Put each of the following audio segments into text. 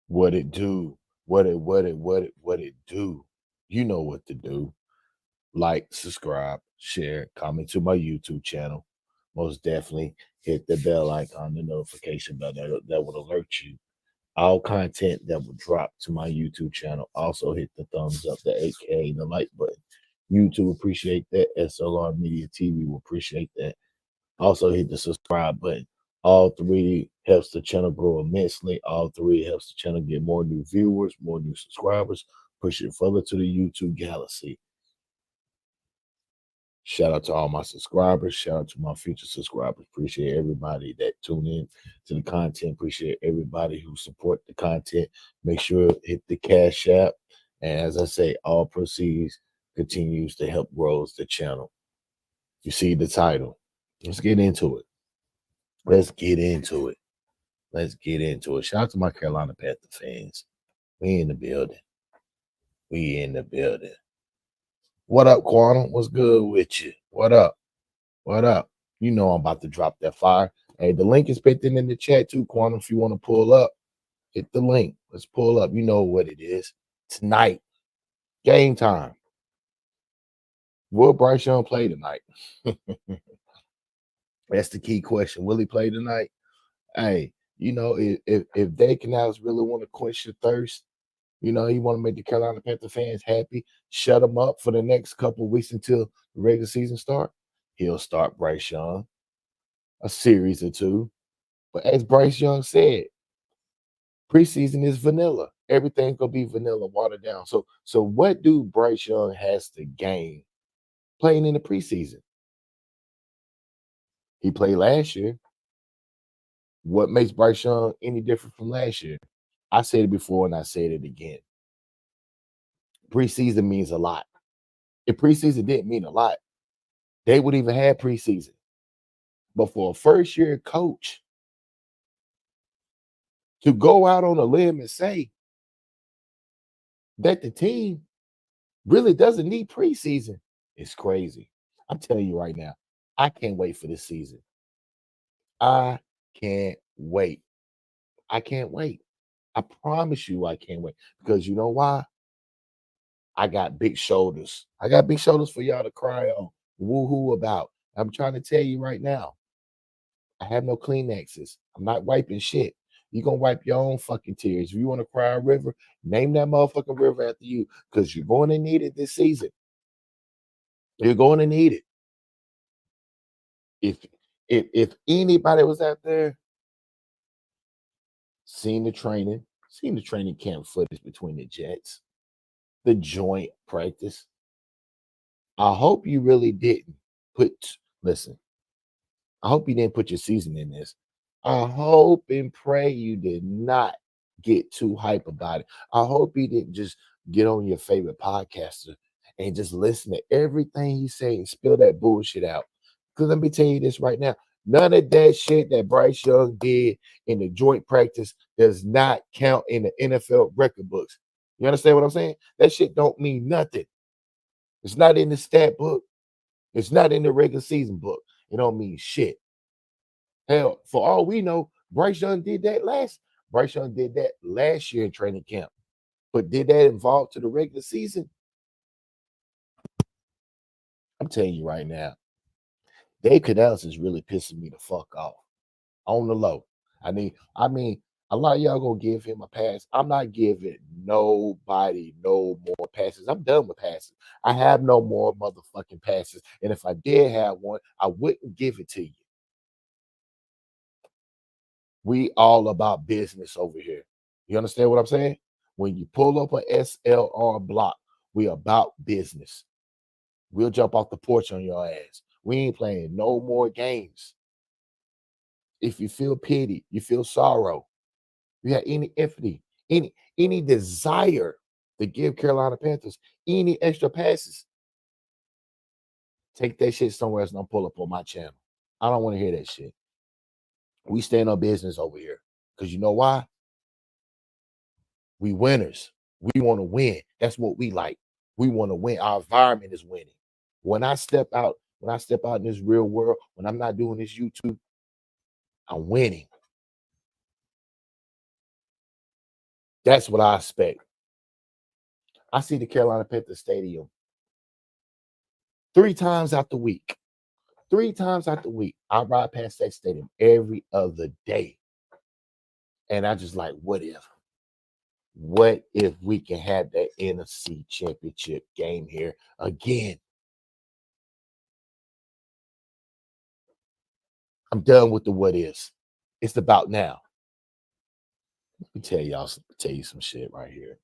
What it do? What it do? You know what to do. Like, subscribe, share, comment to my YouTube channel. Most definitely hit the bell icon, the notification bell that will alert you. All content that will drop to my YouTube channel. Also hit the thumbs up, the 8K, the like button. YouTube appreciate that. S.L.R Media TV will appreciate that. Also hit the subscribe button. All three helps the channel grow immensely. All three helps the channel get more new viewers, more new subscribers, push it further to the YouTube galaxy. Shout out to all my subscribers. Shout out to my future subscribers. Appreciate everybody that tune in to the content. Appreciate everybody who support the content. Make sure hit the Cash App. And as I say, all proceeds continues to help grow the channel. You see the title. Let's get into it. Let's get into it. Let's get into it. Shout out to my Carolina Panther fans. We in the building. We in the building. What up, Quantum? What's good with you? What up? What up? You know I'm about to drop that fire. Hey, the link is pinned in the chat too, Quantum. If you want to pull up, hit the link. Let's pull up. You know what it is. Tonight, game time. Will Bryce Young play tonight? That's the key question. Will he play tonight? Hey, you know, if Dave Canales really want to quench your thirst, you know, you want to make the Carolina Panther fans happy, shut them up for the next couple of weeks until the regular season start, he'll start Bryce Young a series or two. But as Bryce Young said, preseason is vanilla. Everything's gonna be vanilla, watered down. So what do Bryce Young has to gain playing in the preseason? He played last year. What makes Bryce Young any different from last year? I said it before and I said it again. Preseason means a lot. If preseason didn't mean a lot, they would even have preseason. But for a first-year coach to go out on a limb and say that the team really doesn't need preseason, it's crazy. I'm telling you right now, I can't wait for this season. I can't wait. I can't wait. I promise you I can't wait. Because you know why? I got big shoulders. I got big shoulders for y'all to cry on, woo-hoo about. I'm trying to tell you right now, I have no Kleenexes. I'm not wiping shit. You're going to wipe your own fucking tears. If you want to cry a river, name that motherfucking river after you because you're going to need it this season. You're going to need it. If anybody was out there, seen the training camp footage between the Jets, the joint practice, I hope you really didn't listen, I hope you didn't put your season in this. I hope and pray you did not get too hype about it. I hope you didn't just get on your favorite podcaster and just listen to everything he say and spill that bullshit out. Because let me tell you this right now. None of that shit that Bryce Young did in the joint practice does not count in the NFL record books. You understand what I'm saying? That shit don't mean nothing. It's not in the stat book. It's not in the regular season book. It don't mean shit. Hell, for all we know, Bryce Young did that last year in training camp. But did that involve to the regular season? I'm telling you right now, Dave Canales is really pissing me the fuck off on the low. I mean, a lot of y'all gonna give him a pass. I'm not giving nobody no more passes. I'm done with passes. I have no more motherfucking passes. And if I did have one, I wouldn't give it to you. We all about business over here. You understand what I'm saying? When you pull up a S.L.R block, we about business. We'll jump off the porch on your ass. We ain't playing no more games. If you feel pity, you feel sorrow, you have any empathy, any desire to give Carolina Panthers any extra passes, take that shit somewhere else and don't pull up on my channel. I don't want to hear that shit. We stand on business over here. Because you know why? We winners. We want to win. That's what we like. We want to win. Our environment is winning. When I step out in this real world, when I'm not doing this YouTube, I'm winning. That's what I expect. I see the Carolina Panthers Stadium 3 times out the week. 3 times out the week. I ride past that stadium every other day. And I just like, what if? What if we can have that NFC championship game here again? I'm done with the what ifs. It's about now. Let me tell you some shit right here.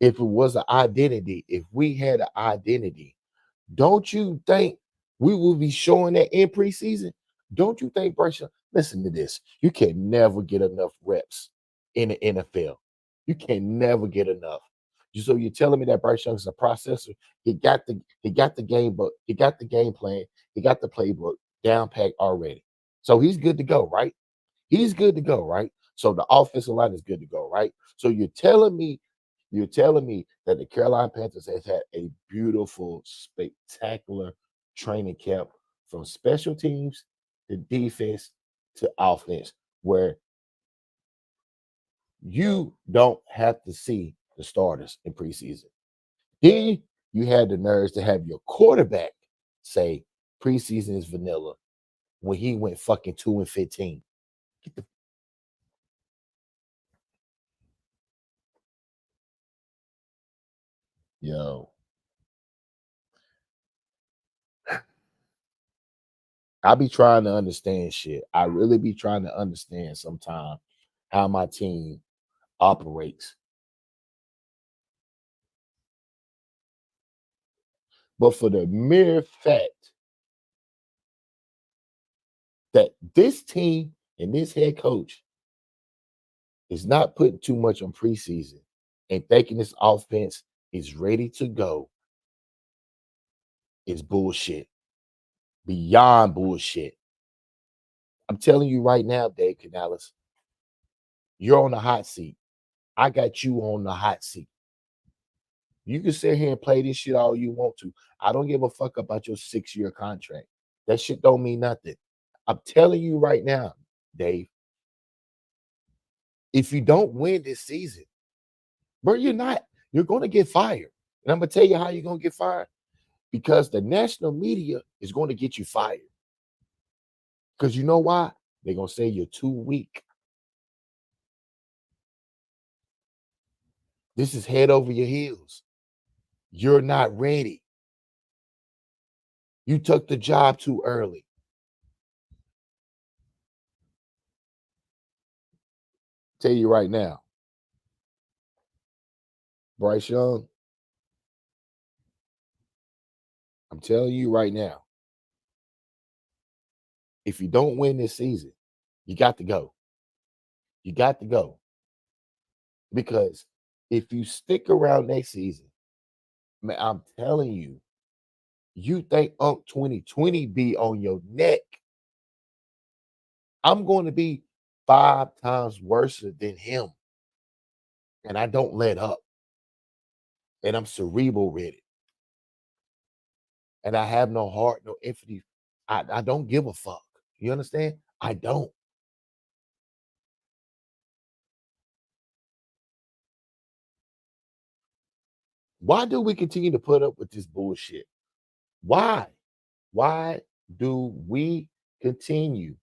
If it was an identity, if we had an identity, don't you think we will be showing that in preseason? Don't you think, Bryce? Listen to this. You can never get enough reps in the NFL. You can never get enough. So you're telling me that Bryce Young is a processor? He got the game book. He got the game plan. He got the playbook down packed already. So he's good to go, right? He's good to go, right? So the offensive line is good to go, right? So you're telling me that the Carolina Panthers has had a beautiful, spectacular training camp from special teams to defense to offense, where you don't have to see the starters in preseason. Then you had the nerves to have your quarterback say preseason is vanilla when he went fucking 2-15. Yo, I be trying to understand shit. I really be trying to understand sometimes how my team operates. But for the mere fact that this team and this head coach is not putting too much on preseason and thinking this offense is ready to go is bullshit. Beyond bullshit. I'm telling you right now, Dave Canales, you're on the hot seat. I got you on the hot seat. You can sit here and play this shit all you want to. I don't give a fuck about your 6-year contract. That shit don't mean nothing. I'm telling you right now, Dave, if you don't win this season, bro, you're going to get fired. And I'm going to tell you how you're going to get fired. Because the national media is going to get you fired. Because you know why? They're going to say you're too weak. This is head over your heels. You're not ready. You took the job too early. Tell you right now, Bryce Young, I'm telling you right now, if you don't win this season, you got to go. You got to go. Because if you stick around next season, Man, I'm telling you, you think Unc 2020 be on your neck. I'm going to be 5 times worse than him. And I don't let up. And I'm cerebral with it. And I have no heart, no empathy. I don't give a fuck. You understand? I don't. Why do we continue to put up with this bullshit? Why? Why do we continue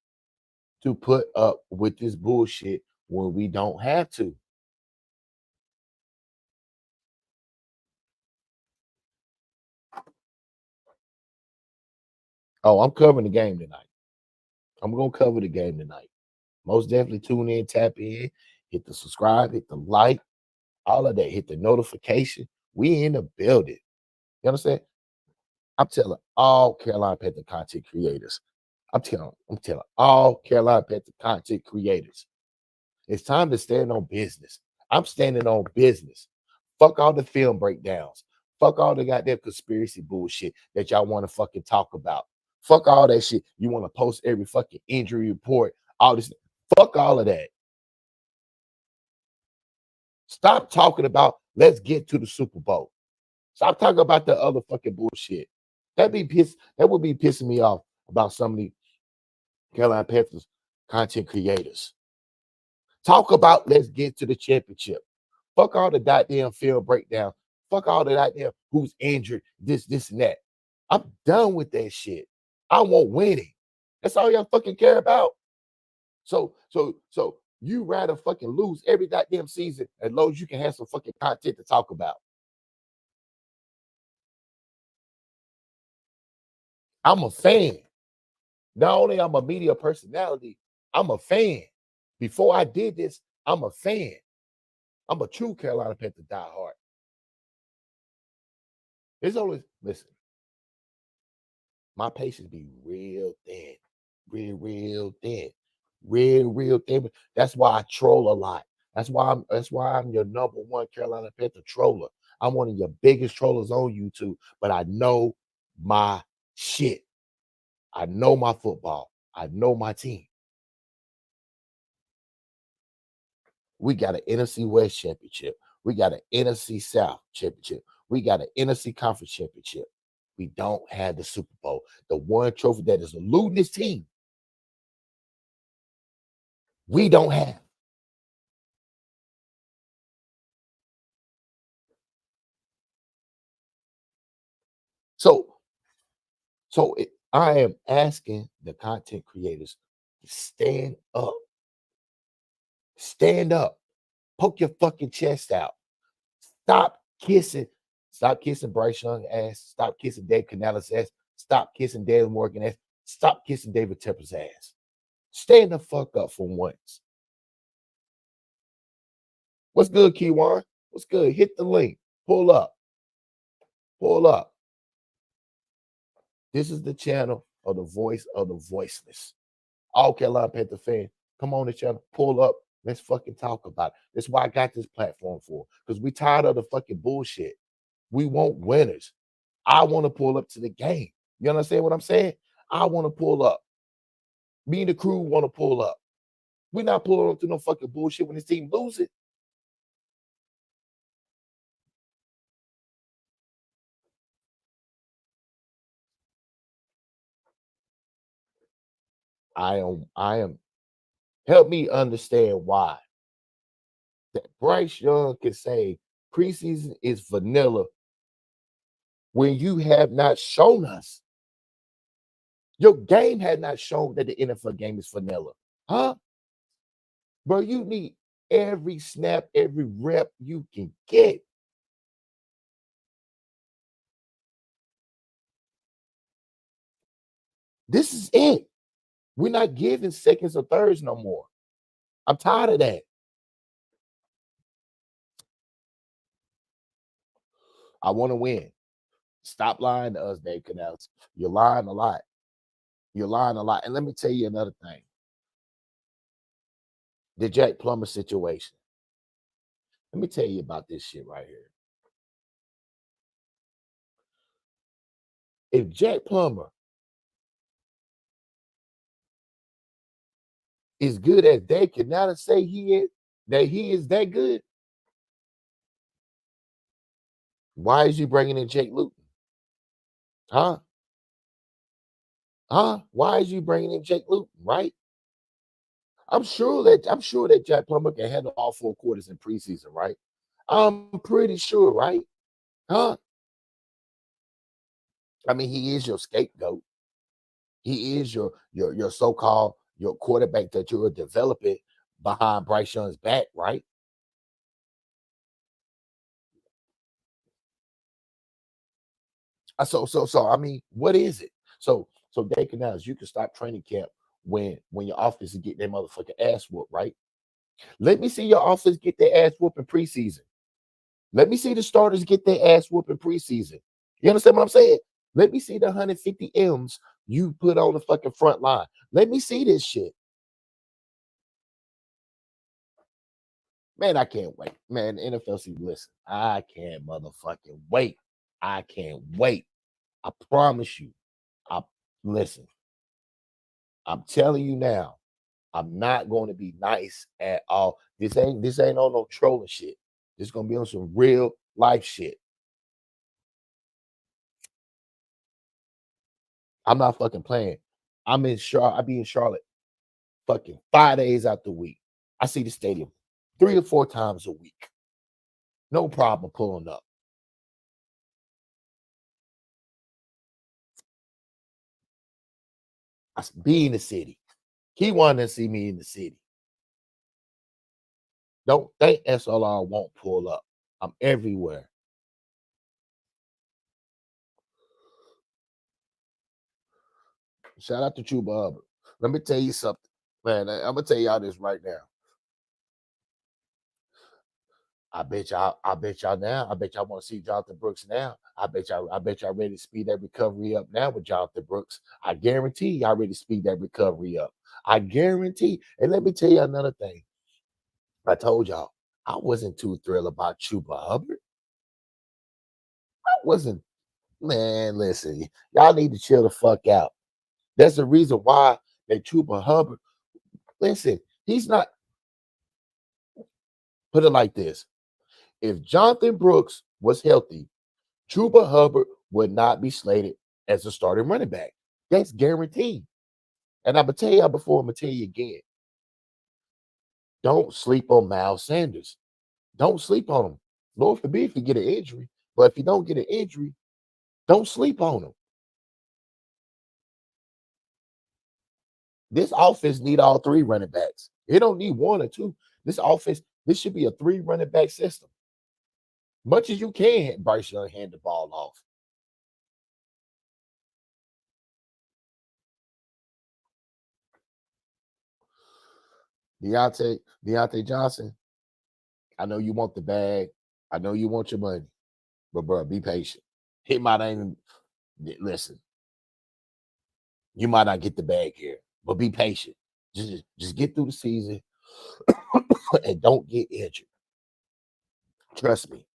to put up with this bullshit when we don't have to? Oh, I'm covering the game tonight. I'm gonna cover the game tonight. Most definitely tune in, tap in, hit the subscribe, hit the like, all of that, hit the notification. We in the building. You understand? I'm telling all Carolina Panther content creators. I'm telling all Carolina Panther content creators. It's time to stand on business. I'm standing on business. Fuck all the film breakdowns. Fuck all the goddamn conspiracy bullshit that y'all want to fucking talk about. Fuck all that shit. You want to post every fucking injury report, all this. Fuck all of that. Stop talking about let's get to the Super Bowl. Stop talking about the other fucking bullshit. That would be pissing me off about some of the Carolina Panthers content creators. Talk about let's get to the championship. Fuck all the goddamn film breakdown. Fuck all the goddamn who's injured, this, and that. I'm done with that shit. I want winning. That's all y'all fucking care about. So you rather fucking lose every goddamn season as long as you can have some fucking content to talk about. I'm a fan. Not only I'm a media personality, I'm a fan. Before I did this, I'm a fan. I'm a true Carolina Panther diehard. It's always listen. My patience be real thin, real thin, real thin. That's why I troll a lot. That's why I'm your number one Carolina Panther troller. I'm one of your biggest trollers on YouTube, but I know my shit. I know my football. I know my team. We got an NFC West championship. We got an NFC South championship. We got an NFC Conference championship. We don't have the Super Bowl. The one trophy that is eluding this team, we don't have. So, I am asking the content creators to stand up, poke your fucking chest out. Stop kissing, stop kissing Bryce Young ass. Stop kissing Dave Canales ass. Stop kissing Dale Morgan ass. Stop kissing David Tepper's ass. Stand the fuck up for once. What's good, Keywan? What's good? Hit the link. Pull up. Pull up. This is the channel of the voice of the voiceless. All Carolina Panther fan, come on the channel, pull up. Let's fucking talk about it. That's why I got this platform for. Because we tired of the fucking bullshit. We want winners. I want to pull up to the game. You understand what I'm saying? I want to pull up. Me and the crew want to pull up. We're not pulling up to no fucking bullshit when this team loses. I am. Help me understand why that Bryce Young can say preseason is vanilla when you have not shown us. Your game had not shown that the NFL game is vanilla. Huh? Bro, you need every snap, every rep you can get. This is it. We're not giving seconds or thirds no more. I'm tired of that. I want to win. Stop lying to us, Dave Canales. You're lying a lot. You're lying a lot. And let me tell you another thing. The Jack Plummer situation. Let me tell you about this shit right here. If Jack Plummer is good as they can now say he is that good, why is you bringing in Jake Luton? Huh? Huh? Why is you bringing in Jake Luton? Right? I'm sure that Jack Plummer can handle all 4 quarters in preseason. Right? I'm pretty sure. Right? Huh? I mean, he is your scapegoat. He is your so-called your quarterback that you're developing behind Bryce Young's back. Right? So I mean, what is it? So Dave Canales, you can stop training camp when your offense is getting their motherfucking ass whooped, right? Let me see your offense get their ass whooped in preseason. Let me see the starters get their ass whooped in preseason. You understand what I'm saying? Let me see the 150 M's you put on the fucking front line. Let me see this shit. Man, I can't wait. Man, NFL season, listen, I can't motherfucking wait. I can't wait. I promise you. I listen. I'm telling you now, I'm not going to be nice at all. This ain't on no trolling shit. This gonna be on some real life shit. I'm not fucking playing. I'm in Charlotte. I be in Charlotte fucking 5 days out the week. I see the stadium 3 or 4 times a week. No problem pulling up. Be in the city. He wanted to see me in the city. Don't think S.L.R won't pull up. I'm everywhere. Shout out to Chuba Hubbard. Let me tell you something, man. I'm gonna tell y'all this right now. I bet y'all now. I bet y'all want to see Jonathan Brooks now. I bet y'all ready to speed that recovery up now with Jonathan Brooks. I guarantee y'all ready to speed that recovery up. I guarantee. And let me tell you another thing. I told y'all I wasn't too thrilled about Chuba Hubbard. I wasn't, man. Listen, y'all need to chill the fuck out. That's the reason why that Chuba Hubbard. Listen, he's not. Put it like this: if Jonathan Brooks was healthy, Chuba Hubbard would not be slated as a starting running back. That's guaranteed. And I'm gonna tell y'all before, I'm gonna tell you again. Don't sleep on Miles Sanders. Don't sleep on him. Lord forbid if you get an injury, but if you don't get an injury, don't sleep on him. This offense need all 3 running backs. It don't need 1 or 2. This offense, this should be a 3 running back system. Much as you can, Bryce Young hand the ball off. Deontay Johnson, I know you want the bag. I know you want your money. But bro, be patient. He might not even listen. You might not get the bag here, but be patient. Just get through the season and don't get injured. Trust me,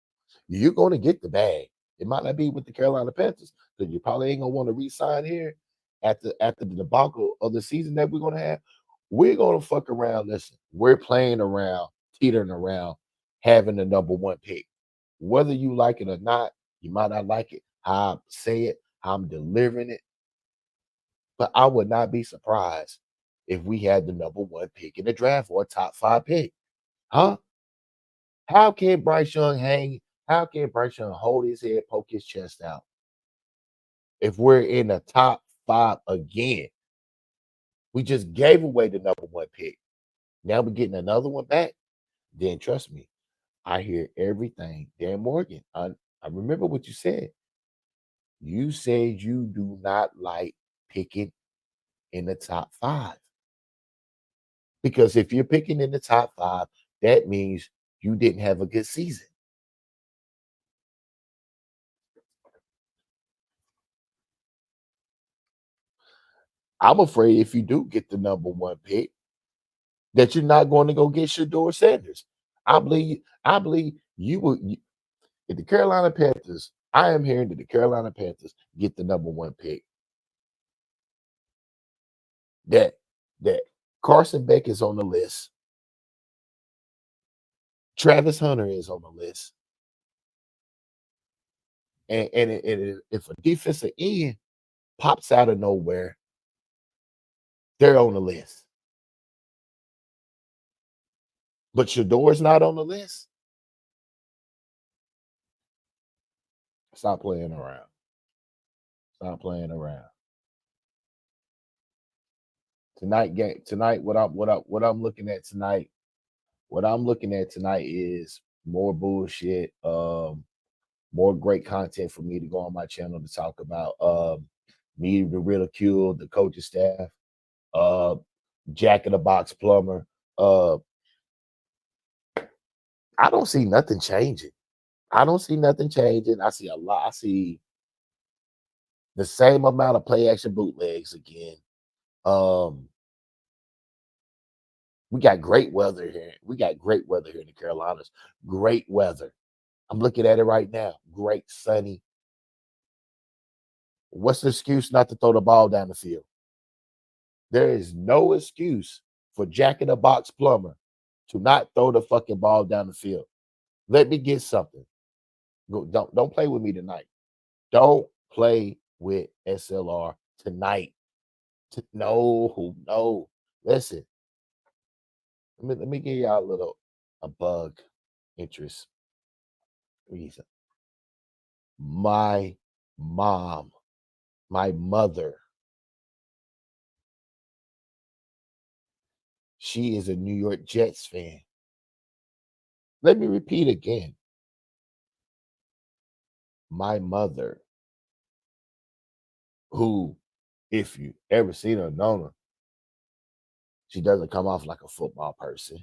you're gonna get the bag. It might not be with the Carolina Panthers, because you probably ain't gonna want to re-sign here after the debacle of the season that we're gonna have. We're gonna fuck around. Listen, we're playing around, teetering around, having the number 1 pick. Whether you like it or not, you might not like it. How I say it, how I'm delivering it. But I would not be surprised if we had the number 1 pick in the draft or a top 5 pick. Huh? How can Bryce Young hang? How can Bryce Young hold his head, poke his chest out if we're in the top 5 again? We just gave away the number 1 pick. Now we're getting another one back. Then trust me, I hear everything. Dan Morgan, I remember what you said. You said you do not like picking in the top 5. Because if you're picking in the top 5, that means you didn't have a good season. I'm afraid if you do get the number 1 pick, that you're not going to go get Shador Sanders. I believe you will. If the Carolina Panthers, I am hearing that the Carolina Panthers get the #1 pick. That Carson Beck is on the list. Travis Hunter is on the list. And if a defensive end pops out of nowhere, they're on the list. But Shador's not on the list. Stop playing around. Stop playing around. Tonight, what I'm looking at tonight, is more bullshit. More great content for me to go on my channel to talk about. Me to ridicule the coaching staff. Jack in the Box plumber. I don't see nothing changing. I see a lot. I see the same amount of play action bootlegs again. We got great weather here. We got great weather here in the Carolinas. Great weather. I'm looking at it right now. Great sunny. What's the excuse not to throw the ball down the field? There is no excuse for Jack in the Box plumber to not throw the fucking ball down the field. Let me get something. Don't play with me tonight. Don't play with S.L.R. tonight. No. Listen. Let me give y'all a bug interest reason. My mom, my mother, she is a New York Jets fan. Let me repeat again. My mother, who, if you ever seen her, known her, she doesn't come off like a football person.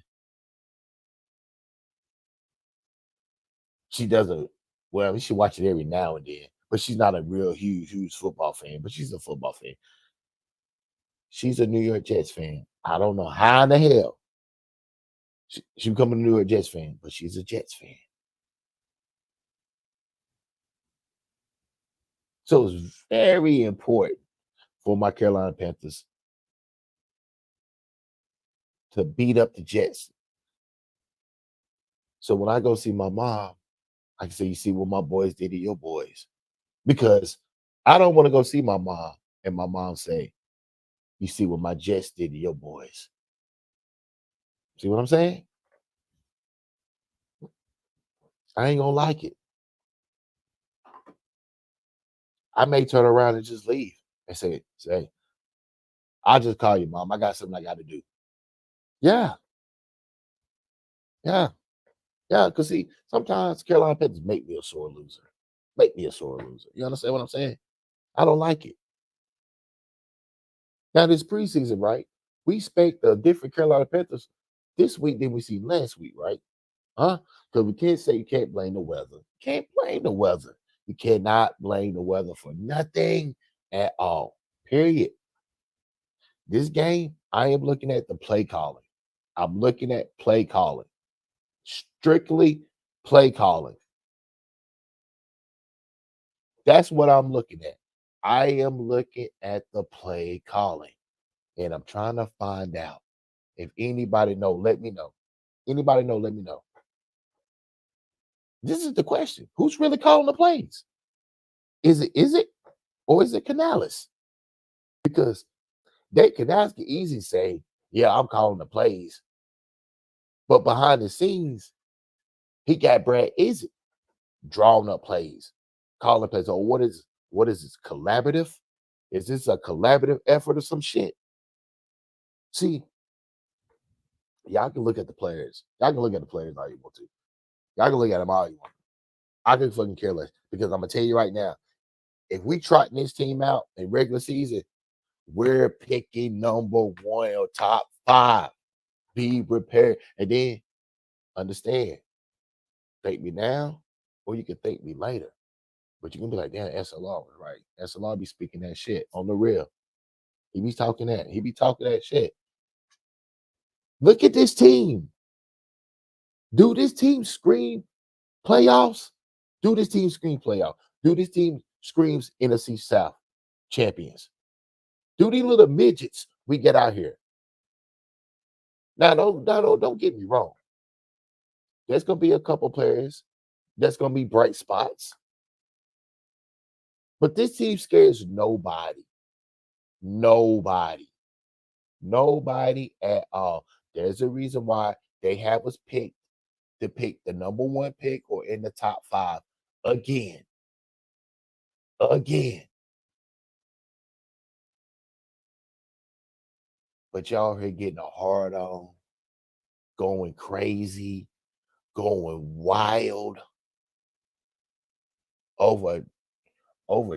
She doesn't, well, she watch it every now and then, but she's not a real huge football fan, but she's a football fan. She's a New York Jets fan. I don't know how in the hell she become a New York Jets fan, but she's a Jets fan. So it's very important for my Carolina Panthers to beat up the Jets. So when I go see my mom, I can say, you see what my boys did to your boys. Because I don't want to go see my mom and my mom say, you see what my Jets did to your boys. See what I'm saying? I ain't gonna like it. I may turn around and just leave and say, I'll just call you, mom. I got something I got to do. Yeah. Because see, sometimes Carolina Panthers make me a sore loser. You understand what I'm saying? I don't like it. Now, this preseason, right? We expect a different Carolina Panthers this week than we see last week, right? Huh? Because we can't say you can't blame the weather. Can't blame the weather. You cannot blame the weather for nothing at all. Period. This game, I am looking at the play calling. I'm looking at play calling. Strictly play calling. That's what I'm looking at. I am looking at the play calling. And I'm trying to find out. If anybody know, let me know. Anybody know, let me know. This is the question. Who's really calling the plays? Is it, or is it Canales? Because Canales can easily say, yeah, I'm calling the plays. But behind the scenes, he got Brad Is it drawing up plays, calling plays. Oh, what is this? Collaborative? Is this a collaborative effort or some shit? See, y'all can look at the players. Y'all can look at the players all you want to. Y'all can look at them all you want. I can fucking care less because I'm gonna tell you right now, if we trotting this team out in regular season, we're picking #1 or top 5. Be prepared, and then understand. Thank me now, or you can thank me later. But you can be like, damn, S.L.R. was right. S.L.R. be speaking that shit on the real. He be talking that. He be talking that shit. Look at this team. Do this team scream playoffs? Do this team scream playoff? Do this team screams NFC South champions? Do these little midgets we get out here? Now, don't get me wrong. There's gonna be a couple players that's gonna be bright spots, but this team scares nobody. Nobody. Nobody at all. There's a reason why they have us picked to pick the number one pick or in the top 5 again. Again. But y'all here getting a hard on, going crazy, going wild over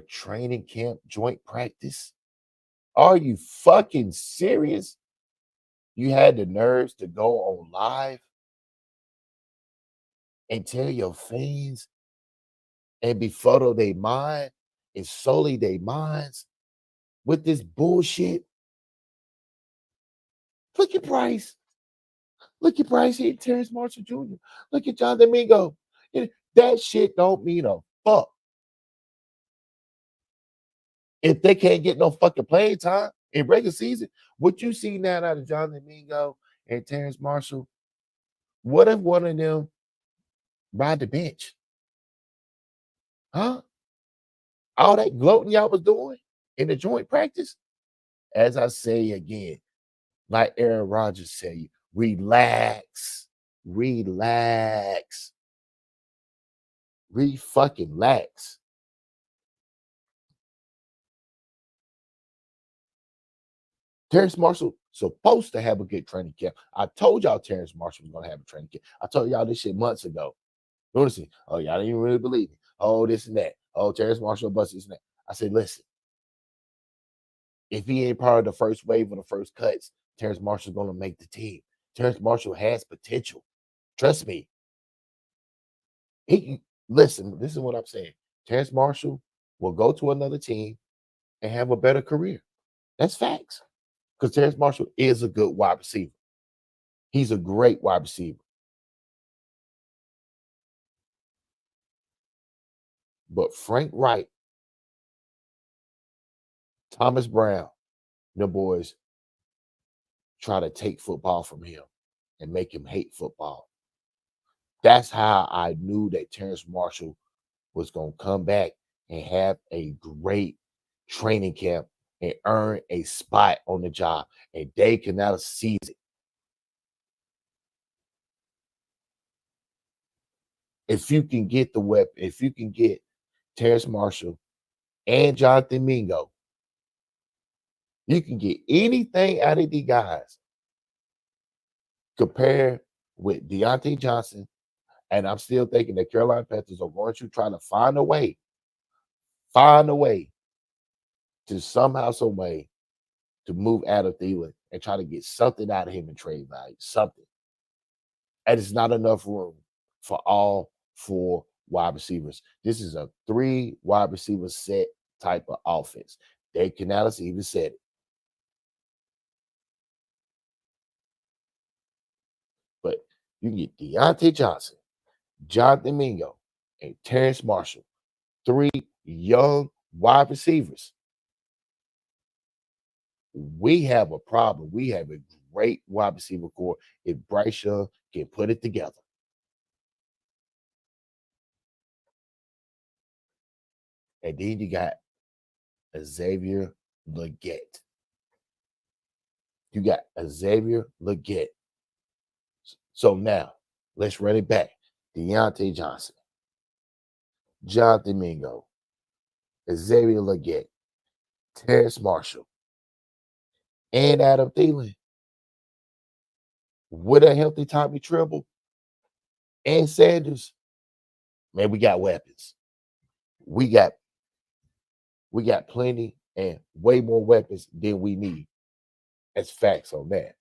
training camp joint practice. Are you fucking serious? You had the nerves to go on live and tell your fans and befuddle their mind and sully their minds with this bullshit. Look at Bryce. Look at Bryce here, Terrence Marshall Jr. Look at John Domingo. That shit don't mean a fuck. If they can't get no fucking playing time in regular season, what you see now out of John Domingo and Terrence Marshall, what if one of them ride the bench? Huh? All that gloating y'all was doing in the joint practice? As I say again, like Aaron Rodgers say, relax. Relax. Fucking lax. Terrence Marshall supposed to have a good training camp. I told y'all Terrence Marshall was gonna have a training camp. I told y'all this shit months ago. Notice, oh, y'all didn't even really believe me. Oh, this and that. Oh, Terrence Marshall bust this and that. I said, listen, if he ain't part of the first wave or the first cuts, Terrence Marshall's gonna make the team. Terrence Marshall has potential. Trust me. Listen, this is what I'm saying. Terrence Marshall will go to another team and have a better career. That's facts. Because Terrence Marshall is a good wide receiver. He's a great wide receiver. But Frank Wright, Thomas Brown, the boys try to take football from him and make him hate football. That's how I knew that Terrence Marshall was going to come back and have a great training camp and earn a spot on the job. And Dave Canales sees it. If you can get the weapon, if you can get Terrence Marshall and Jonathan Mingo, you can get anything out of these guys compared with Deontay Johnson. And I'm still thinking that Carolina Panthers are going to try to find a way to somehow, some way to move Adam Thielen and try to get something out of him in trade value, something. And it's not enough room for all 4 wide receivers. This is a 3 wide receiver set type of offense. Dave Canales even said it. But you can get Deontay Johnson, Jonathan Mingo, and Terrence Marshall, 3 young wide receivers. We have a problem. We have a great wide receiver core if Bryce Young can put it together. And then you got Xavier Legette. You got Xavier Legette. So now, let's run it back. Deontay Johnson, Jonathan Mingo, Xavier Legette, Terrence Marshall, and Adam Thielen. With a healthy Tommy Tremble and Sanders, man, we got weapons. We got plenty and way more weapons than we need. That's facts on that.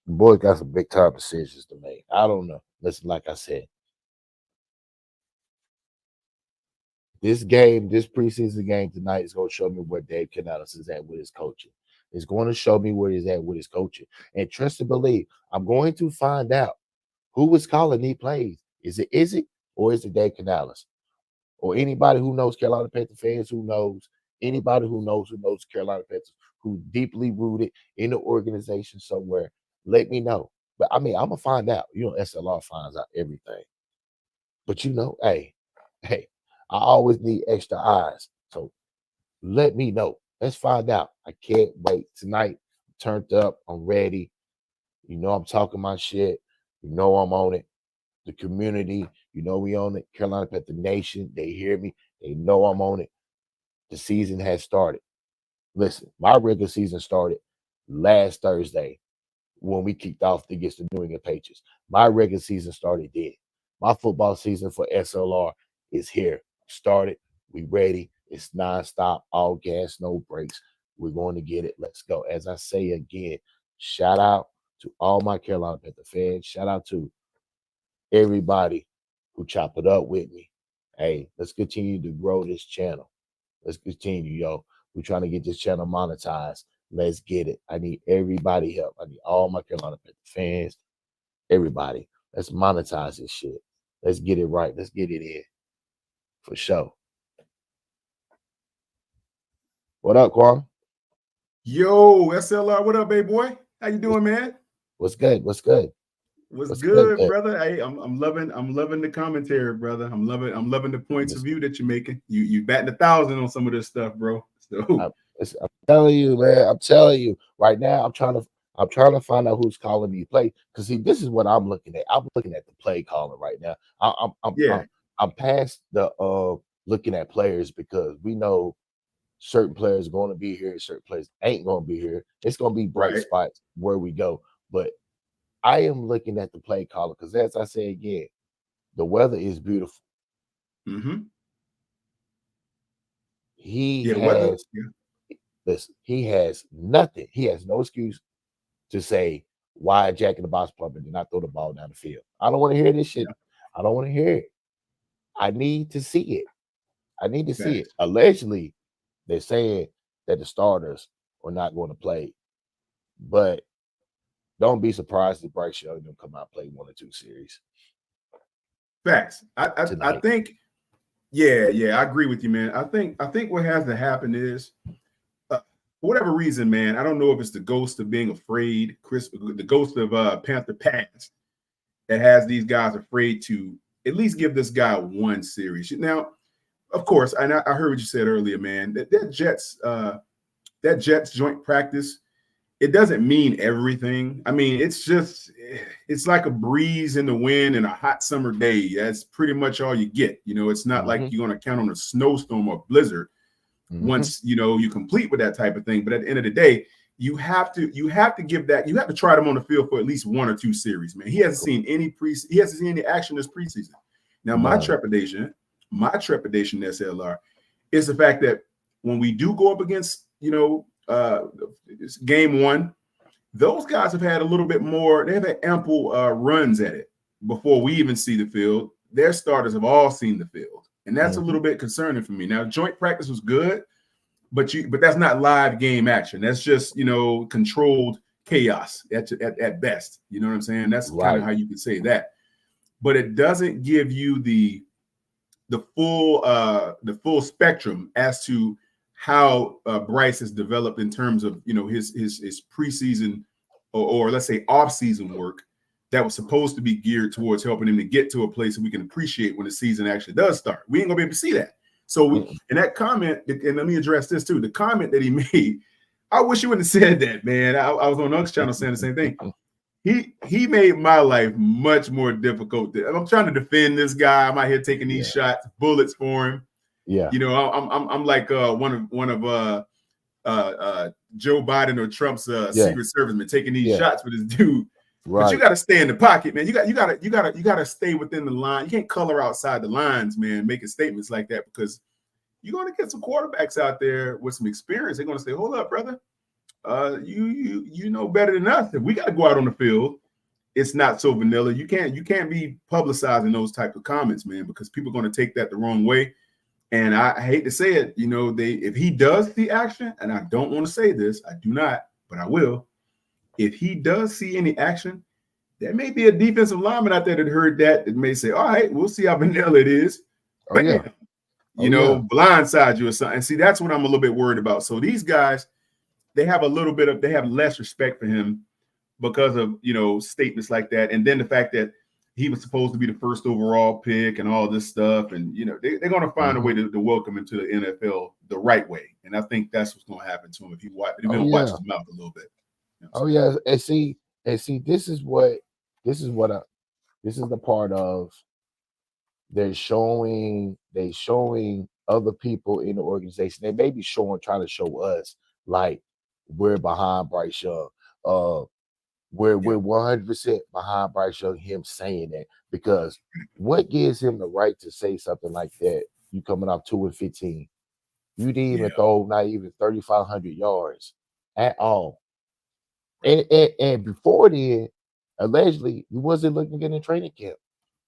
The boys got some big time decisions to make. I don't know. Listen, like I said, this game, this preseason game tonight is going to show me where Dave Canales is at with his coaching. It's going to show me where he's at with his coaching. And trust and believe, I'm going to find out who was calling these plays. Is it or is it Dave Canales? Or anybody who knows Carolina Panthers fans, anybody who knows Carolina Panthers, who deeply rooted in the organization somewhere, let me know. But I mean, I'm gonna find out. S.L.R finds out everything. But hey, I always need extra eyes. So let me know. Let's find out. I can't wait. Tonight, I'm turned up. I'm ready. I'm talking my shit. I'm on it. The community, we own it. Carolina Panther Nation, they hear me. They know I'm on it. The season has started. Listen, my regular season started last Thursday when we kicked off against the New England Patriots. My regular season started then. My football season for S.L.R is here. Started. We ready. It's nonstop, all gas, no brakes. We're going to get it. Let's go. As I say again, shout out to all my Carolina Panther fans. Shout out to everybody who chop it up with me. Hey, let's continue to grow this channel. Let's continue, yo. We're trying to get this channel monetized. Let's get it. I need everybody help. I need all my Carolina Panthers fans, everybody. Let's monetize this shit. Let's get it right. Let's get it in. For sure. What up, Quan? Yo, S.L.R, what up, baby boy? How you doing, man? What's good? What's good? What's good, brother? Hey, I'm loving the commentary, brother. I'm loving the points of view that you're making. You batting 1,000 on some of this stuff, bro. So I'm telling you, man. I'm telling you. Right now, I'm trying to find out who's calling me play. Because see, this is what I'm looking at. I'm looking at the play calling right now. I'm past the looking at players because we know certain players are going to be here, certain players ain't going to be here. It's going to be bright spots where we go. But I am looking at the play caller because, as I say again, the weather is beautiful. Mm-hmm. He has nothing. He has no excuse to say why Jack in the Box Plumber did not throw the ball down the field. I don't want to hear this shit. I don't want to hear it. I need to see it. I need to see it. Allegedly, they're saying that the starters are not going to play, but don't be surprised if Bryce Young don't come out and play 1 or 2 series. Facts. I think, I agree with you, man. I think what has to happen is, for whatever reason, man, I don't know if it's the ghost of being afraid, the ghost of Panther past that has these guys afraid to at least give this guy 1 series. Now, of course, I heard what you said earlier, man. That Jets joint practice, it doesn't mean everything. I mean, it's like a breeze in the wind in a hot summer day. That's pretty much all you get. It's not like you're going to count on a snowstorm or blizzard once, you complete with that type of thing. But at the end of the day, you have to give that, you have to try them on the field for at least 1 or 2 series, man. He hasn't seen any action this preseason. Now, my trepidation, S.L.R, is the fact that when we do go up against, game 1, those guys have had a little bit more. They've had ample runs at it before we even see the field. Their starters have all seen the field, and that's a little bit concerning for me. Now, joint practice was good, but that's not live game action. That's just controlled chaos at best. You know what I'm saying? That's kind of how you could say that. But it doesn't give you the full spectrum as to how Bryce has developed in terms of his preseason or let's say off-season work that was supposed to be geared towards helping him to get to a place that we can appreciate when the season actually does start. We ain't gonna be able to see that. So in that comment, and let me address this too, the comment that he made, I wish you wouldn't have said that, man. I was on Unk's channel saying the same thing. He made my life much more difficult. I'm trying to defend this guy. I'm out here taking these shots, bullets for him. Yeah, I'm like one of Joe Biden or Trump's Secret Servicemen taking these shots for this dude. Right. But you got to stay in the pocket, man. You got to stay within the line. You can't color outside the lines, man, making statements like that, because you're going to get some quarterbacks out there with some experience. They're going to say, hold up, brother. you know better than us. If we got to go out on the field, it's not so vanilla. You can't be publicizing those type of comments, man, because people are going to take that the wrong way. And I hate to say it, if he does see action, and I don't want to say this, I do not, but I will. If he does see any action, there may be a defensive lineman out there that heard that may say, all right, we'll see how vanilla it is. Oh, yeah. Blindside you or something. See, that's what I'm a little bit worried about. So these guys, they have less respect for him because of, statements like that. And then the fact that he was supposed to be the first overall pick and all this stuff. And, they're going to find a way to welcome him to the NFL the right way. And I think that's what's going to happen to him if he watch his mouth a little bit. Yeah. And see, this is the part of they're showing other people in the organization. They may be trying to show us like we're behind Bryce Young. We're 100% behind Bryce Young, him saying that, because what gives him the right to say something like that? You coming off 2-15. You didn't even throw not even 3,500 yards at all. And before then, allegedly, he wasn't looking good in training camp.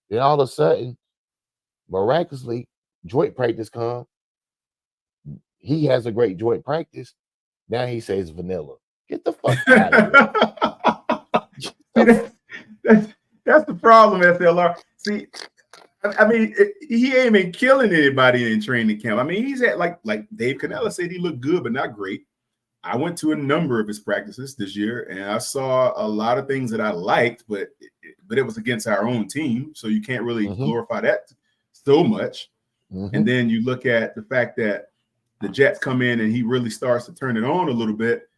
Then all of a sudden, miraculously, joint practice come. He has a great joint practice. Now he says vanilla. Get the fuck out of here. That's the problem, S.L.R. See, I mean, he ain't been killing anybody in training camp. I mean, he's at like Dave Canella said, he looked good, but not great. I went to a number of his practices this year, and I saw a lot of things that I liked, but it was against our own team, so you can't really glorify that so much. And then you look at the fact that the Jets come in and he really starts to turn it on a little bit.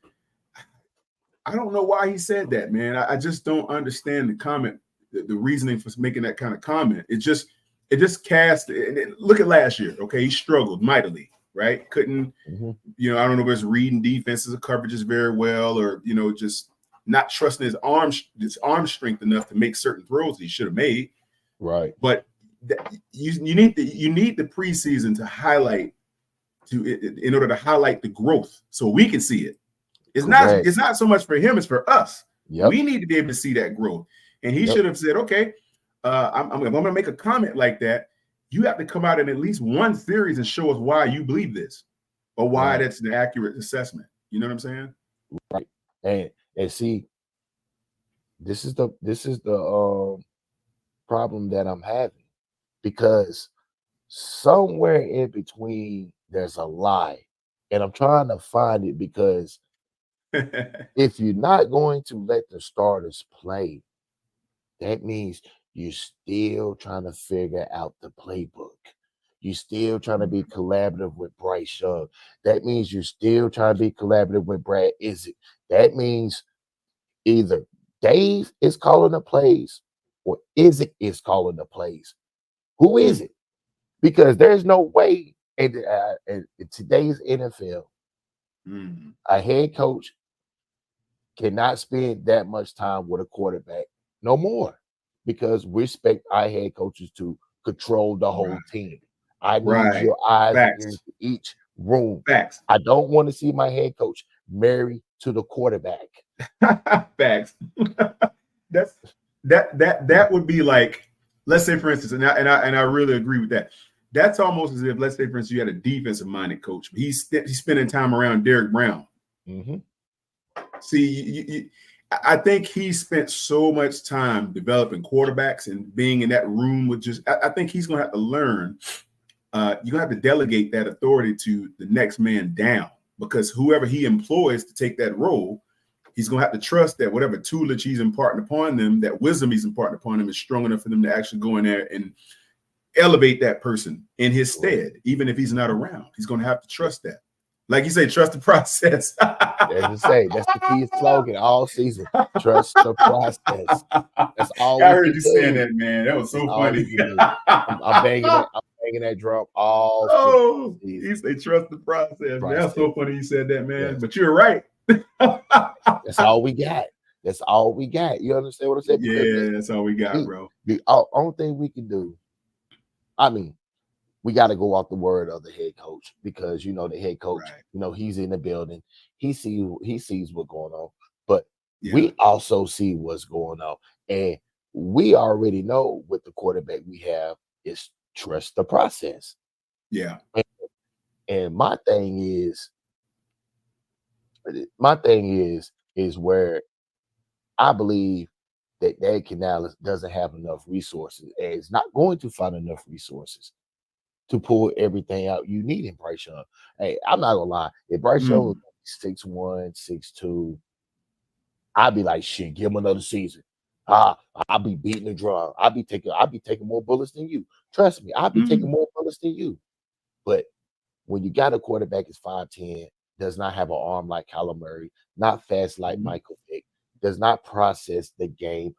I don't know why he said that, man. I just don't understand the comment, the reasoning for making that kind of comment. It just cast. Look at last year. Okay, he struggled mightily, right? Couldn't, I don't know if it's reading defenses or coverages very well, or just not trusting his arm strength enough to make certain throws he should have made. Right. But you need the preseason to highlight in order to highlight the growth so we can see it. It's not so much for him, it's for us. Yep. We need to be able to see that growth. And he should have said, okay, I'm going to make a comment like that. You have to come out in at least one series and show us why you believe this, or why that's the accurate assessment. You know what I'm saying? Right. And see, this is the problem that I'm having, because somewhere in between there's a lie, and I'm trying to find it, because if you're not going to let the starters play, that means you're still trying to figure out the playbook. You're still trying to be collaborative with Bryce Young. That means you're still trying to be collaborative with Brad Isaac. That means either Dave is calling the plays or Isaac is calling the plays. Who is it? Because there's no way in today's NFL, a head coach cannot spend that much time with a quarterback no more, because we expect our head coaches to control the whole team. I need your eyes into each room. Facts. I don't want to see my head coach married to the quarterback. Facts. That would be like, let's say, for instance, and I really agree with that. That's almost as if, let's say, for instance, you had a defensive-minded coach. He's spending time around Derek Brown. See, I think he spent so much time developing quarterbacks and being in that room with I think he's going to have to learn. You're going to have to delegate that authority to the next man down, because whoever he employs to take that role, he's going to have to trust that whatever toolage he's imparting upon them, that wisdom he's imparting upon them, is strong enough for them to actually go in there and elevate that person in his stead, even if he's not around. He's going to have to trust that. Like you say, trust the process. That's the key slogan all season. Trust the process. That's all. I heard you saying that, man. That was so funny. I'm banging that drum all. Oh, you say trust the process. That's so funny you said that, man. But you're right. That's all we got. That's all we got. You understand what I'm saying? Yeah, that's all we got, bro. The only thing we can do, I mean, we got to go off the word of the head coach, because the head coach, Right. he's in the building. He sees what's going on, but Yeah. we also see what's going on, and we already know with the quarterback we have is trust the process. Yeah. And my thing is where I believe that Dad Canales doesn't have enough resources, and is not going to find enough resources to pull everything out you need in Bryce Young. Hey, I'm not gonna lie. If Bryce Young was 6'1", 6'2", I'd be like, shit, give him another season. I'll be beating the drum. I'll be taking more bullets than you. Trust me, I'll be taking more bullets than you. But when you got a quarterback is 5'10", does not have an arm like Kyler Murray, not fast like Michael Vick, does not process the game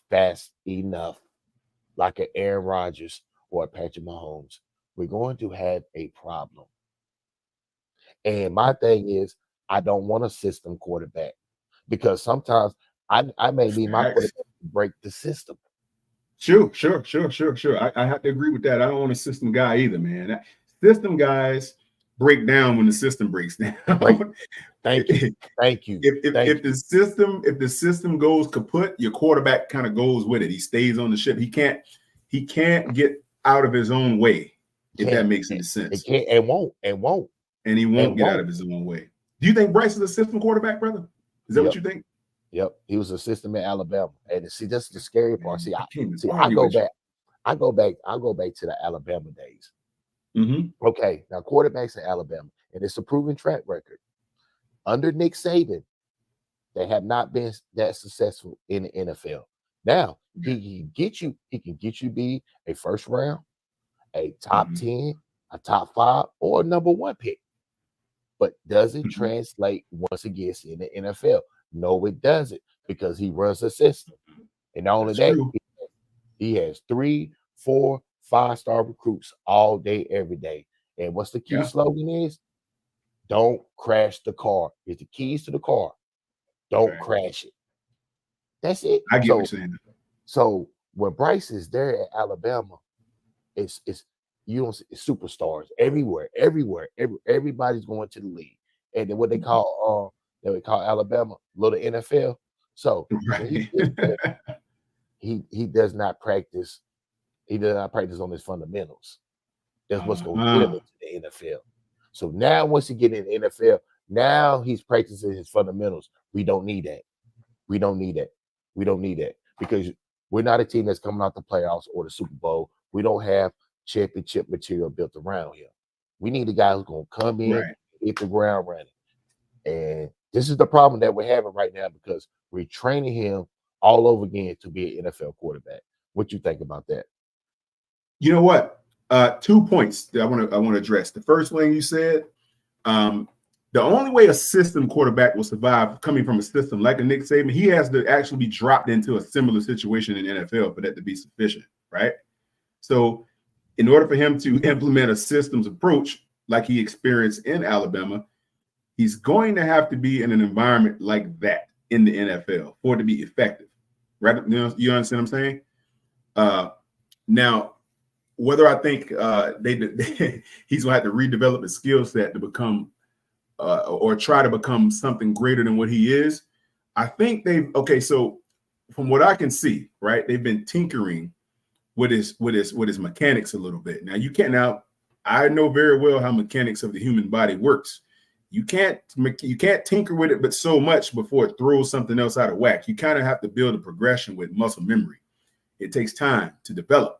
fast enough like an Aaron Rodgers or a Patrick Mahomes, we're going to have a problem. And my thing is, I don't want a system quarterback, because sometimes I may need my quarterback to break the system. Sure. I have to agree with that. I don't want a system guy either, man. System guys break down when the system breaks down. Thank you. If the system goes kaput, your quarterback kind of goes with it. He stays on the ship. He can't get out of his own way, if that makes any sense. It can't and won't. And he won't get out of his own way. Do you think Bryce is a system quarterback, brother? Is that what you think? Yep, he was a system at Alabama, and see, that's the scary part. See, I go back to the Alabama days. Okay, now quarterbacks in Alabama, and it's a proven track record. Under Nick Saban, they have not been that successful in the NFL. Now he can get you be a first round, a top 10, a top 5, or a number 1 pick. But does it translate once it gets in the NFL? No, it doesn't, because he runs a system. And not only that, he has 3, 4, 5-star recruits all day, every day. And what's the key slogan is? Don't crash the car. It's the keys to the car. Don't crash it. That's it. I get what you're saying. So when Bryce is there at Alabama, it's you don't see superstars everywhere. Everybody's going to the league. And then what they call Alabama little NFL. So when he does not practice. He does not practice on his fundamentals. That's what's going to get him into the NFL. So now, once he get in the NFL, now he's practicing his fundamentals. We don't need that. We don't need that because we're not a team that's coming out the playoffs or the Super Bowl. We don't have championship material built around him. We need a guy who's going to come in, hit the ground running. And this is the problem that we're having right now, because we're training him all over again to be an NFL quarterback. What you think about that? You know what? 2 points that I want to address. The first one you said, the only way a system quarterback will survive coming from a system like a Nick Saban, he has to actually be dropped into a similar situation in the NFL for that to be sufficient, right? So in order for him to implement a systems approach like he experienced in Alabama, he's going to have to be in an environment like that in the NFL for it to be effective, right? You understand what I'm saying? Now, whether I think he's going to have to redevelop his skill set to become or try to become something greater than what he is, I think so from what I can see, right, they've been tinkering with his mechanics a little bit. Now I know very well how mechanics of the human body works. You can't tinker with it but so much before it throws something else out of whack. You kind of have to build a progression with muscle memory. It takes time to develop.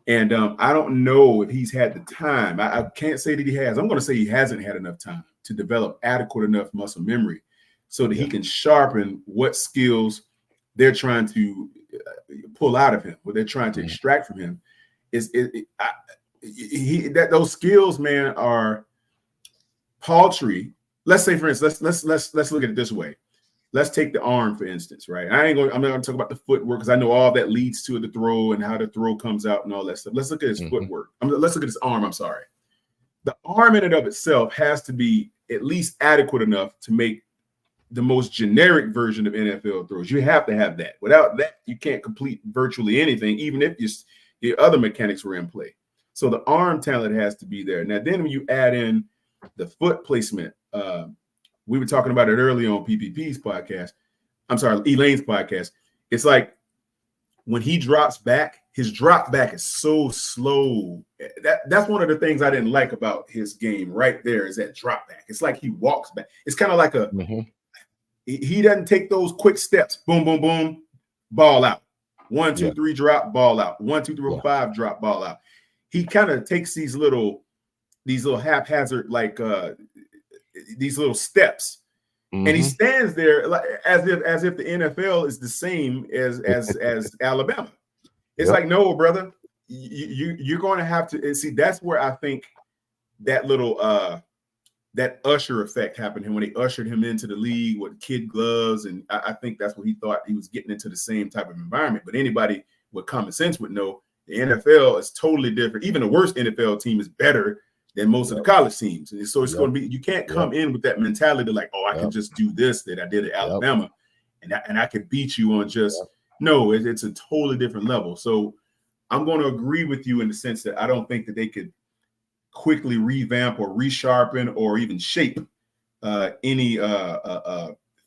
And I don't know if he's had the time. I can't say that he has. I'm going to say he hasn't had enough time to develop adequate enough muscle memory so that he can sharpen what skills they're trying to pull out of him, what they're trying to extract from him. Those skills, man, are paltry. Let's say, for instance, let's look at it this way. Let's take the arm, for instance, right? I'm not going to talk about the footwork because I know all that leads to the throw and how the throw comes out and all that stuff. Let's look at his footwork. Let's look at his arm. I'm sorry. The arm in and of itself has to be at least adequate enough to make the most generic version of NFL throws. You have to have that. Without that, you can't complete virtually anything, even if your other mechanics were in play. So the arm talent has to be there. Now, then when you add in the foot placement, we were talking about it earlier on PPP's podcast. I'm sorry, Elaine's podcast. It's like when he drops back, his drop back is so slow. That's one of the things I didn't like about his game right there is that drop back. It's like he walks back. It's kind of like he doesn't take those quick steps. Boom, boom, boom, ball out. 1, 2, 3, drop, ball out. 1, 2, 3, 4, 5, drop, ball out. He kind of takes these little haphazard, like these little steps. And he stands there like as if the NFL is the same as Alabama. It's like, no, brother, you're going to have to see. That's where I think that little that usher effect happened when they ushered him into the league with kid gloves, and I think that's what he thought he was getting into the same type of environment. But anybody with common sense would know the NFL is totally different. Even the worst NFL team is better than most of the college teams. And so it's going to be, you can't come in with that mentality like, oh, I can just do this that I did at Alabama and I can beat you on just, no, it's a totally different level. So I'm going to agree with you in the sense that I don't think that they could quickly revamp or resharpen or even shape any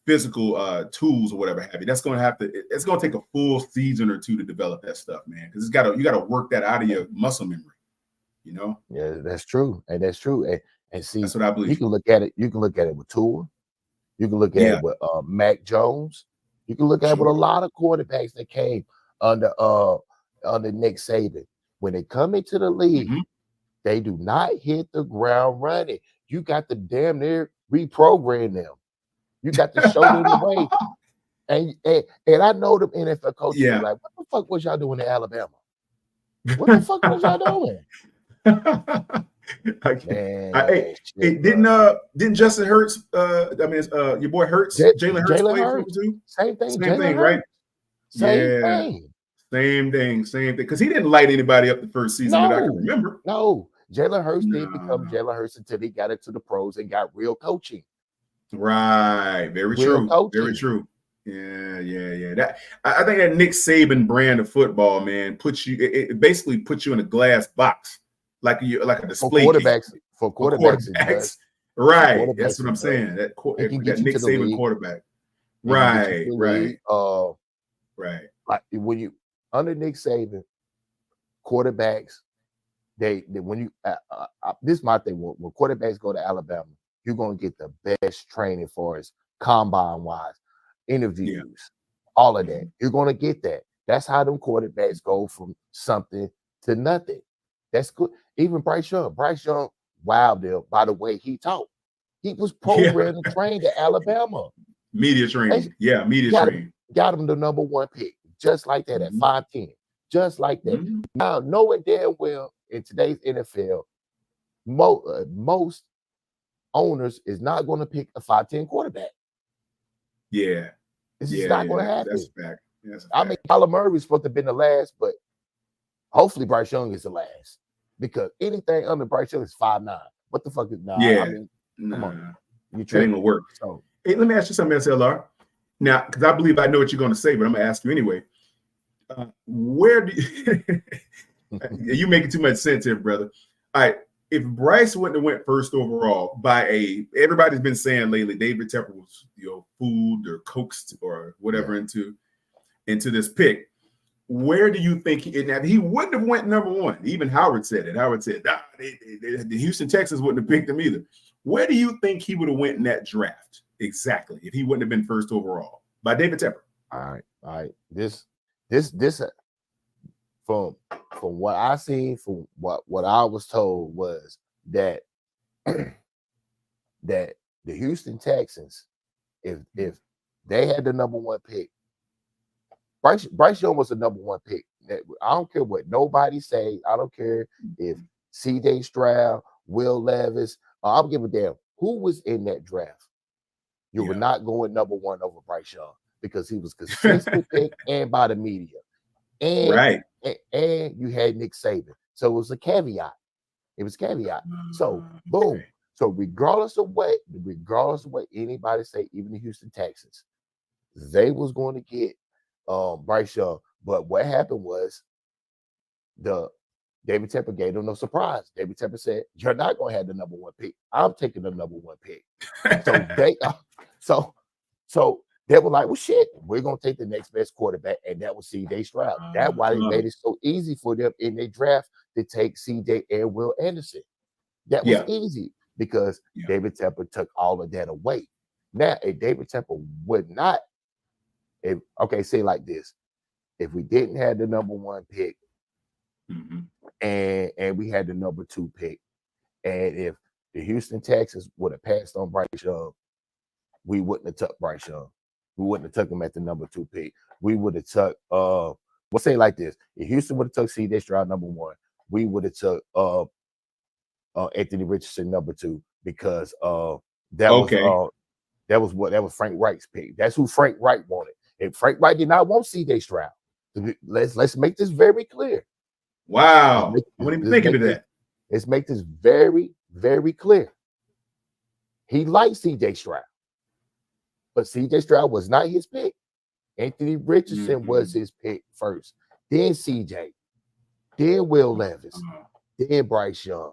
physical tools or whatever have you. That's going to have to, it's going to take a full season or two to develop that stuff, man. Because you got to work that out of your muscle memory. You know? Yeah, that's true. And that's true. And see, that's what I believe. You can look at it. You can look at it with Tua. You can look at it with Mac Jones. You can look at it with a lot of quarterbacks that came under Nick Saban. When they come into the league, they do not hit the ground running. You got to damn near reprogram them. You got to show them the way. And I know them NFL coaches are like, what the fuck was y'all doing in Alabama? What the fuck was y'all doing? Didn't Justin Hurts? Your boy Hurts, Jalen Hurts played for him too. Same thing, right? Same thing. Same thing. Because he didn't light anybody up the first season that I can remember. No, Jalen Hurts didn't become Jalen Hurts until he got into the pros and got real coaching. Right. Very true. Very true. Yeah. That I think that Nick Saban brand of football, man, it basically puts you in a glass box, like a display for quarterbacks. Right. That's what I'm saying. That Nick Saban quarterback. Right. Like when you under Nick Saban, quarterbacks, they when you this is my thing. When quarterbacks go to Alabama, you're gonna get the best training for us, combine wise. Interviews, all of that. You're going to get that. That's how them quarterbacks go from something to nothing. That's good. Even Bryce Young wowed them by the way he taught. He was programmed and trained at Alabama. Media training. Media training. Got him the number one pick. Just like that at 5'10". Just like that. Now, knowing damn well in today's NFL, most owners is not going to pick a 5'10" quarterback. Yeah. This is not going to happen. That's a fact. I mean, Kyler Murray's supposed to have been the last, but hopefully Bryce Young is the last because anything under Bryce Young is 5'9". What the fuck is now? Yeah. I mean, come on. That ain't gonna work. So, hey, let me ask you something, S.L.R. Now, because I believe I know what you're going to say, but I'm going to ask you anyway. Where do you making too much sense here, brother? All right. If Bryce wouldn't have went first overall everybody's been saying lately, David Tepper was, fooled or coaxed or whatever into this pick. Where do you think he wouldn't have went number one? Even Howard said it. Howard said, the Houston Texans wouldn't have picked him either. Where do you think he would have went in that draft exactly if he wouldn't have been first overall by David Tepper? All right. This from what I seen, from what I was told was that that the Houston Texans, if they had the number one pick, Bryce Young was the number one pick. I don't care what nobody say. I don't care if C.J. Stroud, Will Levis. I don't give a damn who was in that draft. You were not going number one over Bryce Young because he was consistently picked and by the media. And you had Nick Saban. So it was a caveat. So boom. So regardless of what anybody say, even the Houston Texans, they was going to get Bryce Young. But what happened was the David Tepper gave them no surprise. David Tepper said, "You're not going to have the number 1 pick. I'm taking the number 1 pick." So so they were like, "Well, shit, we're going to take the next best quarterback," and that was C.J. Stroud. That's why they made it so easy for them in their draft to take C.J. and Will Anderson. That was easy because David Tepper took all of that away. Now, if David Tepper would not, say like this, if we didn't have the number 1 pick, and we had the number 2 pick, and if the Houston Texans would have passed on Bryce Young, we wouldn't have took Bryce Young. We wouldn't have took him at the number 2 pick. We would have took we'll say like this: if Houston would have took C.J. Stroud number 1, we would have took Anthony Richardson number 2 because that was Frank Reich's pick. That's who Frank Reich wanted. And Frank Reich did not want C.J. Stroud. Let's make this very clear. Wow. What are you thinking of that? Let's make this very, very clear. He liked C.J. Stroud, but C.J. Stroud was not his pick. Anthony Richardson was his pick first, then C.J., then Will Levis, then Bryce Young.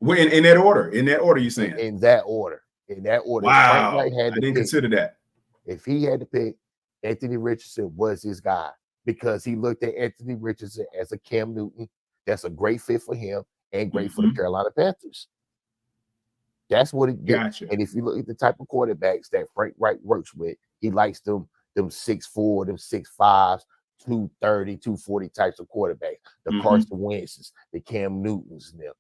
Well, in that order. In that order, you're saying? In that order. Wow. I didn't consider that. If he had to pick, Anthony Richardson was his guy because he looked at Anthony Richardson as a Cam Newton. That's a great fit for him and great for the Carolina Panthers. That's what it did. Gotcha. And if you look at the type of quarterbacks that Frank Reich works with, he likes them 6'4", them 6'5", 230, 240 types of quarterbacks. The Carson Wentz's, the Cam Newtons, and them.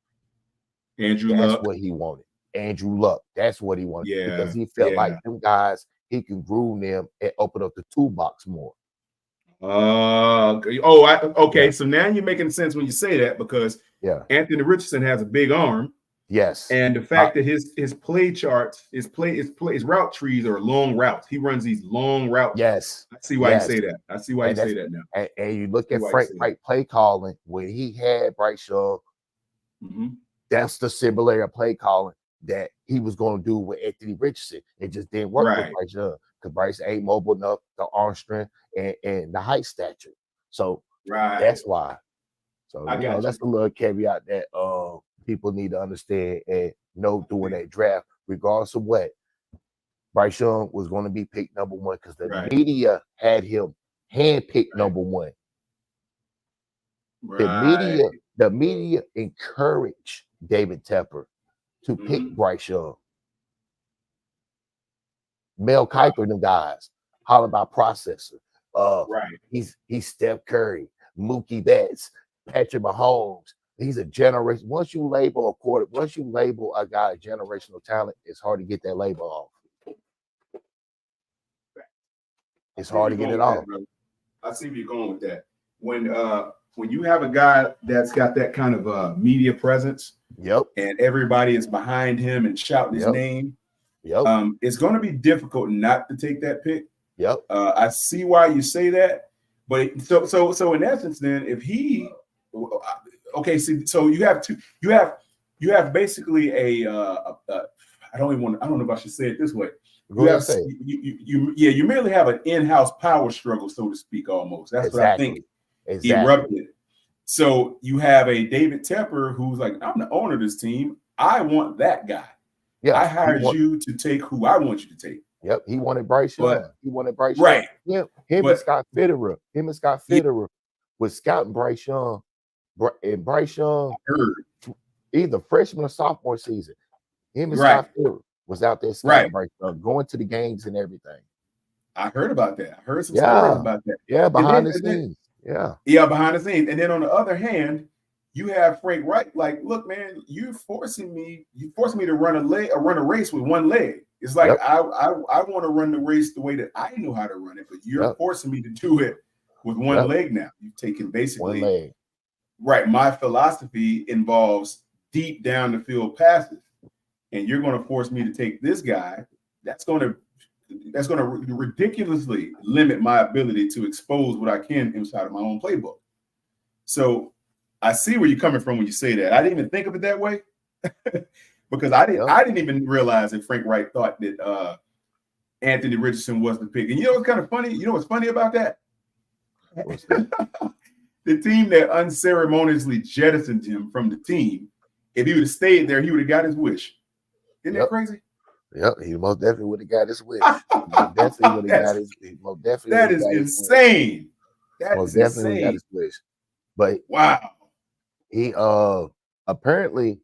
That's what he wanted. Andrew Luck. That's what he wanted. Yeah. Because he felt like them guys, he can groom them and open up the toolbox more. Okay. So now you're making sense when you say that because Anthony Richardson has a big arm. Yes. And the fact that his play charts, his route trees are long routes. He runs these long routes. Yes. I see why you say that. I see why you say that now. And you look at Frank Reich play calling when he had Bryce Young. That's the similar play calling that he was going to do with Anthony Richardson. It just didn't work with Bryce Young because Bryce ain't mobile enough, the arm strength and the height stature. So that's why. So that's a little caveat that people need to understand and know during that draft, regardless of what. Bryce Young was going to be picked number 1 because the media had him handpicked number 1. The media encouraged David Tepper to pick Bryce Young. Mel Kiper and the guys holler about processor. He's Steph Curry, Mookie Betts, Patrick Mahomes. He's a generation. Once you label a guy a generational talent, it's hard to get that label off. It's hard to get it off. I see where you're going with that. When you have a guy that's got that kind of media presence, and everybody is behind him and shouting his name, it's going to be difficult not to take that pick. I see why you say that, but so in essence, then if he, so you have basically I don't know if I should say it this way. You merely have an in-house power struggle, so to speak, almost. That's what I think. Erupted. So you have a David Tepper who's like, I'm the owner of this team. I want that guy. I hired you to take who I want you to take. He wanted Bryce Young. Him and Scott Fitterer was scouting Bryce Young. And Bryce Young, either freshman or sophomore season, him and Scott Fitterer was out there scouting Bryce Young, going to the games and everything. I heard about that. I heard some stories about that. Yeah, behind the scenes. Behind the scenes. And then on the other hand, you have Frank Reich. Like, look, man, you're forcing me to run a race with one leg. It's like I want to run the race the way that I know how to run it, but you're forcing me to do it with one leg now. You've taken basically one leg. Right. My philosophy involves deep down the field passes, and you're going to force me to take this guy. That's going to ridiculously limit my ability to expose what I can inside of my own playbook. So I see where you're coming from when you say that. I didn't even think of it that way because I didn't even realize that Frank Reich thought that Anthony Richardson was the pick. And you know what's kind of funny? You know what's funny about that? the team that unceremoniously jettisoned him from the team, if he would have stayed there, he would have got his wish. Isn't that crazy? Yep, he most definitely would have got his wish. Most definitely would have got his. Most definitely. That is insane. That most is definitely insane. Got his wish. But wow, he apparently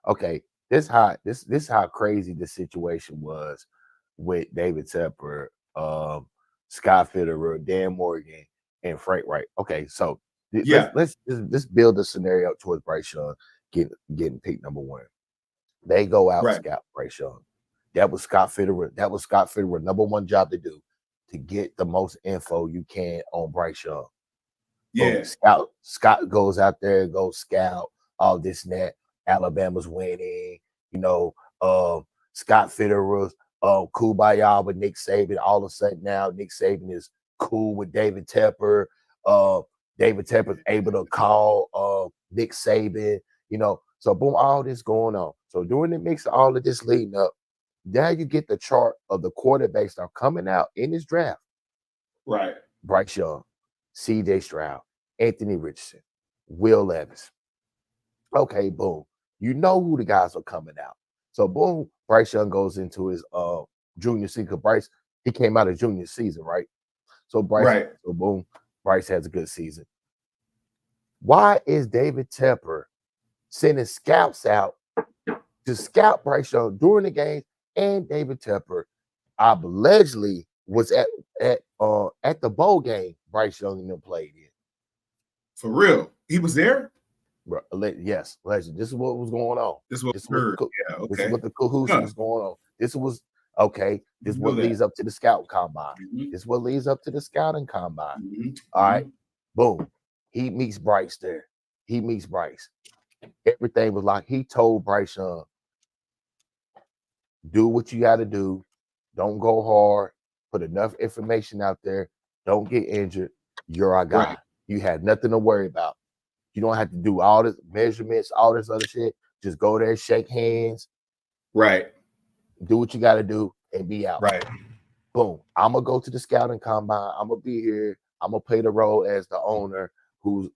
okay. This how crazy the situation was with David Tepper, Scott Fitterer, Dan Morgan, and Frank Wright. Okay, so let's build a scenario towards Bryce Young getting picked number one. They go out and scout Bryce Young. That was Scott Fitterer. That was Scott Fitterer number one job to do, to get the most info you can on Bryce Young. Yeah. Scott goes out there and goes scout all this and that. Alabama's winning. Scott Fitterer's cool by y'all with Nick Saban. All of a sudden now Nick Saban is cool with David Tepper. David Tepper's able to call Nick Saban. So boom, all this going on. So during the mix of all of this leading up, now you get the chart of the quarterbacks that are coming out in this draft. Right. Bryce Young, C.J. Stroud, Anthony Richardson, Will Levis. Okay, boom. You know who the guys are coming out. So boom, Bryce Young goes into his junior season. He came out of junior season, right? So boom, Bryce has a good season. Why is David Tepper sending scouts out to scout Bryce Young during the game? And David Tepper, allegedly, was at the bowl game Bryce Young and them played in. For real, he was there. Bro, yes, legend. This is what was going on. This is what heard. This is what the cahoots was going on. This was okay. This is what leads up to the scout combine. This is what leads up to the scouting combine. All right, boom. He meets Bryce there. He meets Bryce. Everything was like he told Bryce Young, do what you got to do. Don't go hard. Put enough information out there. Don't get injured. You're our guy. Right. You had nothing to worry about. You don't have to do all this measurements, all this other shit. Just go there, shake hands. Right. Do what you got to do and be out. Right. Boom. I'm going to go to the scouting combine. I'm going to be here. I'm going to play the role as the owner who's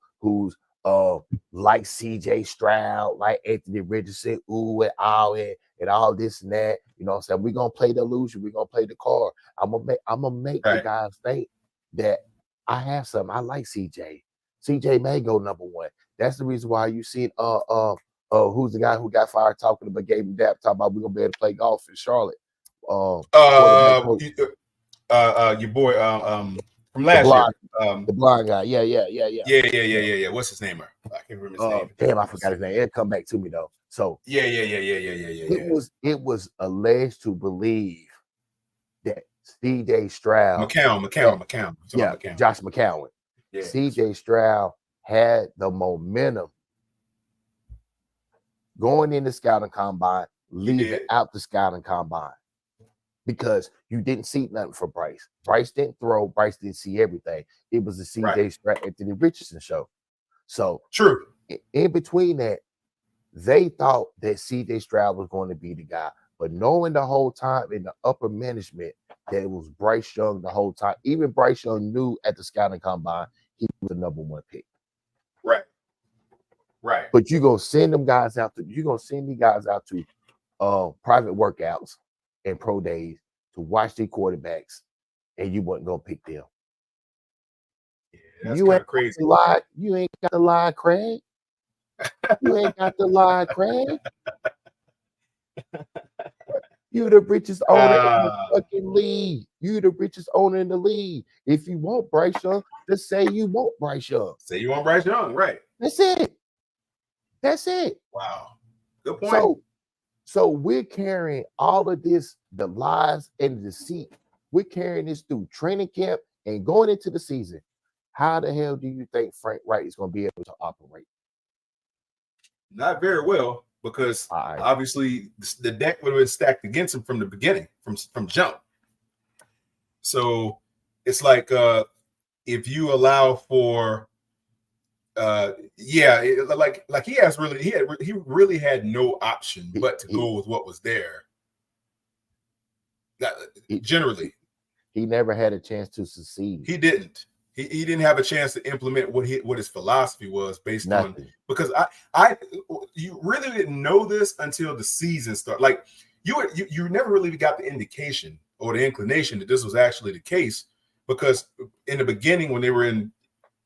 like CJ Stroud, like Anthony Richardson, and all this and that. You know what I'm saying? We're gonna play the illusion, we're gonna play the card. I'm gonna make the guys think that I have something. I like CJ. CJ may go number one. That's the reason why you seen who's the guy who got fired talking about gave him that talking about we're gonna be able to play golf in Charlotte. Your boy from last year. The blind guy. Yeah. What's his name? I can't remember his name. Damn, I forgot his name. It'll come back to me though. So yeah. It was alleged to believe that C.J. Stroud, McCown. Yeah, Josh McCown. Yeah. C.J. Stroud had the momentum going in the scouting combine, leaving out the scouting combine. Because you didn't see nothing for Bryce. Bryce didn't throw. Bryce didn't see everything. It was the C.J. Stroud, Anthony Richardson show. So true. In between that, they thought that C.J. Stroud was going to be the guy. But knowing the whole time in the upper management that it was Bryce Young the whole time, even Bryce Young knew at the scouting combine he was the number one pick. Right. But you're going to send these guys out to private workouts and pro days to watch their quarterbacks, and you wasn't gonna pick them. Yeah, that's kind of crazy. You ain't got the lie, Craig. You ain't got the lie, Craig. You the richest owner in the fucking league. You the richest owner in the league. If you want Bryce Young, just say you want Bryce Young. Say you want Bryce Young, right? That's it. Wow. Good point. So we're carrying all of this, the lies and the deceit. We're carrying this through training camp and going into the season. How the hell do you think Frank Wright is going to be able to operate? Not very well, because obviously the deck would have been stacked against him from the beginning, from jump. So it's like if you allow for he really had no option but to go with what was there. Generally, he never had a chance to succeed. He didn't. He didn't have a chance to implement what his philosophy was based on, because you really didn't know this until the season started. Like you never really got the indication or the inclination that this was actually the case, because in the beginning when they were in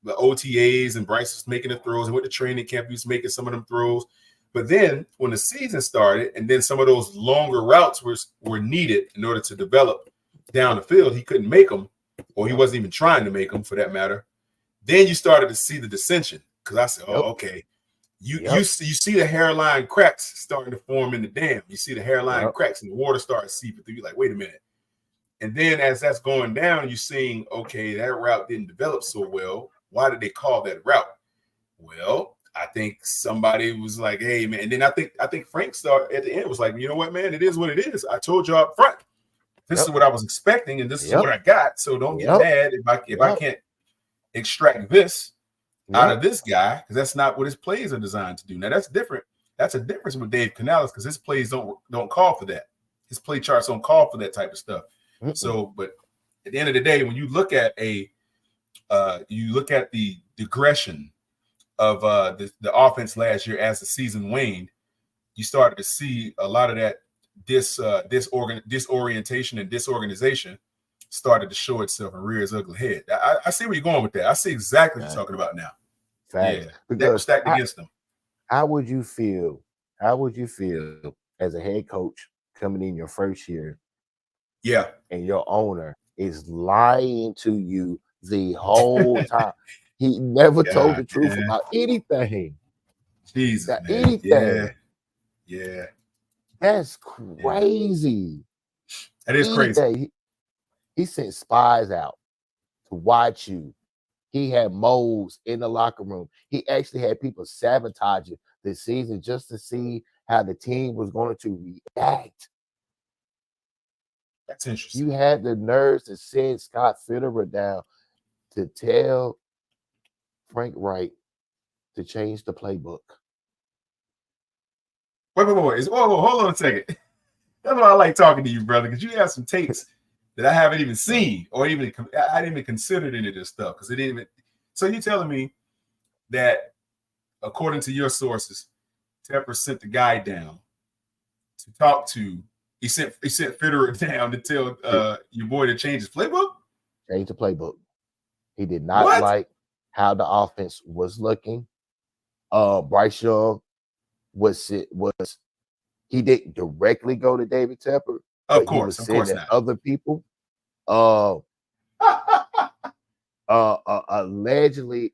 the OTAs and Bryce was making the throws and went to training camp, he was making some of them throws. But then when the season started and then some of those longer routes were needed in order to develop down the field, he couldn't make them, or he wasn't even trying to make them for that matter. Then you started to see the dissension, because I said, oh, okay. You see the hairline cracks starting to form in the dam. You see the hairline cracks and the water starts seeping through. You're like, wait a minute. And then as that's going down, you're seeing, okay, that route didn't develop so well. Why did they call that route? Well, I think somebody was like, hey, man. And then I think Frank started at the end was like, you know what, man, it is what it is. I told you up front. This is what I was expecting, and this is what I got. So don't get mad if I can't extract this out of this guy, because that's not what his plays are designed to do. Now that's different. That's a difference with Dave Canales, because his plays don't call for that. His play charts don't call for that type of stuff. So, but at the end of the day, when you look at the digression of the offense last year as the season waned, you started to see a lot of that disorientation and disorganization started to show itself and rear its ugly head. I see where you're going with that. I see exactly what you're talking about now. Facts. Yeah, that was stacked against them. How would you feel as a head coach coming in your first year? Yeah. And your owner is lying to you the whole time. He never told the truth about anything. Jesus, man. Anything. Yeah. That's crazy. That is crazy. He sent spies out to watch you. He had moles in the locker room. He actually had people sabotaging the season just to see how the team was going to react. That's interesting. You had the nerves to send Scott Fitterer down to tell Frank Wright to change the playbook. Wait. Hold on a second. That's why I like talking to you, brother, because you have some tapes that I haven't even seen, or I hadn't even considered any of this stuff, because it didn't even. So you're telling me that, according to your sources, Tepper sent the guy down to talk to. He sent Fitterer down to tell your boy to change his playbook. Change the playbook. He did not like how the offense was looking. Bryce Young he didn't directly go to David Tepper. Of course not. Other people. Allegedly,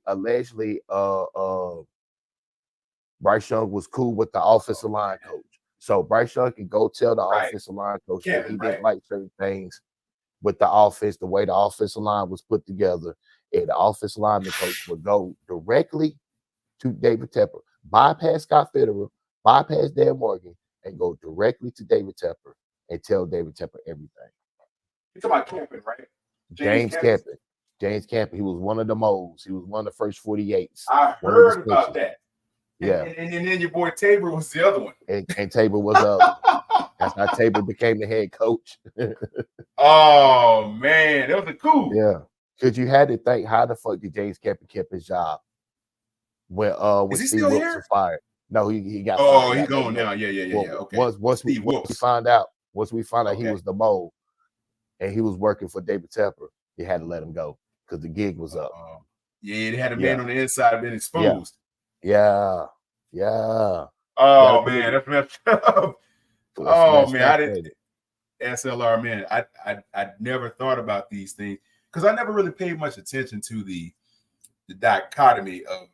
Bryce Young was cool with the offensive line coach. So Bryce Young can go tell the offensive line coach that he didn't like certain things with the offense, the way the offensive line was put together. And the offensive lineman coach would go directly to David Tepper, bypass Scott Fitterer, bypass Dan Morgan, and go directly to David Tepper and tell David Tepper everything. You're talking about Campen, right? James Campen. He was one of the moles. He was one of the first 48s. I heard about that. Yeah. And then your boy Tabor was the other one. And Tabor was the other one. That's how Tabor became the head coach. Oh, man. That was cool. Yeah. Because you had to think, how the fuck did James Campen keep his job when Steve Wilkes was fired? No, he got fired. Oh, he's going now. Yeah. Okay. Once we found out he was the mole and he was working for David Tepper, they had to let him go because the gig was up. Yeah, they had a man on the inside been exposed. Yeah. Oh, man, that's messed up. Oh, man, I didn't. S.L.R, man, I never thought about these things because I never really paid much attention to the dichotomy of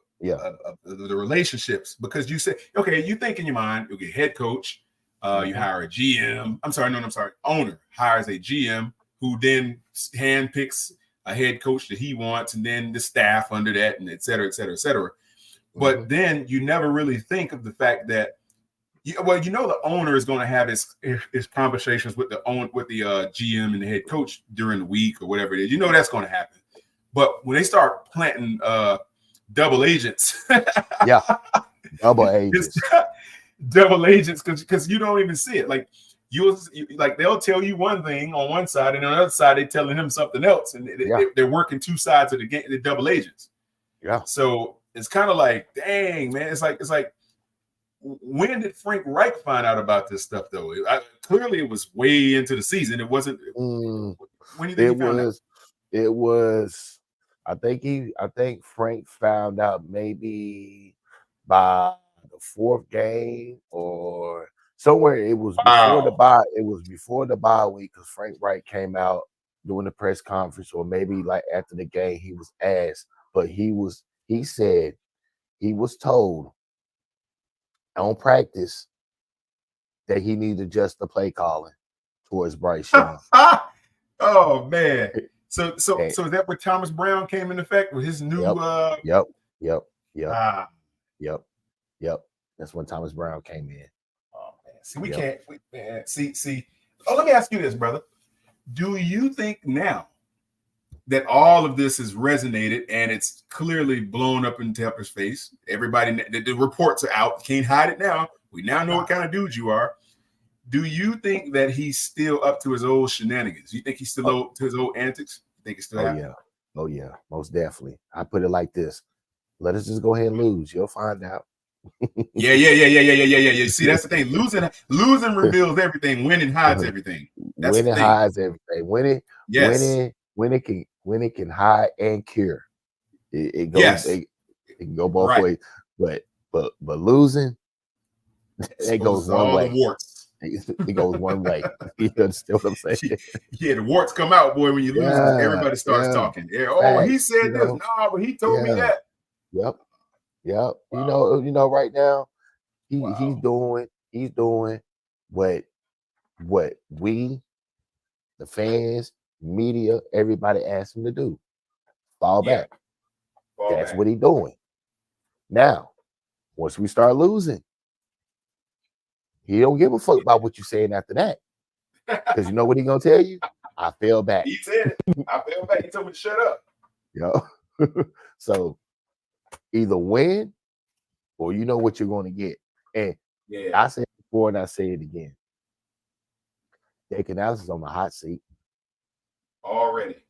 the relationships, because you say, okay, you think in your mind, you get head coach, you hire a GM. Owner hires a GM who then handpicks a head coach that he wants, and then the staff under that, and et cetera, et cetera, et cetera. But then you never really think of the fact that, the owner is going to have his conversations with the GM and the head coach during the week or whatever it is. That's going to happen. But when they start planting double agents, double agents, double agents, because you don't even see it. Like like they'll tell you one thing on one side, and on the other side they're telling him something else, and they're working two sides of the game. They're double agents. Yeah. So it's kind of like, dang, man. It's like, when did Frank Reich find out about this stuff though? Clearly, it was way into the season. It wasn't. When do you think he found out? It was. I think Frank found out maybe by the fourth game or somewhere. It was before the bye. It was before the bye week because Frank Reich came out during the press conference, or maybe like after the game, he was asked, but he said he was told on practice that he needed to adjust the play calling towards Bryce Young. Oh man. So is that where Thomas Brown came into effect with his new Yep. That's when Thomas Brown came in. Oh man. See, we can't see. Oh, let me ask you this, brother. Do you think now that all of this has resonated and it's clearly blown up in Tepper's face? Everybody, the reports are out. Can't hide it now. We now know what kind of dude you are. Do you think that he's still up to his old shenanigans? You think he's still up to his old antics? You think it's still happening? Oh yeah, most definitely. I put it like this: let us just go ahead and lose. You'll find out. Yeah. See, that's the thing. Losing reveals everything. Winning hides everything. Winning hides everything. Winning can hide and cure. It goes. It can go both ways. But losing, it goes one way. The warts. It goes one way. You understand what I'm saying? Yeah, the warts come out, boy. When you lose, everybody starts talking. Yeah. Oh, he said this. No, but he told me that. Yep. Wow. You know, right now, he's doing what we, the fans, media, everybody asked him to do. Fall back. That's what he's doing. Now, once we start losing, he don't give a fuck about what you're saying after that. Because you know what he's gonna tell you? I fell back. He said it. I fell back. He told me to shut up. So either win or you know what you're going to get. And I said it before and I say it again. Dave Canales is on the hot seat. Already.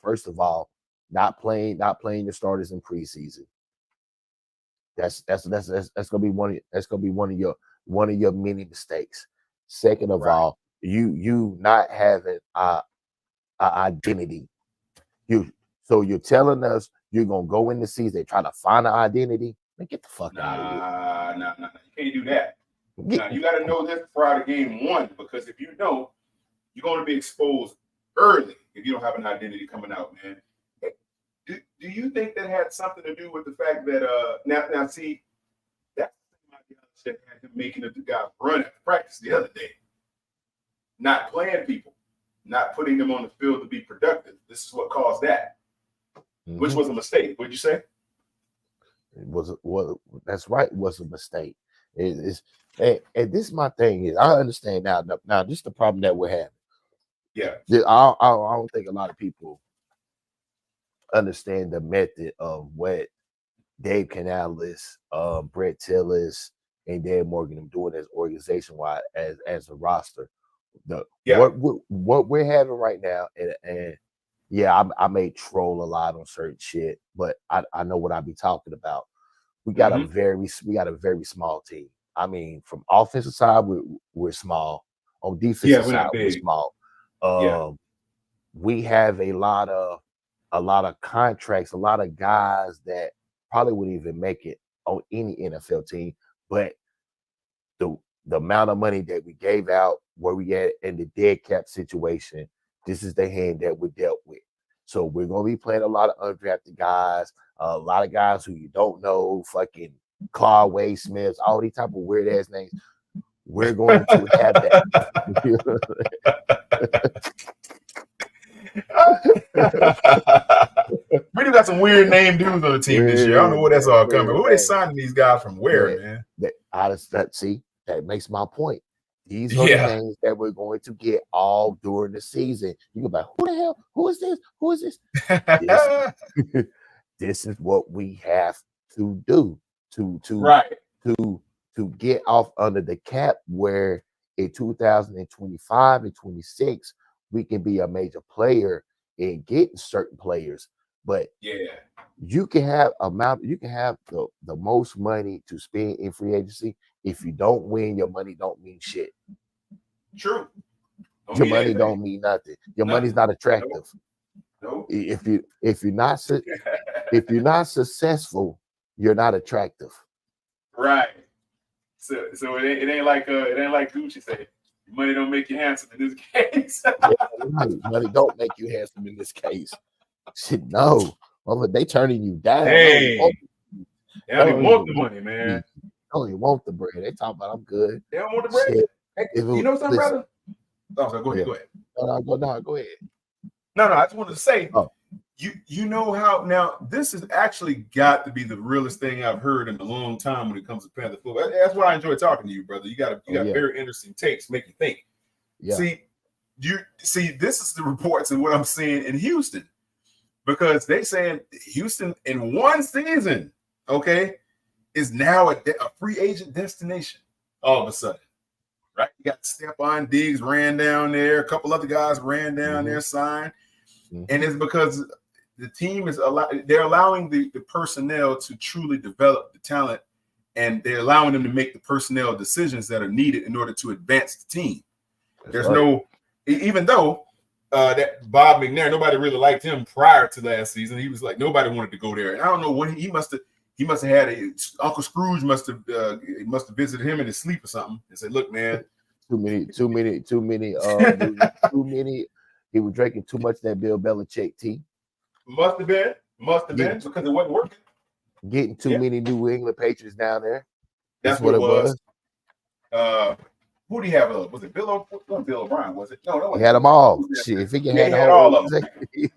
First of all, not playing your starters in preseason. That's gonna be one of your many mistakes. Second of all, you not having a identity. So you're telling us you're gonna go in the season try to find an identity? Man, get the fuck out of here. No. You can't do that. Now you got to know this prior to game one, because if you don't, you're going to be exposed early if you don't have an identity coming out, man. Do you think that had something to do with the fact that now see that's that had him making the guys run at practice the other day, not playing people, not putting them on the field to be productive. This is what caused that, which was a mistake. What'd you say? That's right. It was a mistake. And this is my thing is I understand now. Now this is the problem that we're having. Yeah, I don't think a lot of people understand the method of what Dave Canales, Brett Tillis, and Dan Morgan are doing as organization-wide as a roster. What we're having right now, and I may troll a lot on certain shit, but I know what I be talking about. We got a very small team. I mean, from offensive side, we're small. On defensive side, we're small. We have a lot of contracts, a lot of guys that probably wouldn't even make it on any NFL team. But the amount of money that we gave out, where we at in the dead cap situation, this is the hand that we dealt with. So we're going to be playing a lot of undrafted guys, a lot of guys who you don't know, fucking Claude Wade Smiths, all these type of weird ass names. We're going to have that. We do got some weird name dudes on the team this year. I don't know where that's all coming. Who are they signing these guys from? Where, man? That makes my point. These are the names that we're going to get all during the season. You go back, who the hell? Who is this? Who is this? This is what we have to do to to get off under the cap where in 2025 and 26 we can be a major player in getting certain players. But you can have the most money to spend in free agency. If you don't win, your money don't mean shit. True. Your money don't mean nothing. Your money's not attractive. Nope. If you're not successful, you're not attractive. Right. So it ain't like Gucci said. Money don't make you handsome in this case. Money don't make you handsome in this case. Shit, no. They turning you down. Hey, they don't even want the money, man. They don't even want the bread. They talk about I'm good. They don't want the bread. Hey, you know something, brother? Oh, so go ahead. Go ahead. No, I just wanted to say, you know how now this has actually got to be the realest thing I've heard in a long time when it comes to Panther football. That's why I enjoy talking to you, brother. You got very interesting takes, make you think. Yeah. See, this is the reports and what I'm seeing in Houston, because they saying Houston in one season, is now a free agent destination all of a sudden. Right? You got Stephon Diggs ran down there, a couple other guys ran down there, signed. And it's because the team is they're allowing the personnel to truly develop the talent, and they're allowing them to make the personnel decisions that are needed in order to advance the team. Even though that Bob McNair, nobody really liked him prior to last season. He was like, nobody wanted to go there. And I don't know when he must have had Uncle Scrooge must have visited him in his sleep or something and said, look, man, too many. He was drinking too much of that Bill Belichick tea. Must have been because it wasn't working. Getting too many New England Patriots down there. That's what it was. Who do you have? Was it Bill O'Brien? Was it? No, he had them all. Shit, if he had all of them. He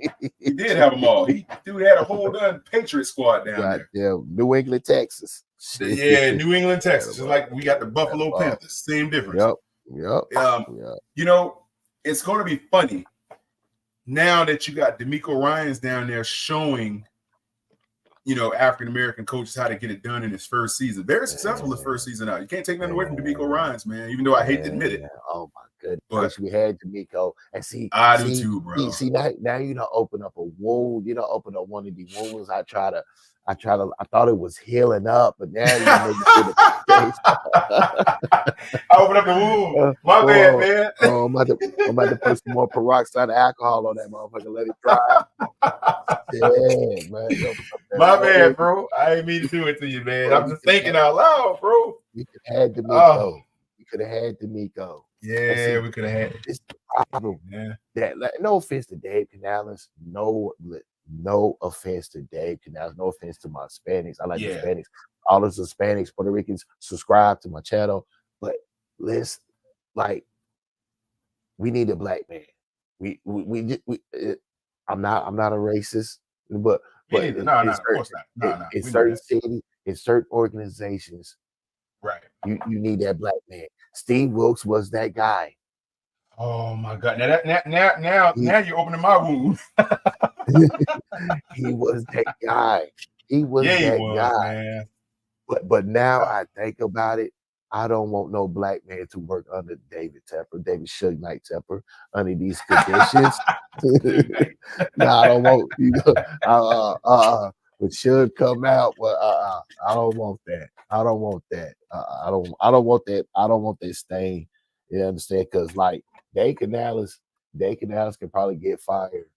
did have them all. Dude had a whole done Patriot squad down there. Yeah, New England, Texas. Yeah, New England, Texas. Just like we got the Buffalo Panthers. Same difference. Yep. You know, it's going to be funny now that you got DeMeco Ryans down there showing, African American coaches how to get it done in his first season. Very successful his first season out. You can't take nothing away from DeMeco Ryans, man. Even though I hate to admit it. Oh my goodness, but we had DeMeco, and see, I do too, bro. See, now you don't open up a wound. You don't open up one of the wounds. I thought it was healing up, but now you make it to the I open up the wound. My bad, man. I'm about to put some more peroxide of alcohol on that motherfucker. Let it dry. Yeah, man. My bad, bro. I ain't mean to do it to you, man. I'm just thinking out loud, bro. We could have had DeMeco. We could have had DeMeco. Yeah, we could have had it. It's the problem. Yeah. That no offense to Dave Canales, no offense to Dave Canales, no offense to my Hispanics. I like Hispanics. All those Hispanics, Puerto Ricans subscribe to my channel, but we need a black man. I'm not a racist, but of course not. In certain cities, in certain organizations, right? You need that black man. Steve Wilkes was that guy. Oh my God! Now you're opening my wound. He was that guy. He was that guy. Man. But now I think about it, I don't want no black man to work under David Suge Knight Tepper under these conditions. No, I don't want it should come out, but I don't want that. I don't want that. I don't want that. I don't want that stain. You understand? Because like Dave Canales can probably get fired.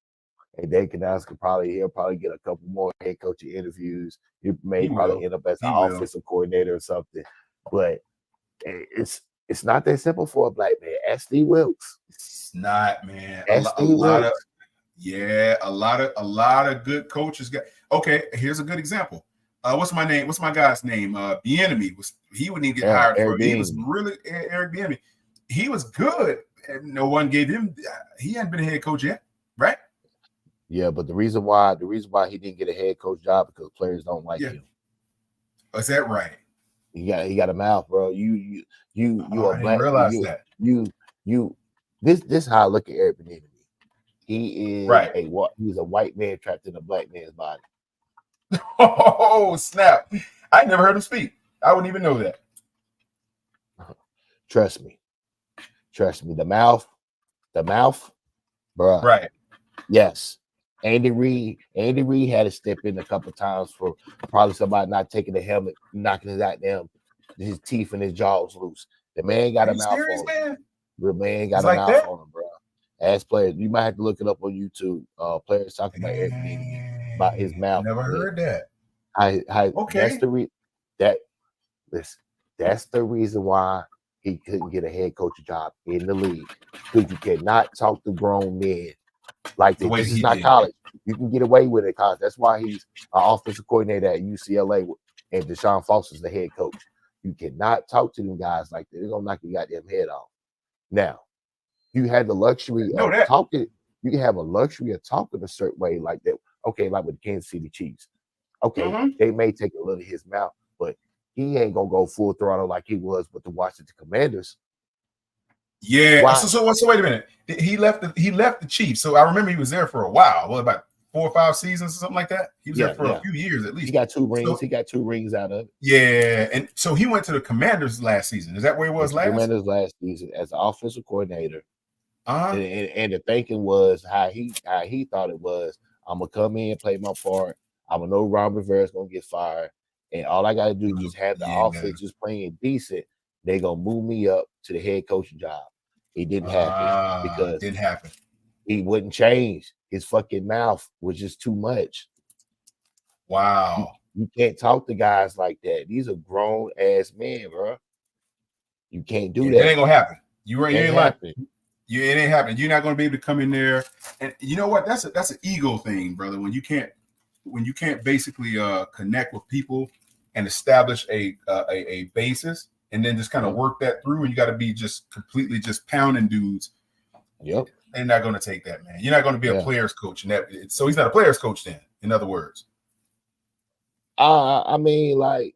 And Dave Canales he'll probably get a couple more head coaching interviews. He may probably end up as an offensive coordinator or something. But it's not that simple for a black man. Ask Steve Wilkes. It's not, man. A lot of good coaches got. Okay, here's a good example. What's my name? What's my guy's name? Bieniemy he wouldn't even get hired for. He was really Eric Bieniemy. He was good, and no one gave him. He hadn't been a head coach yet, right? Yeah, but the reason why he didn't get a head coach job because players don't like him. Is that right? He got a mouth, bro. You are black. Realize that. This is how I look at Eric Bieniemy. He is right. He's a white man trapped in a black man's body. Oh snap! I never heard him speak. I wouldn't even know that. Trust me. The mouth, bruh. Right. Yes. Andy Reid had to step in a couple times for probably somebody not taking the helmet, knocking his teeth and his jaws loose. The man got Are a you mouth serious, on him. man? The man got It's a like mouth that? on him, bro. As players, you might have to look it up on YouTube. Players talking about Eric Bieniemy, about his mouth. Never heard that. That's Okay. the that's the reason why he couldn't get a head coach job in the league, because you cannot talk to grown men like The that. way This that is he not did. college. You can get away with it, college. That's why he's an offensive coordinator at UCLA, and Deshaun Foster's the head coach. You cannot talk to them guys like that. They're gonna knock your goddamn head off. Now, you had the luxury Know of that. talking. You can have a luxury of talking a certain way like that. Okay, like with the Kansas City Chiefs. Okay, they may take a little of his mouth, but he ain't gonna go full throttle like he was with the Washington Commanders. Yeah. Why? So wait a minute. He left the Chiefs. So I remember he was there for a while. What, about 4 or 5 seasons or something like that? He was there for a few years at least. He got 2 rings. He got 2 rings out of it. Yeah, and so he went to the Commanders last season. Is that where he was last? Commanders last season as the offensive coordinator. And the thinking was how he thought it was. I'm gonna come in, play my part. I'm gonna know Ron Rivera's gonna get fired, and all I gotta do is have the offense just playing decent. They gonna move me up to the head coaching job. It didn't happen because he wouldn't change. His fucking mouth was just too much. Wow. You can't talk to guys like that. These are grown ass men, bro. You can't do that. It ain't gonna happen. You ain't like it. It ain't happening. You're not going to be able to come in there, and you know what? That's an ego thing, brother. When you can't basically connect with people and establish a basis, and then just kind of work that through, and you got to be just completely just pounding dudes. Yep, they're not going to take that, man. You're not going to be a player's coach, and so he's not a player's coach then. In other words, I mean, like,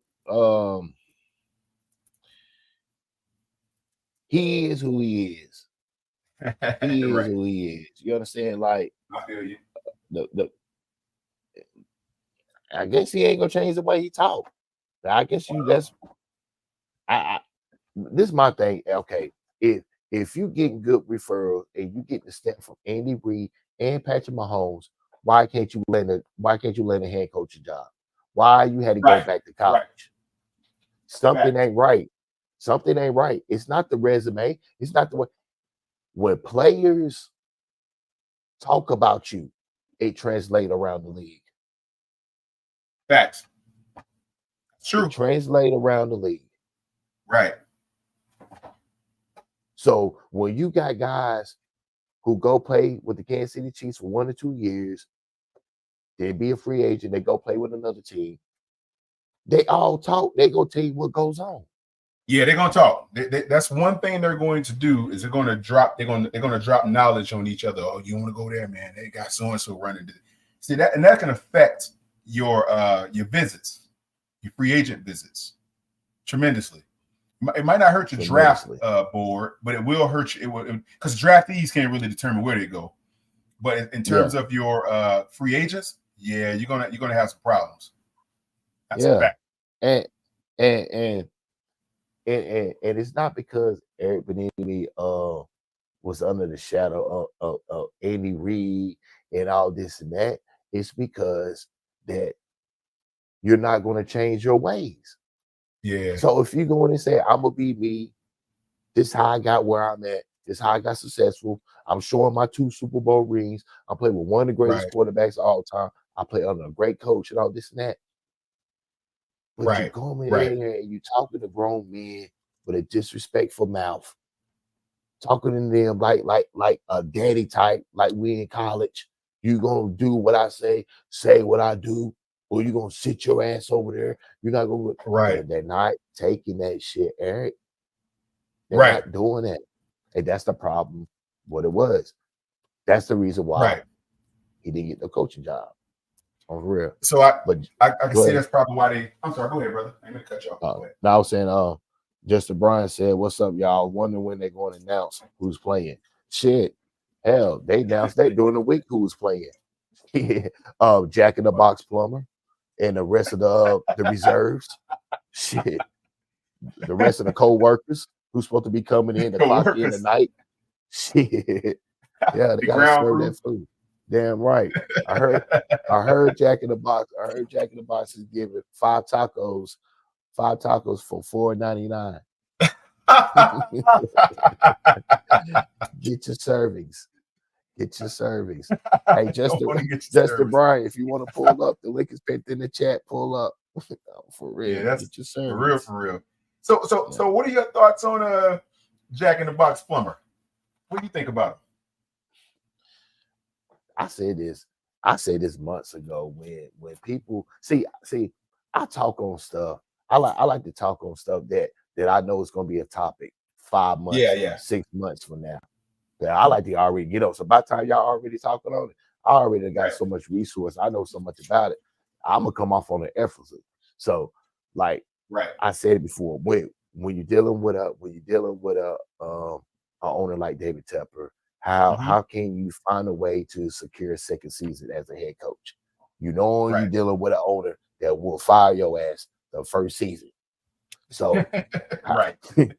he is who he is. He is who he is. You understand? Like, I feel you. I guess he ain't gonna change the way he talk. I guess this is my thing. Okay, if you getting good referrals and you get the step from Andy Reid and Patrick Mahomes, why can't you land a head coaching job? Why you had to go back to college? Something ain't right. Something ain't right. It's not the resume. It's not the way. When players talk about you, it translates around the league. Facts. True. It translates around the league. Right. So when you got guys who go play with the Kansas City Chiefs for 1 or 2 years, they be a free agent, they go play with another team, they all talk. They go tell you what goes on. Yeah, they're gonna talk. That's one thing they're going to do is they're going to drop. They're going to drop knowledge on each other. Oh, you want to go there, man? They got so and so running. See that, and that can affect your visits, your free agent visits, tremendously. It might not hurt your draft board, but it will hurt you. It will, because draftees can't really determine where they go. But in terms of your free agents, yeah, you're gonna have some problems. That's a fact. And it's not because Eric Bieniemy was under the shadow of Andy Reid and all this and that. It's because that you're not going to change your ways. Yeah. So if you go in and say, I'm gonna be me, this is how I got where I'm at, this is how I got successful. I'm showing my 2 Super Bowl rings. I'm playing with one of the greatest quarterbacks of all time. I play under a great coach and all this and that. But you go in there and you talking to grown men with a disrespectful mouth, talking to them like a daddy type, like we in college. You gonna do what I say what I do, or you gonna sit your ass over there. You're not gonna They're not taking that shit, Eric. They're not doing that. And that's the problem. What it was. That's the reason why he didn't get the coaching job. On real. So I can see that's probably why they. I'm sorry. Go ahead, brother. I'm gonna cut you off. Now I was saying, Justin Bryan said, "What's up, y'all? Wondering when they're going to announce who's playing." Shit, hell, they announced that during the week who's playing. Jack in the Box Plumber and the rest of the reserves. Shit, the rest of the co-workers. who's supposed to be coming in to The clock in workers. tonight. Shit. Yeah, they The gotta ground serve crew. that food. Damn right. I heard Jack in the Box. I heard Jack in the Box is giving five tacos for $4.99. Get your servings. Get your servings. Hey, Don't want to get your Justin service. Bryan, if you want to pull up, the link is pinned in the chat. Pull up. For real. Yeah, that's get your for servings. real, for real. So what are your thoughts on Jack in the Box plumber? What do you think about him? I said this months ago when people see I talk on stuff. I like to talk on stuff that I know is gonna be a topic 5 months, Yeah. 6 months from now. Yeah, I like to already get on. So by the time y'all already talking on it, I already got so much resource. I know so much about it. I'm gonna come off on it effortlessly. So, like, I said it before, when you're dealing with a owner like David Tepper, how can you find a way to secure a second season as a head coach? You're dealing with an owner that will fire your ass the first season. So, how can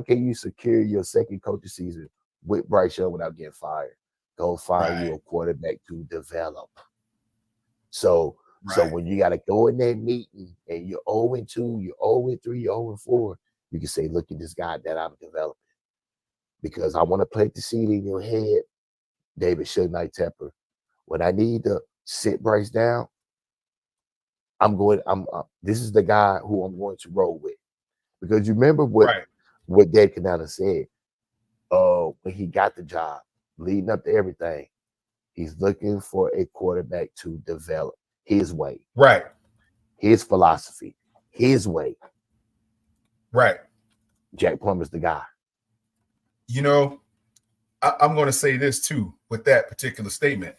you secure your second coaching season with Bryce Young without getting fired? Go find you a quarterback to develop. So when you got to go in that meeting and you're 0-2, you're 0-3, you're 0-4, you can say, look at this guy that I'm developing. Because I want to plant the seed in your head, David Suge Knight Tepper. When I need to sit Bryce down, this is the guy who I'm going to roll with. Because you remember what Dave Canada said when he got the job, leading up to everything. He's looking for a quarterback to develop his way. Right. His philosophy, his way. Right. Jack Plummer's the guy. You know, I'm going to say this too with that particular statement.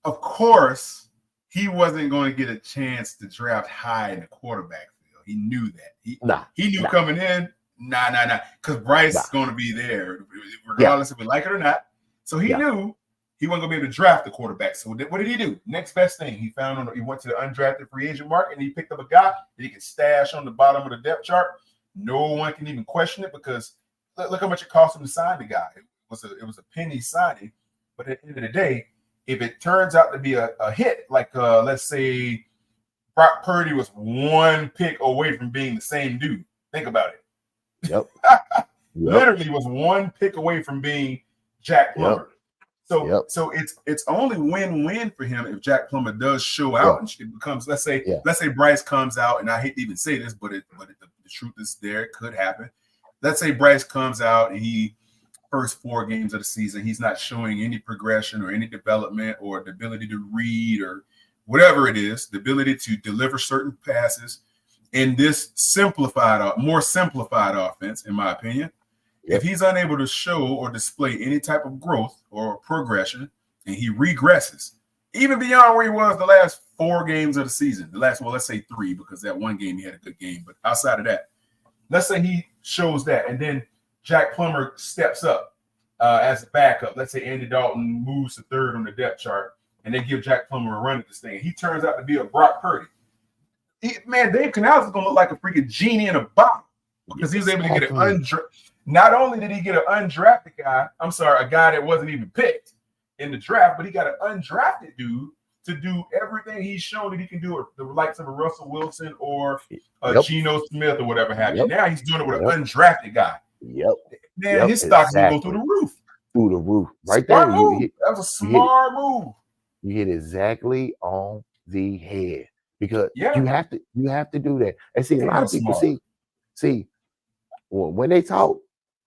Of course, he wasn't going to get a chance to draft high in the quarterback field. He knew that. He knew coming in, because Bryce is going to be there regardless if we like it or not. So he knew he wasn't going to be able to draft the quarterback. So what did he do? Next best thing he found he went to the undrafted free agent market and he picked up a guy that he could stash on the bottom of the depth chart. No one can even question it because look how much it cost him to sign the guy. It was a penny signing, but at the end of the day, if it turns out to be a hit, like let's say Brock Purdy was one pick away from being the same dude. Think about it. Yep. Literally was one pick away from being Jack Plummer. So it's only win-win for him if Jack Plummer does show out and it becomes, let's say Bryce comes out, and I hate to even say this, but the truth is there, it could happen. Let's say Bryce comes out and he first 4 games of the season, he's not showing any progression or any development or the ability to read or whatever it is, the ability to deliver certain passes in this more simplified offense, in my opinion. If he's unable to show or display any type of growth or progression and he regresses, even beyond where he was the last 4 games of the season, let's say 3, because that one game he had a good game, but outside of that, let's say he shows that, and then Jack Plummer steps up as a backup. Let's say Andy Dalton moves to 3rd on the depth chart, and they give Jack Plummer a run at this thing. He turns out to be a Brock Purdy. Dave Canales is going to look like a freaking genie in a bottle because he was able to get an undrafted. Not only did he get an undrafted guy, a guy that wasn't even picked in the draft, but he got an undrafted dude to do everything he's shown that he can do, the likes of a Russell Wilson or a Geno Smith or whatever have you. Now he's doing it with an undrafted guy. Man, his stock's going to go through the roof. Through the roof. Right smart there. Move. That was a smart move. You hit exactly on the head. Because you have to do that. And see, a lot of people see when they talk,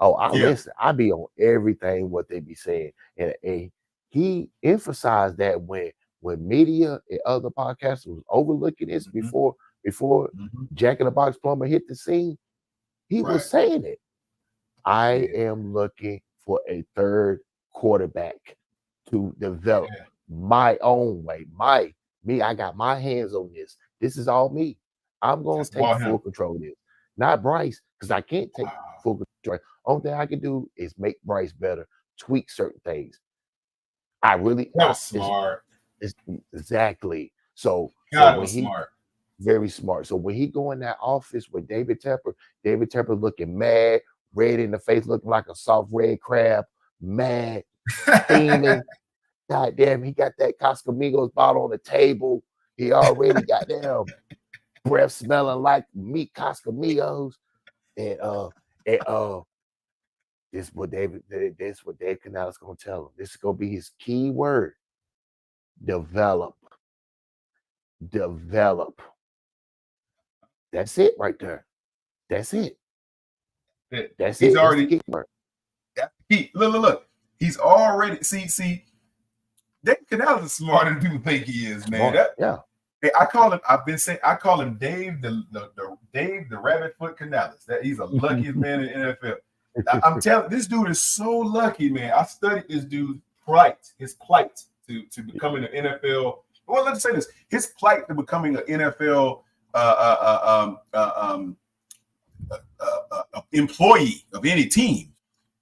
I listen. I be on everything what they be saying. And he emphasized that when media and other podcasts was overlooking this before Jack in the Box Plumber hit the scene, he was saying it. I am looking for a 3rd quarterback to develop my own way. Me, I got my hands on this. This is all me. I'm going to take full control of this. Not Bryce, because I can't take full control. Only thing I can do is make Bryce better, tweak certain things. That was smart. Exactly. So God, was smart. Very smart. So when he go in that office with David Tepper looking mad, red in the face, looking like a soft red crab, mad, steaming. God damn, he got that Casamigos bottle on the table. He already got them breath smelling like meat Casamigos. And this is what Dave Canales gonna tell him. This is gonna be his key word. Develop. That's it right there. That's it. That's He's it. already. That's the key word. Look. He's already see. Dave Canales is smarter than people think he is, man. Yeah. Hey, I call him Dave the Rabbit Foot Canales. That he's the luckiest man in the NFL. I'm telling this dude is so lucky, man. I studied this dude's his plight to becoming an NFL. Well, let's say this: his plight to becoming an NFL employee of any team.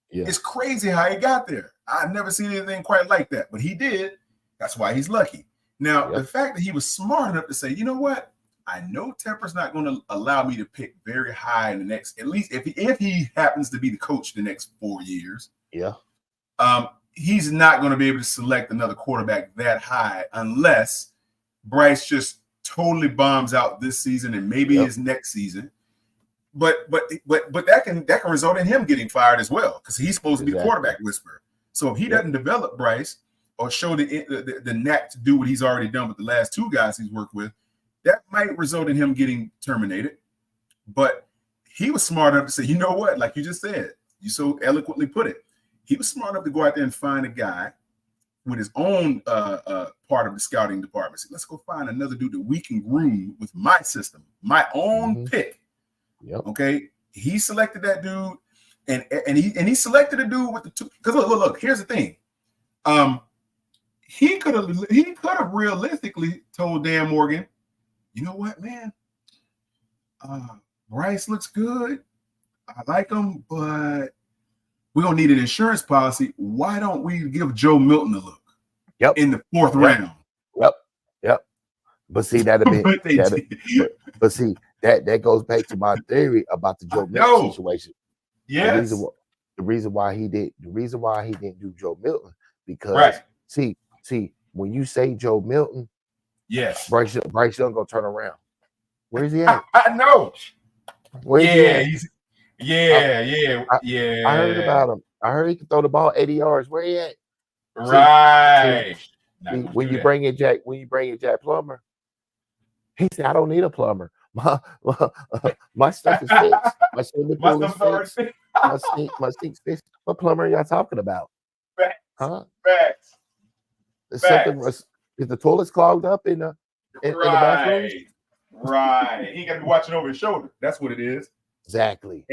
Yeah. It's crazy how he got there. I've never seen anything quite like that, but he did. That's why he's lucky. Now, the fact that he was smart enough to say, you know what? I know Tepper's not going to allow me to pick very high in the next, at least if he happens to be the coach the next 4 years. Yeah. He's not going to be able to select another quarterback that high unless Bryce just totally bombs out this season and maybe his next season. But that can result in him getting fired as well because he's supposed to be the quarterback whisperer. So if he doesn't develop Bryce or show the knack to do what he's already done with the last two guys he's worked with, that might result in him getting terminated. But he was smart enough to say, you know what? Like you just said, you so eloquently put it. He was smart enough to go out there and find a guy with his own part of the scouting department. So let's go find another dude that we can groom with my system, my own pick. Yep. Okay. He selected that dude, and he selected a dude with the two. Because look. Here's the thing. He could have realistically told Dan Morgan, you know what, man? Bryce looks good. I like him, but we're gonna need an insurance policy. Why don't we give Joe Milton a look? Yep. In the fourth round. Yep. But see, but see, that goes back to my theory about the Joe Milton situation. Yes. The reason why he didn't do Joe Milton, because see, when you say Joe Milton, yes, Bryce Young gonna turn around. Where is he at? I know. Where is he at? Yeah. I heard about him. I heard he can throw the ball 80 yards. Where he at? Right. See, when you bring in Jack Plummer, he said, I don't need a plumber. My stuff is fixed. My swimming pool is fixed. My sink's fixed. What plumber are y'all talking about? Facts. Huh? Facts. Is the toilets clogged up in the bathroom? Right. He got to be watching over his shoulder. That's what it is. Exactly.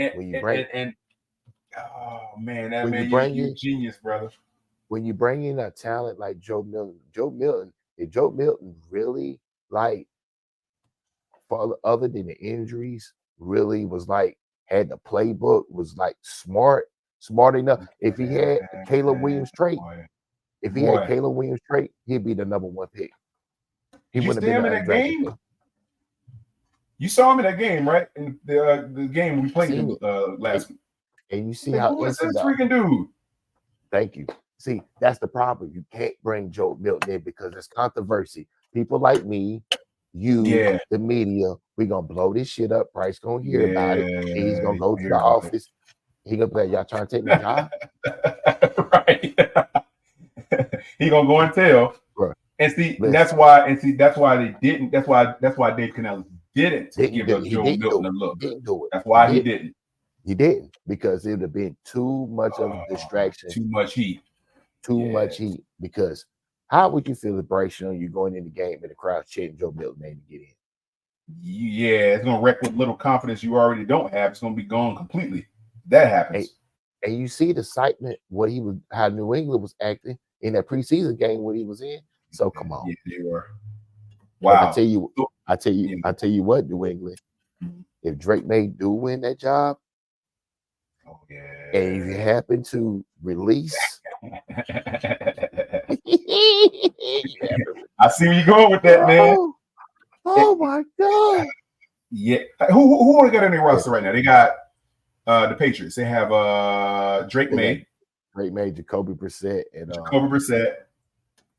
Oh man, that man, you genius, brother. When you bring in a talent like Joe Milton, if Joe Milton really other than the injuries, really was had the playbook, was smart enough. If he had Caleb Williams trait, he'd be the number one pick. He wouldn't have been in that game. Pick. You saw him in that game, right? In the game we played last week. And you see how who is this freaking dude? Thank you. See, that's the problem. You can't bring Joe Milton in because there's controversy. People like me, the media, we're gonna blow this shit up. Bryce gonna hear about it. And he's gonna go to the office. He gonna be, y'all trying to take my job? Right. He gonna go and tell. Right. And see, that's why they didn't. That's why Dave Canales didn't give Joe Milton a look. Didn't do it. That's why he didn't. He didn't, because it would have been too much of a distraction. Too much heat. Much heat. Because how would you feel if Bryce Young, you going in the game and the crowd's chanting Joe Milton name to get in? Yeah, it's gonna wreck what little confidence you already don't have. It's gonna be gone completely. That happens. And you see the excitement, how New England was acting in that preseason game when he was in. So come on. Yeah, they were. Wow. I tell you what, New England. If Drake May do win that job, and if you happen to release, I see where you're going with that, man. Oh my God. Yeah. Who want to get in their roster right now? They got the Patriots. They have Drake May, Jacoby Brissett, and Jacoby Brissett,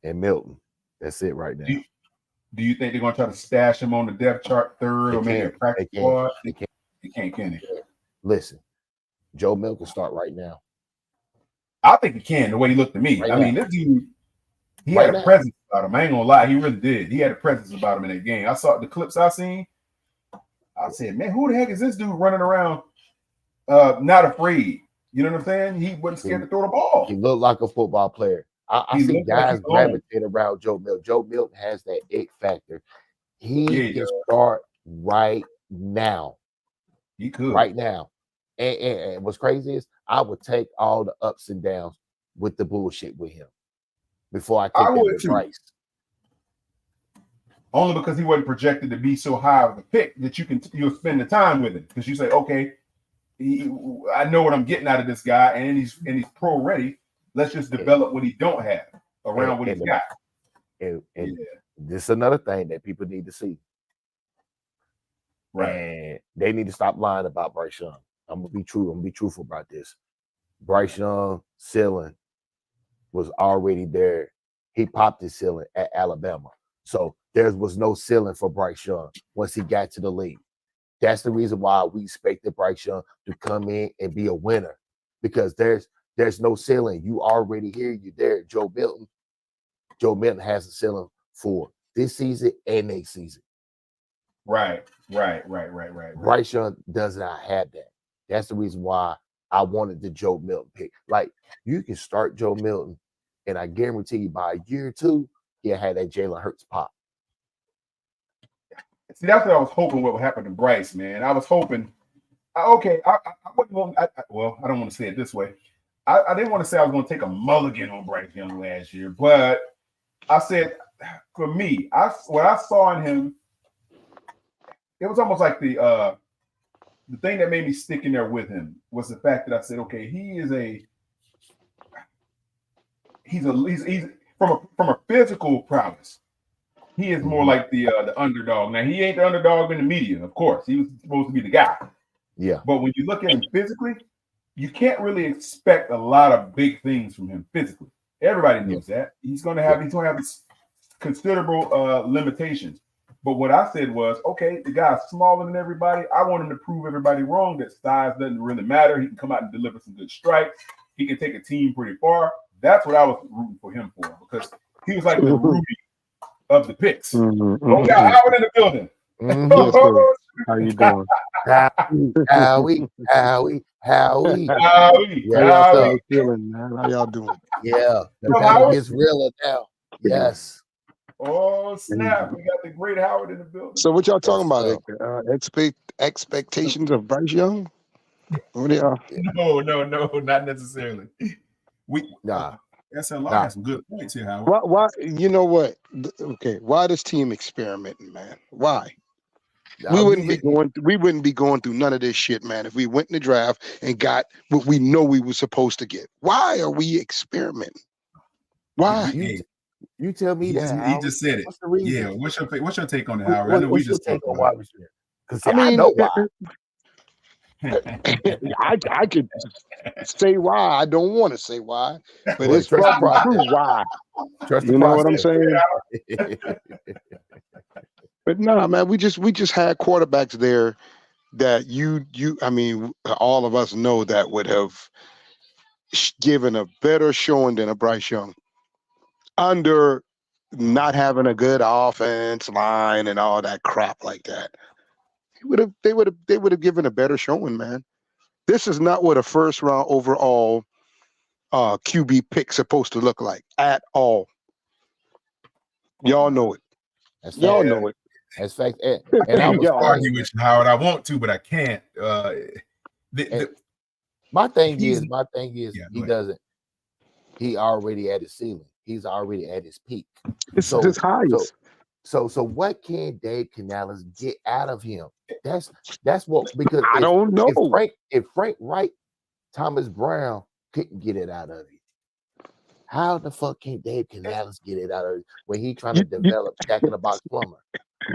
and Milton. That's it right now. Do you think they're going to try to stash him on the depth chart third or maybe a practice squad? They can't, can they? Listen, Joe Milton can start right now. I think he can, the way he looked to me. I mean, this dude, he had a presence about him. I ain't going to lie. He really did. He had a presence about him in that game. I saw the clips I seen. I said, man, who the heck is this dude running around not afraid? You know what I'm saying? He wasn't scared to throw the ball. He looked like a football player. I see guys gravitate around Joe Milton. Joe Milton has that it factor. He can start right now. He could. Right now. And what's crazy is I would take all the ups and downs with the bullshit with him before I take that with Bryce. Only because he wasn't projected to be so high of a pick that you'll spend the time with him. Because you say, okay, I know what I'm getting out of this guy, and he's pro ready. Let's just develop what he don't have around what he's got. And this is another thing that people need to see. Right. And they need to stop lying about Bryce Young. I'm gonna be true. I'm gonna be truthful about this. Bryce Young ceiling was already there. He popped his ceiling at Alabama. So there was no ceiling for Bryce Young once he got to the league. That's the reason why we expected Bryce Young to come in and be a winner, because there's no ceiling. You already here, you there. Joe Milton has a ceiling for this season and next season. Right. Bryce Young does not have that. That's the reason why I wanted the Joe Milton pick. Like, you can start Joe Milton, and I guarantee you by year 2, he'll have that Jalen Hurts pop. See, that's what I was hoping what would happen to Bryce, man. I was hoping, I wouldn't want, well, I don't want to say it this way. I didn't want to say I was going to take a mulligan on Bryce Young last year, but I said, for me, what I saw in him, it was almost like the thing that made me stick in there with him was the fact that I said, okay, he's from a physical prowess. He is more like the underdog. Now, he ain't the underdog in the media, of course. He was supposed to be the guy. Yeah. But when you look at him physically, you can't really expect a lot of big things from him physically. Everybody knows that. He's going to have considerable limitations. But what I said was, okay, the guy's smaller than everybody. I want him to prove everybody wrong that size doesn't really matter. He can come out and deliver some good strikes. He can take a team pretty far. That's what I was rooting for him for, because he was like the Rudy of the picks. Oh, got Howard in the building. Yes, how you doing? Howie. How y'all feeling, man? How y'all doing? Yeah, the battle gets realer now. Yes. Oh, snap. We got the great Howard in the building. So what y'all talking about? Expectations of Bryce Young? What are y'all? No, not necessarily. S.L.R. has some good points here, Howard. Why? You know what? Okay, why this team experimenting, man? Why? We wouldn't be going through none of this shit, man, if we went in the draft and got what we know we were supposed to get. Why are we experimenting? Why? You tell me that. He just said it. Yeah. What's your take on it, Howard? I know what's your take on why we're here? Because I know why. I could say why. I don't want to say why, but it's probably true why. You know what I'm saying? But no, man, we just had quarterbacks there that I mean, all of us know that would have given a better showing than a Bryce Young under not having a good offense line and all that crap like that. They would have given a better showing, man. This is not what a first round overall QB pick's supposed to look like at all. Y'all know it. Y'all know it. That's fact. And I was argue with you, Howard. I want to, but I can't. My thing is, he doesn't. He already at his ceiling. He's already at his peak. It's his highest. So what can Dave Canales get out of him? That's what, because I don't know. If Frank Wright, Thomas Brown couldn't get it out of him, how the fuck can Dave Canales get it out of him when he trying to develop Jack in the Box plumber?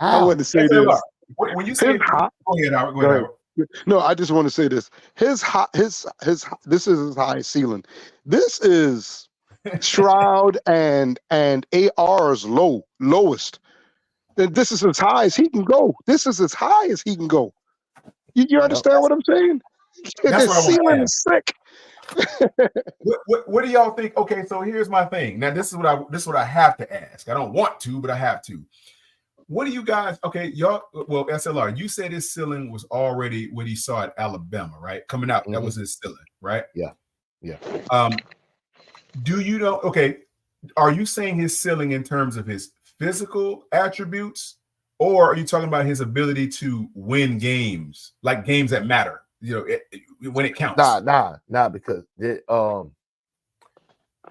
I want to say SLR, this. when you say, go ahead, Howard. Go Go ahead, ahead. Howard. No, I just want to say this. This is his high ceiling. This is Shroud and AR's lowest. And this is as high as he can go. This is as high as he can go. You understand what I'm saying? That's His what I want to ceiling ask. is sick. What do y'all think? Okay, so here's my thing. Now, this is what I have to ask. I don't want to, but I have to. What do you guys? Okay, y'all. Well, SLR, you said his ceiling was already what he saw at Alabama, right? Coming out, that was his ceiling, right? Yeah. Do you know? Okay, are you saying his ceiling in terms of his physical attributes, or are you talking about his ability to win games, like games that matter? When it counts. Nah, because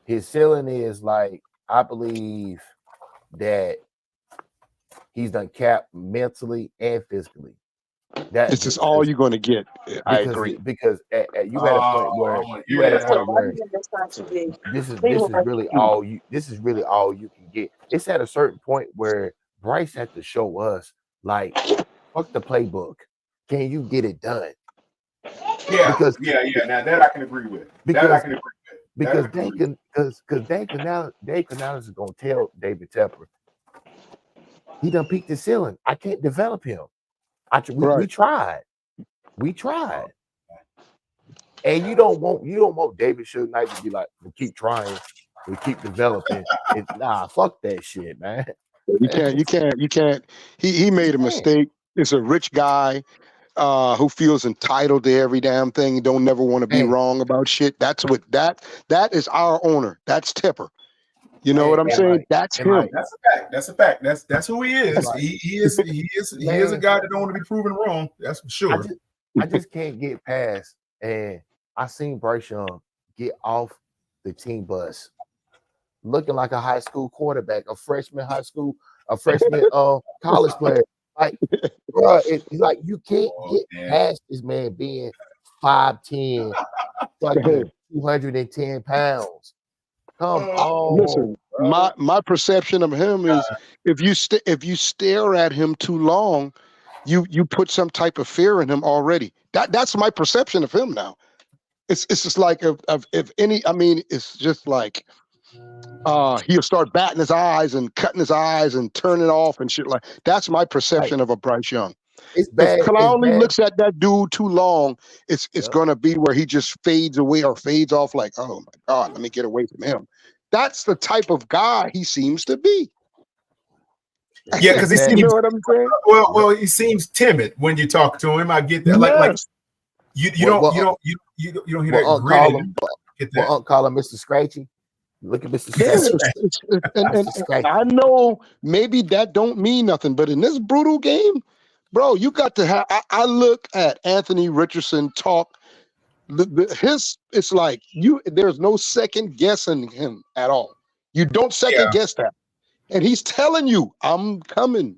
his ceiling is like, I believe that he's done capped mentally and physically. This is all you're going to get. I agree. Because you at a point where this is really all you. This is really all you can get. It's at a certain point where Bryce had to show us, like, fuck the playbook. Can you get it done? Yeah. Now that I can agree with. Because Dave Canales is gonna tell David Tepper, he done peaked his ceiling. I can't develop him. We tried. And you don't want David Suge Knight to be like, we keep trying, we keep developing. Fuck that shit, man. You can't. He made a mistake. It's a rich guy who feels entitled to every damn thing. Don't never want to be wrong about shit. That's what that is our owner. That's Tepper. You know what I'm saying? Mike, that's him. That's a fact. That's who he is. He is a guy that don't want to be proven wrong. That's for sure. I just can't get past. And I seen Bryce Young get off the team bus looking like a high school quarterback, a freshman college player. Like, bro, it's like you can't get past this man being 5'10", fucking 210 pounds. Come on. Listen, my perception of him is if you stare at him too long, you put some type of fear in him already. That's my perception of him now. It's just like if any, I mean, it's just like he'll start batting his eyes and cutting his eyes and turning off and shit like. That's my perception of a Bryce Young. It's bad. If Clowney looks at that dude too long, it's gonna be where he just fades away or fades off. Like, oh my God, let me get away from him. That's the type of guy he seems to be. Yeah, because he seems, you know what I'm saying? Well, he seems timid when you talk to him. I get that. Yes. You don't hear that grin. Call him Mr. Scratchy. Look at Mr. Scratchy. And I know maybe that don't mean nothing, but in this brutal game, bro, you got to have. I look at Anthony Richardson talk. It's like there's no second guessing him at all. You don't second guess that. And he's telling you, I'm coming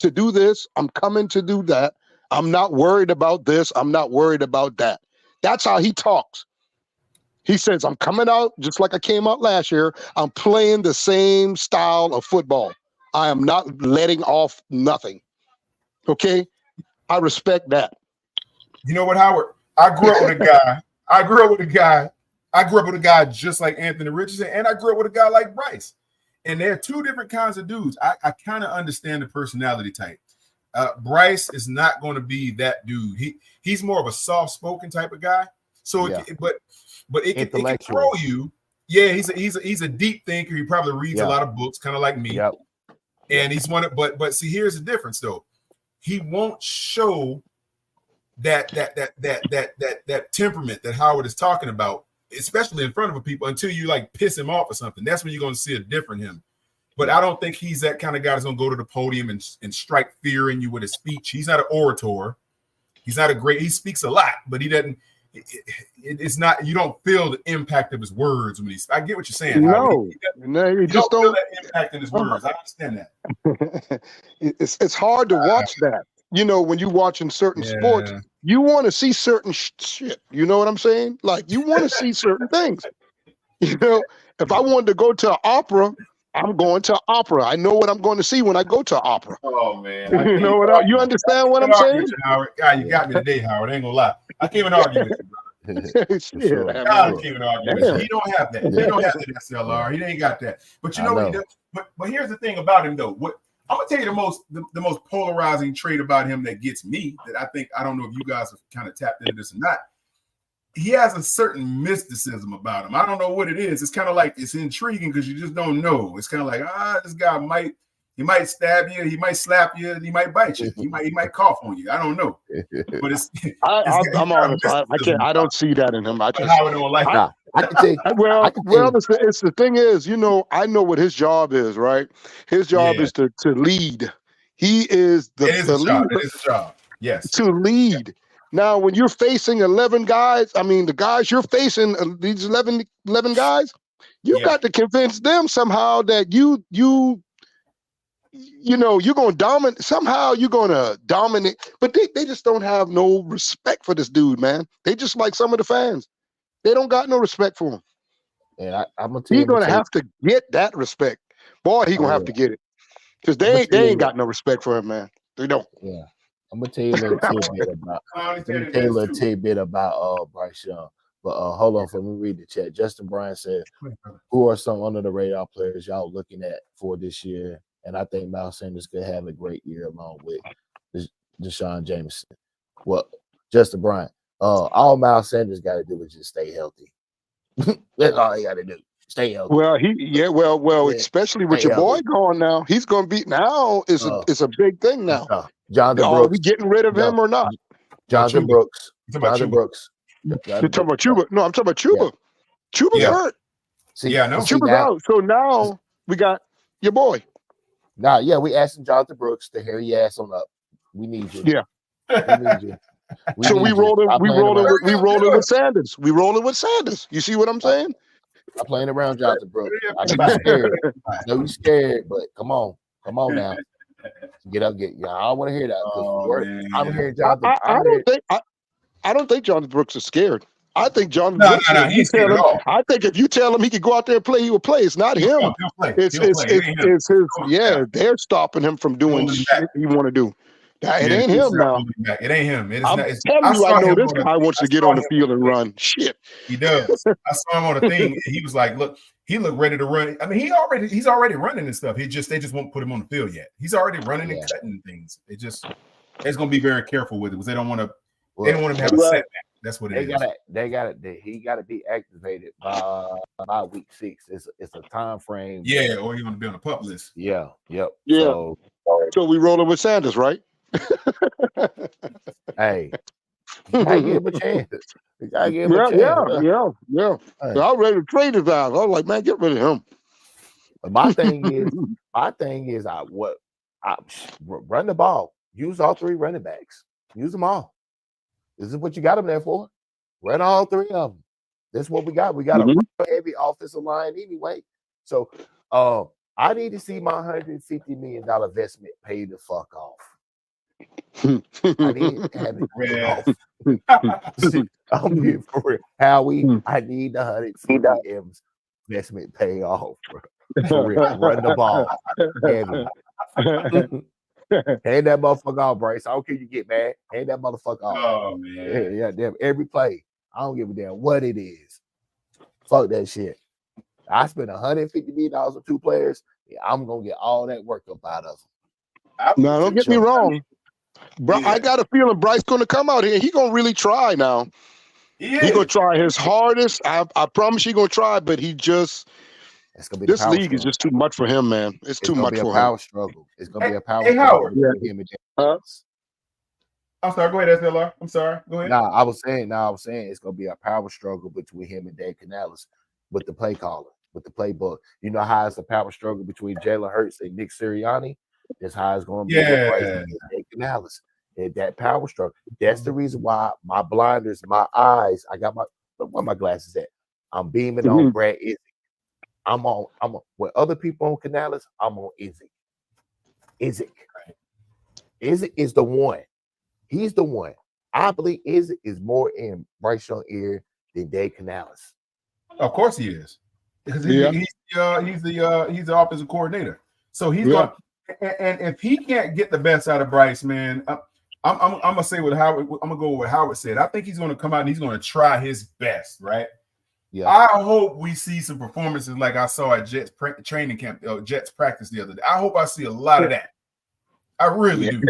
to do this. I'm coming to do that. I'm not worried about this. I'm not worried about that. That's how he talks. He says, I'm coming out just like I came out last year. I'm playing the same style of football. I am not letting off nothing. Okay? I respect that. You know what, Howard? I grew up with a guy just like Anthony Richardson, and I grew up with a guy like Bryce. And they're two different kinds of dudes. I kind of understand the personality type. Bryce is not going to be that dude. He's more of a soft-spoken type of guy. So, but it can throw you. Yeah, he's a deep thinker. He probably reads a lot of books, kind of like me. Yep. And he's one of, but see, here's the difference though. He won't show that temperament that Howard is talking about, especially in front of people, until you like piss him off or something. That's when you're going to see a different him. But I don't think he's that kind of guy that's going to go to the podium and strike fear in you with a speech. He's not an orator. He's not he speaks a lot, but he doesn't. It's not. You don't feel the impact of his words when I get what you're saying. No, you just don't feel that impact in his words. I understand that. It's hard to watch that. You know, when you're watching certain sports, you want to see certain shit. You know what I'm saying? Like, you want to see certain things. You know, if I wanted to go to an opera I'm going to opera. I know what I'm going to see when I go to opera. Oh man, You know what? You understand what I'm saying? With you, Howard. God, you got me today, Howard. I ain't gonna lie. I can't even argue with you, brother. Shit, sure. man. God, I can't even argue with you. Damn. He don't have that. He don't have that S.L.R. He ain't got that. But you know what he does? But here's the thing about him though. What I'm gonna tell you the most polarizing trait about him that gets me, that I don't know if you guys have kind of tapped into this or not. He has a certain mysticism about him. I don't know what it is. It's kind of like it's intriguing because you just don't know. It's kind of like, this guy might stab you, he might slap you, and he might bite you. He might cough on you. I don't know. But I'm honest. I don't see that in him. I just Howard don't like that. I can say it's the thing is, I know what his job is, right? His job is to lead. He is the leader. It is a job. Yes. To lead. Now, when you're facing 11 guys, I mean, the guys you're facing, these 11 guys, you got to convince them somehow that you're going to dominate. Somehow you're going to dominate. But they just don't have no respect for this dude, man. They just like some of the fans. They don't got no respect for him. And I'm going to tell you. He's going to have to get that respect. Boy, he's going to have to get it. Because they ain't got no respect for him, man. They don't. Yeah. I'm gonna tell you a little tidbit about Bryce Young. But hold on, let me read the chat. Justin Bryan said, "Who are some under the radar players y'all looking at for this year?" And I think Miles Sanders could have a great year along with Deshaun Jameson. Well, Justin Bryan, all Miles Sanders got to do is just stay healthy. That's all he got to do. Stay healthy. Well, especially with your boy gone now. He's going to be now. It's a big thing now. Jonathan Brooks. Are we getting rid of him or not? Jonathan Brooks. Jonathan Brooks. You're talking about Chuba. No, I'm talking about Chuba. Yeah. Chuba's hurt. Chuba's out. So now we got your boy. We asking Jonathan Brooks to hurry your ass on up. We need you. Yeah. We need you. We rolling with Sanders. We rolling with Sanders. You see what I'm saying? I'm playing around Jonathan Brooks. I know you're scared. I know you're scared, but come on now. Get up, I don't want to hear that. I'm hearing Jonathan. I don't think Jonathan Brooks is scared. I think Jonathan Brooks. No, he's scared at all. I think if you tell him he could go out there and play, he will play. It's not him. He'll play. It's his. They're stopping him from doing shit he want to do. It ain't him now. It ain't him. I'm telling you, I know this guy wants to get on the field and run. Shit. He does. I saw him on a thing. He was like, look, he looked ready to run. I mean, he's already running and stuff. They just won't put him on the field yet. He's already running and cutting things. It's going to be very careful with it because they don't want to. They don't want him to have a setback. That's what it is. He got to be activated by week 6. It's a time frame. Yeah, or he's going to be on the pup list. Yeah. Yep. Yeah. So we rolling with Sanders, right? Hey, you gotta give him a chance. You gotta give him a chance. Yeah. Hey. So I was ready to trade his guys. I was like, man, get rid of him. But my thing is, run the ball. Use all 3 running backs. Use them all. This is what you got them there for. Run all 3 of them. This is what we got. We got a heavy offensive line anyway. So, I need to see my $150 million investment pay the fuck off. I need to have it off. I'm being for real. Howie, I need the $150 investment pay off, bro. For real. Run the ball. Hand that motherfucker off, Bryce. I don't care if you get mad. Hand that motherfucker off. Oh, man. Yeah, damn. Every play. I don't give a damn what it is. Fuck that shit. I spent $150 million on 2 players. Yeah, I'm going to get all that work up out of them. No, don't get me wrong. Bro, I got a feeling Bryce going to come out here. He going to really try now. He going to try his hardest. I promise he going to try, but he just this league is just too much for him, man. It's too much for him. Power struggle. It's going to be a power struggle. I'm sorry. Go ahead, S.L.R. I'm sorry. Go ahead. I was saying it's going to be a power struggle between him and Dave Canales with the play caller, with the playbook. You know how it's a power struggle between Jalen Hurts and Nick Sirianni? That's how it's going to be with Dave Canales. That power struggle. That's the reason why my blinders, my eyes, I got where my glasses at? I'm beaming on Brad Izzy. I'm on with other people on Canales, I'm on Izzy. Izzy is the one. He's the one. I believe Izzy is more in Bryce Young ear than Dave Canales. Of course he is. Because he's the offensive coordinator. So he's going, and if he can't get the best out of Bryce, man, I'm gonna say what Howard. I'm gonna go with what Howard said. I think he's going to come out and he's going to try his best, right? Yeah. I hope we see some performances like I saw at Jets training camp, Jets practice the other day. I hope I see a lot of that. I really do.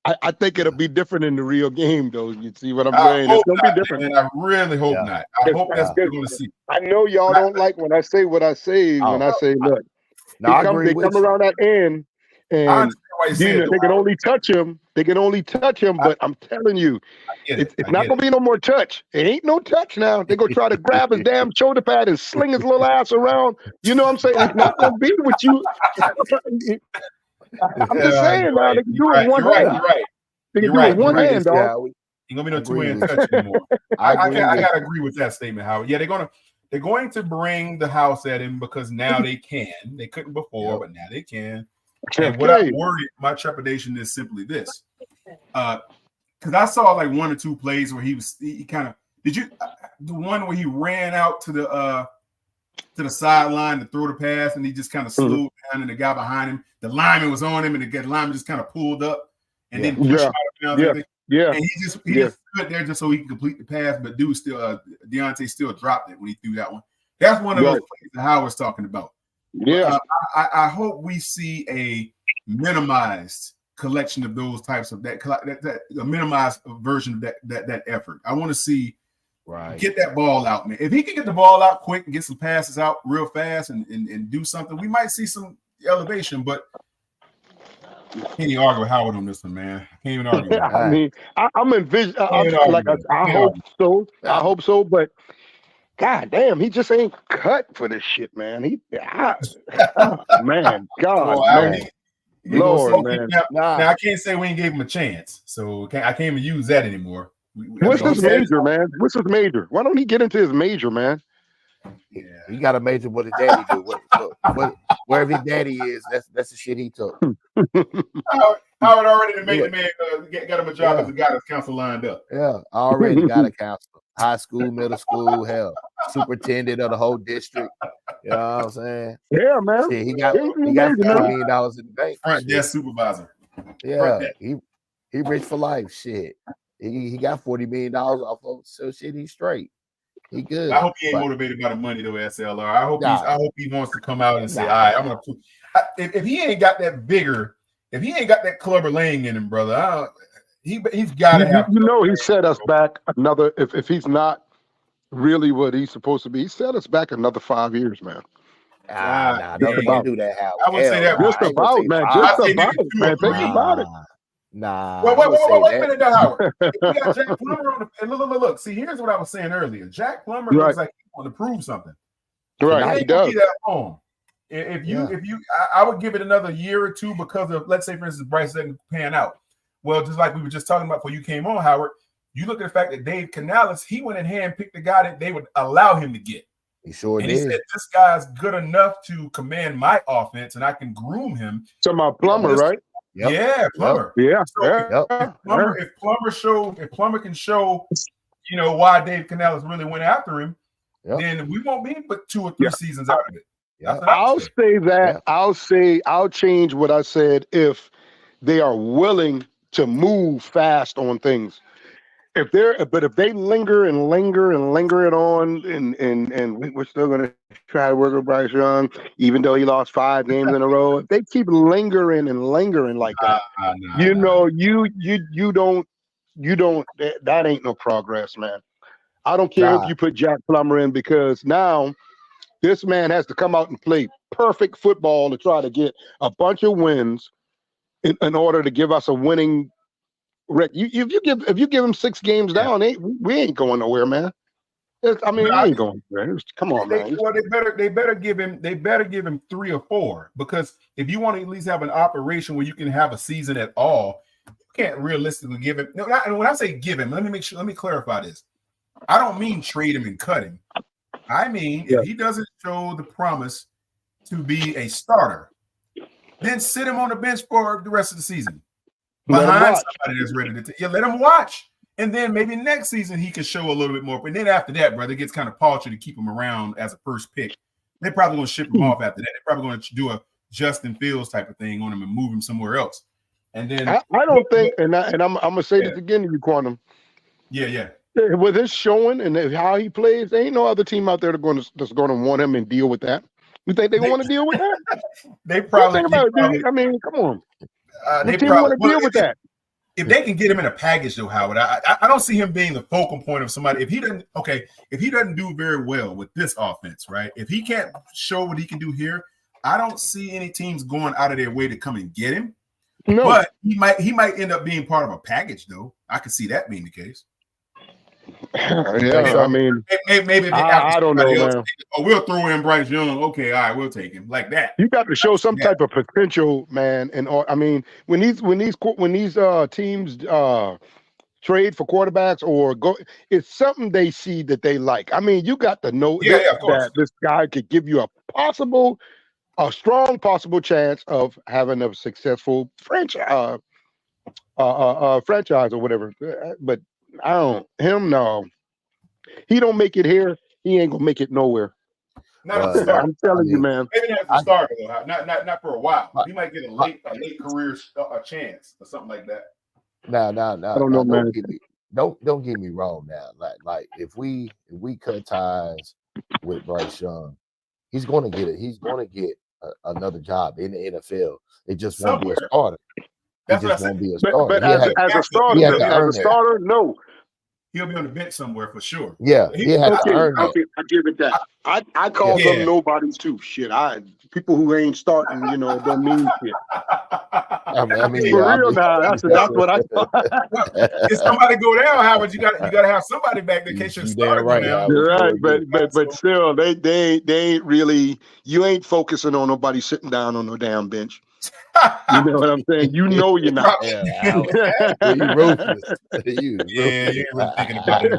I think it'll be different in the real game, though. You see what I'm saying? It's gonna be different. And I really hope not. I hope that's what we're going to see. I know y'all don't like when I say what I say. When I say, look, they come around that end, and they can only touch him. They can only touch him. But I'm telling you, it's not gonna be no more touch. It ain't no touch now. They're gonna try to grab his damn shoulder pad and sling his little ass around. You know what I'm saying? It's not gonna be with you. I'm just saying, now they can do it one hand. You're right. They can do it one hand, dog. Ain't gonna be no two-hand touch anymore. I gotta agree with that statement, Howard. Yeah, they're going to bring the house at him because now they can. They couldn't before, but now they can. And what I'm worried, my trepidation is simply this. Because I saw like one or two plays where he kind of the one where he ran out to the sideline to throw the pass and he just kind of slowed down and the guy behind him, the lineman was on him and the lineman just kind of pulled up and then pushed him out of bounds. And he just stood there just so he can complete the pass, but dude still Deontay still dropped it when he threw that one. That's one of those plays that Howard's talking about. Yeah, I hope we see a minimized collection of those types of that a minimized version of that effort. I want to see get that ball out, man. If he can get the ball out quick and get some passes out real fast and do something, we might see some elevation. But can't even argue with Howard on this one, man. I can't even argue. I mean, I'm envisioning. I hope so. I hope so, but. God damn, he just ain't cut for this shit, man. Man, Lord, man. Now I can't say we ain't gave him a chance, so I can't even use that anymore. What's his major, man? What's his major? Why don't he get into his major, man? Yeah, he got a major. What his daddy do? Wherever his daddy is, that's the shit he took. Howard already made the man got him a job as a guidance counselor lined up. Yeah, already got a counselor. High school, middle school, hell, superintendent of the whole district. You know what I'm saying? Yeah, man. Shit, he got $40 million in the bank. Front desk supervisor. Yeah, he rich for life. Shit, he got $40 million off of so shit. He's straight. He good. I hope he ain't motivated by the money though, S.L.R. I hope he wants to come out and say, all right, I'm gonna. If he ain't got that vigor, if he ain't got that Clubber Lang in him, brother, he's got to have. You know, he set us back another. If he's not really what he's supposed to be, he set us back another 5 years, man. Don't do that, Howard. I would say that. Just about, man. Just about, man. Think about it. Nah. Wait a minute, Howard. We got Jack Plummer on the. Look. See, here's what I was saying earlier. Jack Plummer looks like he wants to prove something. Right, he does. If you, I would give it another year or two because of, let's say, for instance, Bryce doesn't pan out. Well, just like we were just talking about before you came on, Howard, you look at the fact that Dave Canales, he went in hand picked the guy that they would allow him to get. He sure did. He said, this guy's good enough to command my offense, and I can groom him. So my Plummer, right? Yep. Yeah, Plummer. Yep. So if Plummer can show, why Dave Canales really went after him, then we won't be but 2 or 3 seasons out of it. I'll say that. I'll change what I said if they are willing to move fast on things. If they linger it on, and we're still gonna try to work with Bryce Young, even though he lost 5 games in a row. If they keep lingering like that, you don't. That ain't no progress, man. I don't care if you put Jack Plummer in, because now this man has to come out and play perfect football to try to get a bunch of wins in order to give us a winning record. If you give him 6 games down, we ain't going nowhere, man. We ain't going nowhere. Come on, man. Well, they better give him 3 or 4, because if you want to at least have an operation where you can have a season at all, you can't realistically give him. No, and when I say give him, let me clarify this. I don't mean trade him and cut him. I mean, if he doesn't show the promise to be a starter, then sit him on the bench for the rest of the season. Behind somebody that's ready to let him watch. And then maybe next season he can show a little bit more. But then after that, brother, it gets kind of paltry to keep him around as a first pick They're probably going to ship him off after that. They're probably going to do a Justin Fields type of thing on him and move him somewhere else. And then I don't think, and I'm gonna say this again to you, Quantum. Yeah. With his showing and how he plays, there ain't no other team out there that's going to want him and deal with that. You think they want to deal with that? They probably. I mean, come on. They team probably want to deal with that. If they can get him in a package, though, Howard, I don't see him being the focal point of somebody. If he doesn't do very well with this offense, right? If he can't show what he can do here, I don't see any teams going out of their way to come and get him. No. But he might end up being part of a package, though. I could see that being the case. Yeah, I mean, maybe I don't know, man. We'll throw in Bryce Young. Okay, all right, we'll take him like that. You got to show some type of potential, man. And I mean, when these teams trade for quarterbacks or go, it's something they see that they like. I mean, you got to know that this guy could give you a strong possible chance of having a successful franchise or whatever. But no. He don't make it here, he ain't gonna make it nowhere. I'm telling you, man. Maybe not as a starter, though. Not for a while. He might get a late career chance or something like that. No. I don't know, man. Don't get me wrong now. Like if we cut ties with Bryce Young, he's going to get it. He's going to get another job in the NFL. It just won't be a starter. That's just won't be a starter. But as a starter, no. He'll be on the bench somewhere for sure. Yeah, he has to earn it. I give it that. I call them nobodies too. Shit, people who ain't starting, it don't mean shit. I mean, for real now. That's what I thought. If somebody go down, Howard, you got to have somebody back in case you're starting. Right, you're right, but still, they ain't really. You ain't focusing on nobody sitting down on no damn bench. You know what I'm saying? You know you're not. Yeah, you ruthless. You ain't really thinking about it.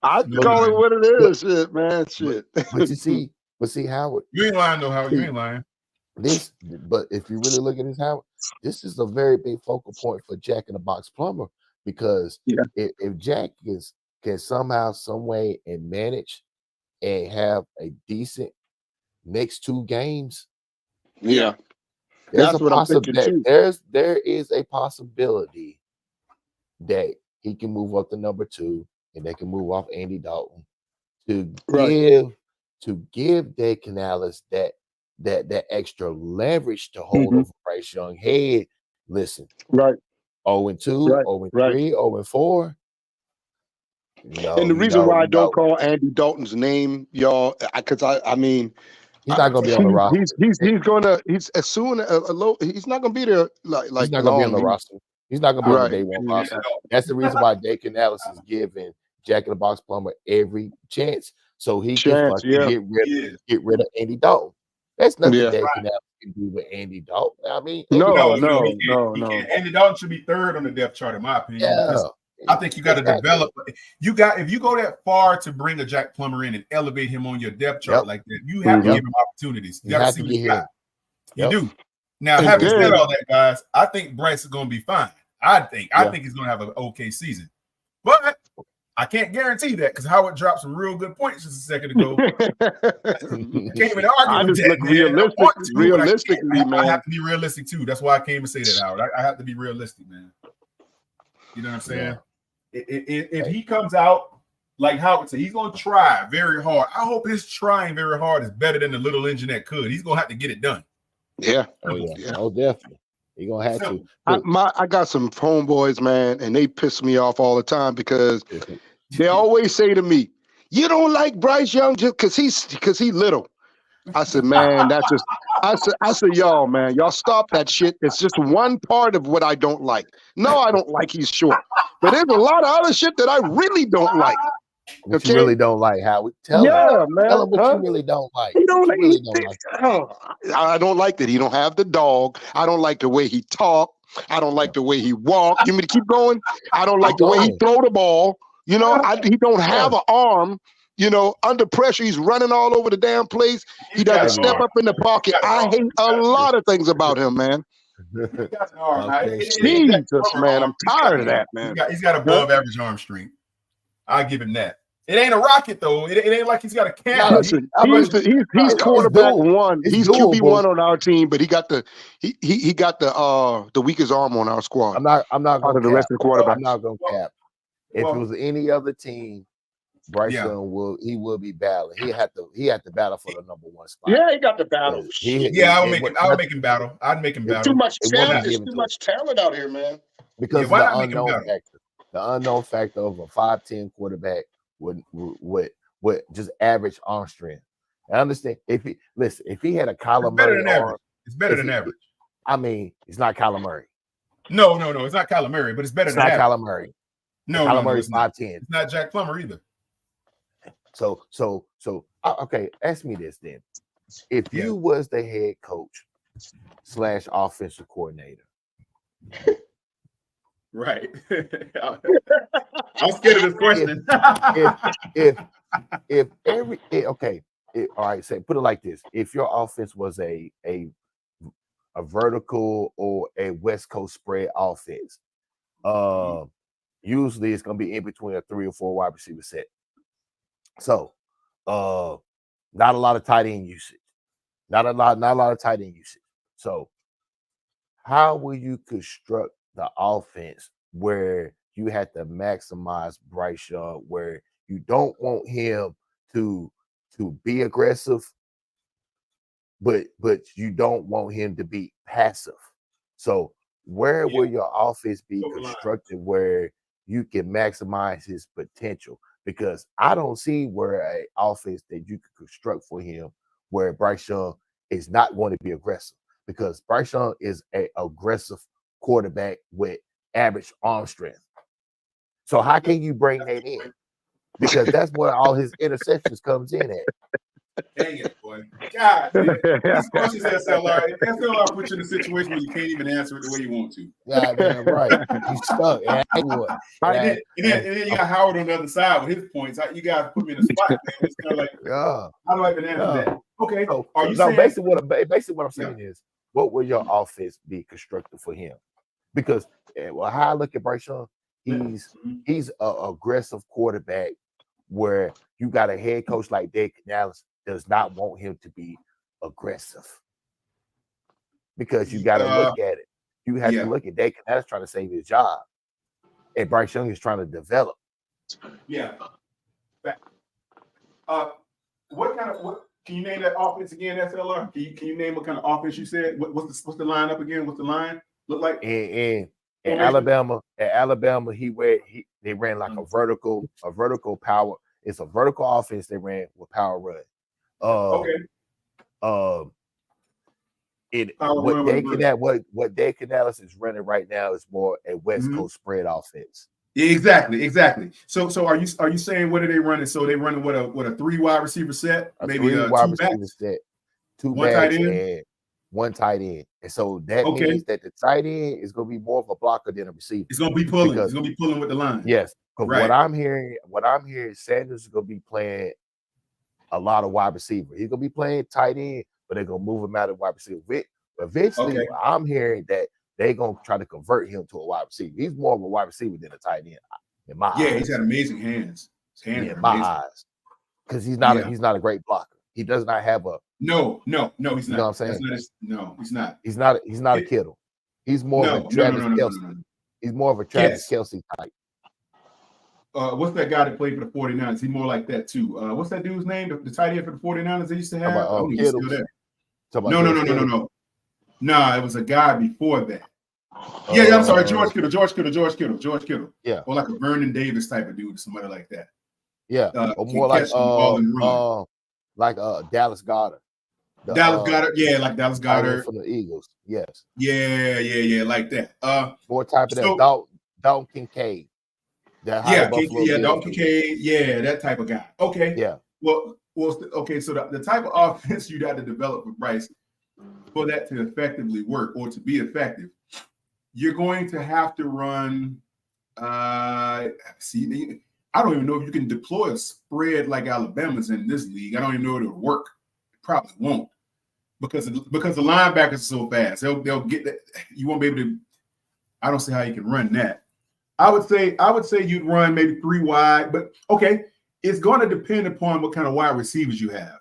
I call it what it is, shit, man. Shit. But see, Howard. You ain't lying, though, Howard. You ain't lying. But if you really look at this, Howard, this is a very big focal point for Jack in the Box Plumber because if Jack can somehow, some way, and manage and have a decent next 2 games. Yeah, that's what I'm thinking too. There is a possibility that he can move up to number 2, and they can move off Andy Dalton to give Dave Canales that extra leverage to hold over Bryce Young. Hey, listen, 0-2, 0-3, 0-4. And the reason why I don't call Andy Dalton's name, y'all, because I mean. He's not going to be on the roster. He's not going to be there. He's not going to be on the roster. He's not going to be on the day 1 roster. That's the reason why Dave Canales is giving Jack in the Box Plumber every chance, so he can get rid of Andy Dalton. That's nothing Dave Canales can do with Andy Dalton. I mean, no. Andy Dalton should be 3rd on the depth chart, in my opinion. Yeah. I think you got to develop. If you go that far to bring a Jack Plummer in and elevate him on your depth chart like that, you have to give him opportunities. You got to see what he's got. You do. Now, having said all that, guys, I think Bryce is going to be fine. I think he's going to have an okay season, but I can't guarantee that because Howard dropped some real good points just a second ago. Can't even argue with that. Realistically, man. I have to be realistic too. That's why I came to say that, Howard. I have to be realistic, man. You know what I'm saying? Yeah. If he comes out like Howard said, he's going to try very hard. I hope his trying very hard is better than the little engine that could. He's going to have to get it done. Yeah. Oh, definitely. He's going to have to. I got some homeboys, man, and they piss me off all the time because they always say to me, you don't like Bryce Young just because he's little. I said, man, that's just I said, y'all, man, y'all stop that shit. It's just one part of what I don't like. No, I don't like he's short. But there's a lot of other shit that I really don't like. What you really don't like, Howard? Tell him what you really don't like. I don't like that he don't have the dog. I don't like the way he talk. I don't like the way he walk. You mean to keep going? I don't like the way he throw the ball. He don't have an arm. Under pressure, he's running all over the damn place. He doesn't step up in the pocket. I hate a lot of things about him, man. Jesus, man, I'm tired of that, man. He's got above average arm strength. I'll give him that. It ain't a rocket though. It ain't like he's got a camera. Listen, he's quarterback one. He's QB one on our team, but he got the weakest arm on our squad. I'm not out of the rest of the quarterbacks. I'm not gonna cap. If it was any other team, Bryce Young will be battling. He had to battle for the number one spot. Yeah, he got the battle. I would make him battle. I'd make him battle. Too much talent. There's too much talent out here, man. Because of the unknown factor. The unknown factor of a 5'10" quarterback with just average arm strength. I understand if he had a Kyler Murray arm, it's better than average. I mean, it's not Kyler Murray. No, it's not Kyler Murray, but it's better than average. Kyler Murray. No, Kyler Murray's 5'10". It's not Jack Plummer either. So okay, ask me this then. If you was the head coach / offensive coordinator. Right. I'm scared of this question. All right, say put it like this. If your offense was a vertical or a West Coast spread offense, usually it's gonna be in between a 3 or 4 wide receiver set. So not a lot of tight end usage. Not a lot of tight end usage. So how will you construct the offense where you have to maximize Bryce Young, where you don't want him to be aggressive, but you don't want him to be passive? So where will your offense be constructed where you can maximize his potential? Because I don't see where an offense that you could construct for him where Bryce Young is not going to be aggressive, because Bryce Young is an aggressive quarterback with average arm strength. So how can you bring that in? Because that's where all his interceptions comes in at. Dang it, boy. God, these questions, S.L.R. S.L.R. put you in a situation where you can't even answer it the way you want to. Yeah, damn right. He's stuck. And then you got Howard on the other side with his points. You guys put me in a spot. It's kind of like, how do I even answer that? Okay. So, are you saying basically what I'm saying is, what will your offense be constructed for him? Because how I look at Bryce Young, he's an aggressive quarterback where you got a head coach like Dave Canales does not want him to be aggressive, because you got to look at it. You have to look at Dave Canales trying to save his job, and Bryce Young is trying to develop. Yeah. What can you name that offense again, S.L.R.? Can you name what kind of offense you said? What's the lineup again? What's the line look like? In Alabama, they ran like a vertical power. It's a vertical offense they ran with power run. What Dave Canales is running right now is more a West Coast spread offense. Yeah, exactly. So are you saying what are they running? So they running what a 3 wide receiver set, maybe a 2 wide receiver set, 2 backs and 1 tight end. And so that means that the tight end is going to be more of a blocker than a receiver. It's going to be pulling. It's going to be pulling with the line. Yes, because what I'm hearing, Sanders is going to be playing a lot of wide receiver. He's going to be playing tight end, but they're going to move him out of wide receiver. Eventually, I'm hearing that they're going to try to convert him to a wide receiver. He's more of a wide receiver than a tight end in my eyes. Yeah, he's got amazing hands. His hands in my eyes, because he's not a great blocker. He does not have a no. He's not. You know what I'm saying? He's not. He's not a Kittle. He's more of a Travis Kelce. He's more of a Travis Kelce type. What's that guy that played for the 49ers? He's more like that too. What's that dude's name? The tight end for the 49ers they used to have? No. Nah, it was a guy before that. I'm sorry, George Kittle. Yeah. Or like a Vernon Davis type of dude, somebody like that. Yeah. Or more like Dallas Goedert. Goedert, like Dallas Goedert for the Eagles. Yes. Yeah, like that. More type of that. Dalton Kincaid. Dalton Kincaid. That type of guy. Okay. Yeah. Well, okay. So the type of offense you got to develop with Bryce for that to effectively work or to be effective, you're going to have to run. I don't even know if you can deploy a spread like Alabama's in this league. I don't even know if it'll work. It probably won't because the linebackers are so fast. They'll get that. You won't be able to. I don't see how you can run that. I would say you'd run maybe 3 wide, but okay. it's going to depend upon what kind of wide receivers you have,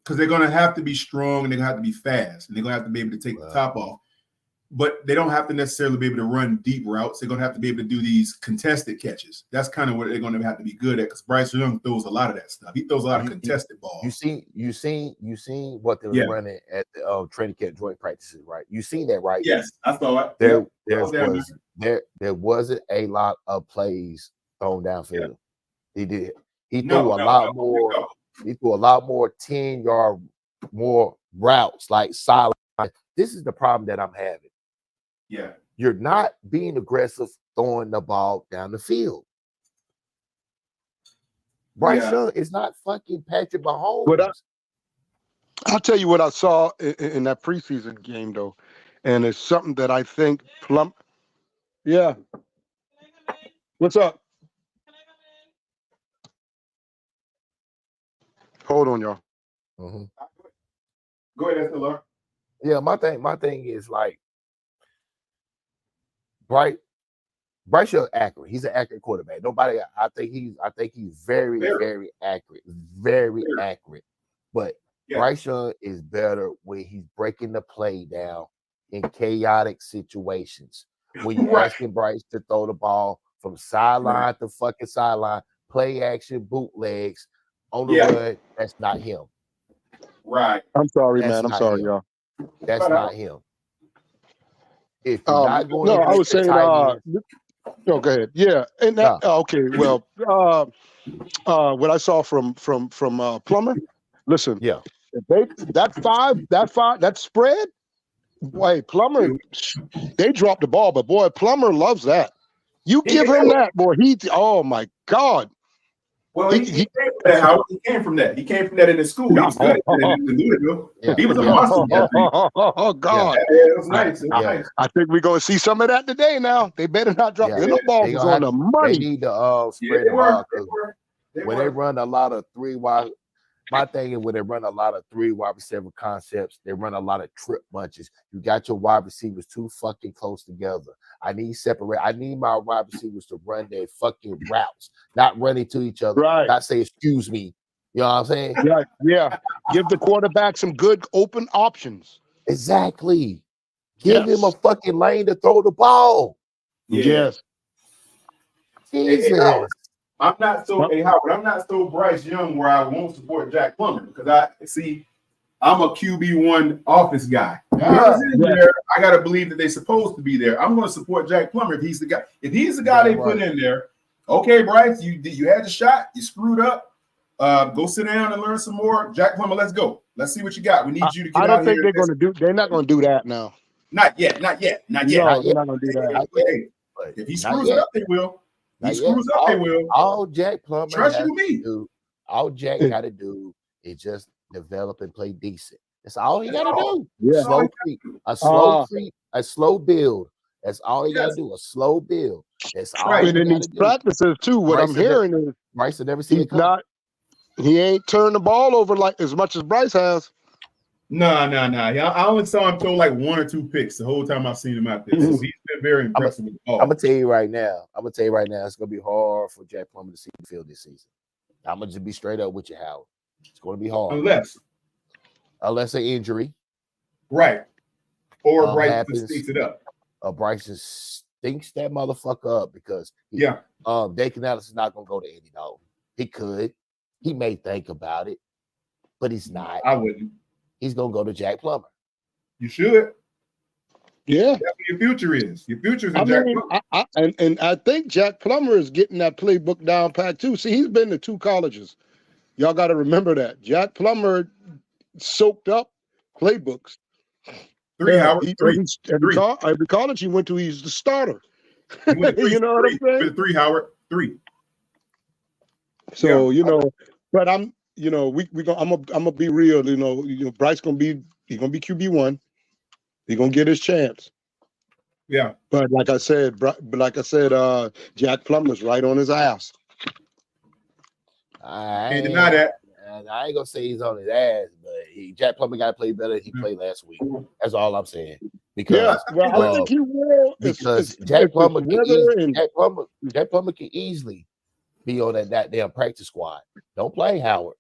because they're going to have to be strong and they're going to have to be fast and they're going to have to be able to take the top off. But they don't have to necessarily be able to run deep routes. They're going to have to be able to do these contested catches. That's kind of what they're going to have to be good at, because Bryce Young throws a lot of that stuff. He throws a lot of contested balls. You seen what they were running at the training camp joint practices, right? You seen that, right? Yes, I thought there wasn't a lot of plays thrown downfield. Yeah. He threw a lot more. He threw a lot more 10-yard more routes, like solid. This is the problem that I'm having. Yeah. You're not being aggressive throwing the ball down the field. Bryce Young is not fucking Patrick Mahomes. But I'll tell you what I saw in that preseason game, though. And it's something that I think Yeah. What's up? Hold on, y'all. Mm-hmm. Go ahead, S.L.R. Yeah, my thing is like Bryce Young accurate. He's an accurate quarterback. I think he's very, very accurate. Very accurate. But Bryce Young is better when he's breaking the play down in chaotic situations. When you're asking Bryce to throw the ball from sideline to fucking sideline, play action, bootlegs on the run, that's not him. Right. I'm sorry, man. I'm sorry, y'all. That's not him. If you're not going I was saying, go ahead. Yeah. And that, okay. Well, what I saw from Plummer, listen, that spread, boy, Plummer, they dropped the ball, but boy, Plummer loves that. You give him that, boy. Oh my God. Well, he came from that. How he came from that? He came from that in the school. He was good at that. He was a monster. Oh God. It was nice. Nice. I think we're gonna see some of that today. Now they better not drop. The ball is on the money. They need to spread the ball, when they run a lot of 3 wide. My thing is when they run a lot of 3 wide receiver concepts, they run a lot of trip bunches. You got your wide receivers too fucking close together. I need my wide receivers to run their fucking routes, not run into each other. Right. Not say excuse me. You know what I'm saying? Yeah. Give the quarterback some good open options. Exactly. Give him a fucking lane to throw the ball. Yes. Jesus. Hey, I'm not so Bryce Young where I won't support Jack Plummer, because I'm a QB1 office guy. I gotta believe that they're supposed to be there. I'm going to support Jack Plummer if he's the guy. If he's the guy they put in there, okay, Bryce, you had the shot, you screwed up. Go sit down and learn some more. Jack Plummer, let's go. Let's see what you got. We need you to get out here. I don't think they're not going to do that now. Not yet. No, they're not going to do that. If he screws it up, they will. They will. All Jack Plummer trust you me. All Jack got to do is just develop and play decent. That's all he got to do. Yeah. A slow build. That's all he got to do. A slow build. That's all. And in these practices too, what I'm hearing is Bryce will never see it come. He ain't turned the ball over like as much as Bryce has. No. I only saw him throw like 1 or 2 picks the whole time I've seen him out there. So he's been very impressive with the ball. I'm gonna tell you right now, it's gonna be hard for Jack Plummer to see the field this season. I'm gonna just be straight up with you, Howard. It's gonna be hard. Unless an injury. Right. Or Bryce stinks it up. Bryce just stinks that motherfucker up because Dave Canales is not gonna go to Andy Dalton. He could. He may think about it, but he's not. I wouldn't. He's gonna go to Jack Plummer. You should. Yeah. That's what your future is. Your future is in Jack Plummer. And I think Jack Plummer is getting that playbook down pat too. See, he's been to 2 colleges. Y'all got to remember that. Jack Plummer soaked up playbooks. 3 Howard. Every college he went to, he's the starter. You know what I'm saying? 3 Howard. 3. So but I'm gonna be real. Bryce gonna be QB1. He's gonna get his chance. Yeah. But like I said, Jack Plummer's right on his ass. I can't deny that. I ain't gonna say he's on his ass, but Jack Plummer got to play better than he played last week. That's all I'm saying. Because I think he will. Because Jack Plummer can easily be on that damn practice squad. Don't play Howard.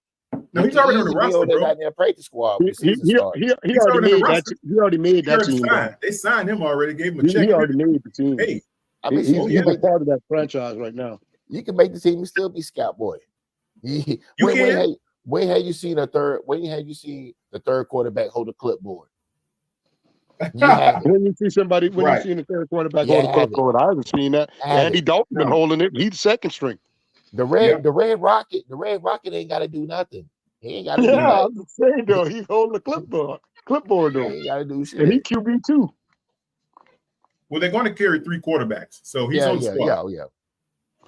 No, he's already on the Be roster, on that bro. goddamn practice squad when the He, season he, starts. he, he He's already already on the made that. roster. He already made He that already team. signed. They signed him already. Gave him a check. He already made the team. Hey, I mean, He's a part of that franchise right now. You can make the team and still be scout boy. You can. When have you seen a third? When have you seen the third quarterback hold a clipboard? You have When you see somebody, when Right. you see the third quarterback You on the have clipboard, I haven't seen that. Andy Dalton been holding it. He's second string. the red Rocket ain't got to do nothing. He ain't got to do Yeah, nothing. I'm just saying though. He's holding the clipboard He though, ain't got to do shit. and he QB too. Well, they're going to carry 3 quarterbacks, so he's on the squad.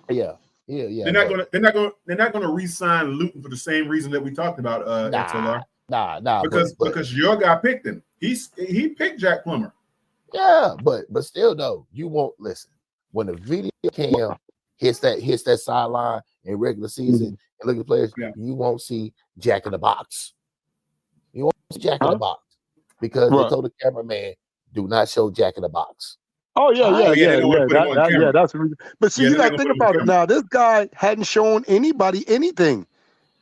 Yeah. They're not going to re-sign Luton for the same reason that we talked about. S.L.R. Nah. Because your guy picked him. He picked Jack Plummer. Yeah, but still though, you won't listen when the video cam hits that sideline in regular season and look at players. Yeah. You won't see Jack in the box. You won't see Jack in the box because they told the cameraman, "Do not show Jack in the box." Oh yeah. That's the reason. But see, you got to think about it now. This guy hadn't shown anybody anything,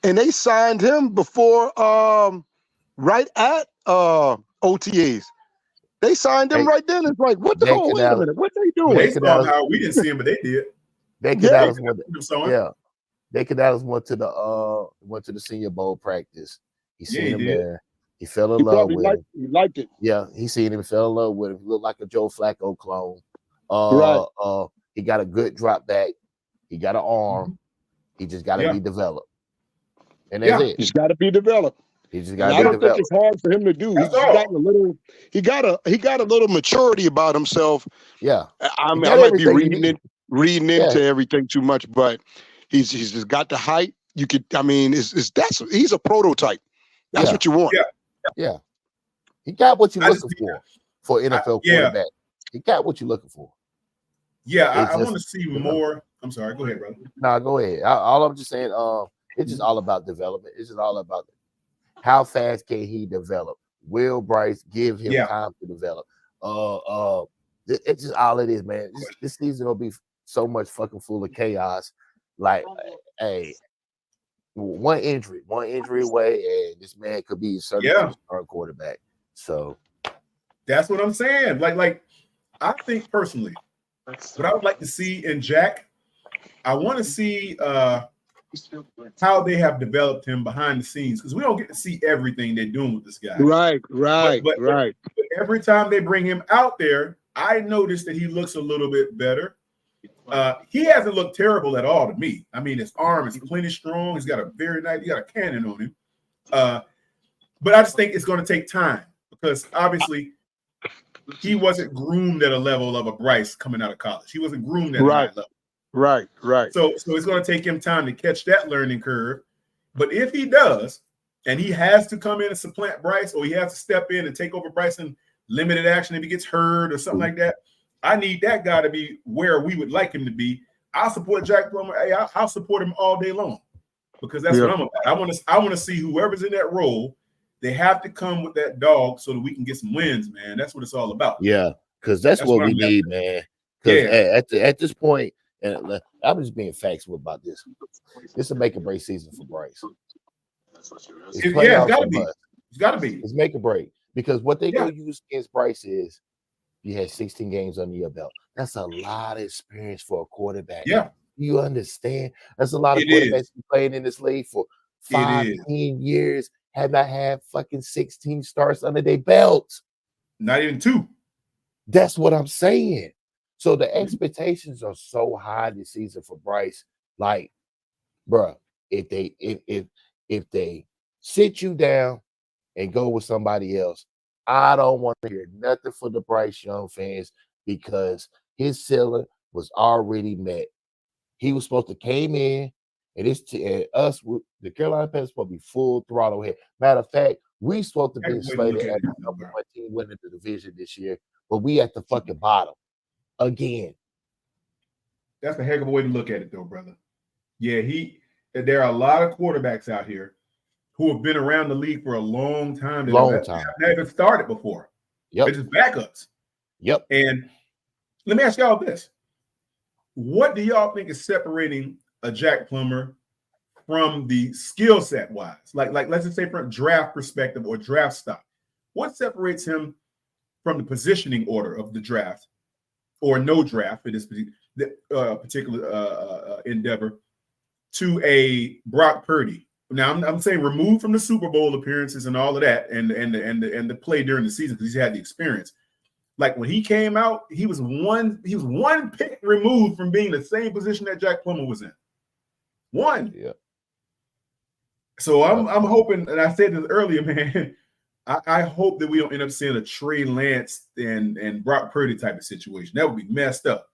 and they signed him before, right at OTAs. They signed him right then. It's like, what the hell? Wait a minute, what they doing? They saw how we didn't see him, but they did. They Canales went to the Senior Bowl practice. He seen him there. He fell in love with him. He liked it. Yeah, he seen him, fell in love with him. He looked like a Joe Flacco clone. He got a good drop back. He got an arm. He just got to be developed. And that's it. He's got to be developed. He just got to be developed. I don't think it's hard for him to do. He got a little maturity about himself. Yeah. I might be reading into everything too much, but he's just got the height. You could, he's a prototype. That's what you want. Yeah. He got what you're looking for NFL quarterback. He got what you're looking for. Yeah, I want to see more. I'm sorry. Go ahead, brother. No, go ahead. All I'm just saying, it's just all about development. It's just all about how fast can he develop. Will Bryce give him time to develop? It's just all it is, man. This season will be so much fucking full of chaos. Like, hey, one injury away, and this man could be certified starting quarterback. So that's what I'm saying. Like I think personally, what I would like to see in Jack, I want to see how they have developed him behind the scenes, because we don't get to see everything they're doing with this guy. Right. But every time they bring him out there, I notice that he looks a little bit better. He hasn't looked terrible at all to me. I mean, his arm is plenty strong. He's got he got a cannon on him. But I just think it's going to take time, because obviously he wasn't groomed at a level of a Bryce coming out of college. He wasn't groomed at that level. Right. So it's going to take him time to catch that learning curve. But if he does, and he has to come in and supplant Bryce, or he has to step in and take over Bryce in limited action if he gets hurt or something like that, I need that guy to be where we would like him to be. I'll support Jack Plummer. Hey, I'll support him all day long, because that's what I'm about. I want to see whoever's in that role. They have to come with that dog so that we can get some wins, man. That's what it's all about. Yeah, because that's what we need, man. Because at this point, and I'm just being factual about this. This is a make or break season for Bryce. It's got to be. It's got to be. It's make or break, because what they're going to use against Bryce is you had 16 games under your belt. That's a lot of experience for a quarterback. Yeah. You understand? That's a lot of quarterbacks who played in this league for 15 years, have not had fucking 16 starts under their belt. Not even 2. That's what I'm saying. So the expectations are so high this season for Bryce. Like, bro, if they sit you down and go with somebody else, I don't want to hear nothing for the Bryce Young fans, because his ceiling was already met. He was supposed to came in, and the Carolina Panthers supposed to be full throttle here. Matter of fact, we supposed to be slated as the number 1 team winning the division this year, but we at the fucking bottom again. That's a heck of a way to look at it, though, brother. Yeah, there are a lot of quarterbacks out here who have been around the league for a long time. They haven't started before. They're just backups. Yep. And let me ask y'all this. What do y'all think is separating a Jack Plummer from the skill set wise? Like let's just say from a draft perspective or draft stock. What separates him from the positioning order of the draft or no draft for this particular endeavor to a Brock Purdy? Now I'm saying removed from the Super Bowl appearances and all of that and the play during the season because he's had the experience. Like when he came out, he was one pick removed from being the same position that Jack Plummer was in. One. Yeah. So I'm hoping, and I said this earlier, man. I hope that we don't end up seeing a Trey Lance and Brock Purdy type of situation. That would be messed up.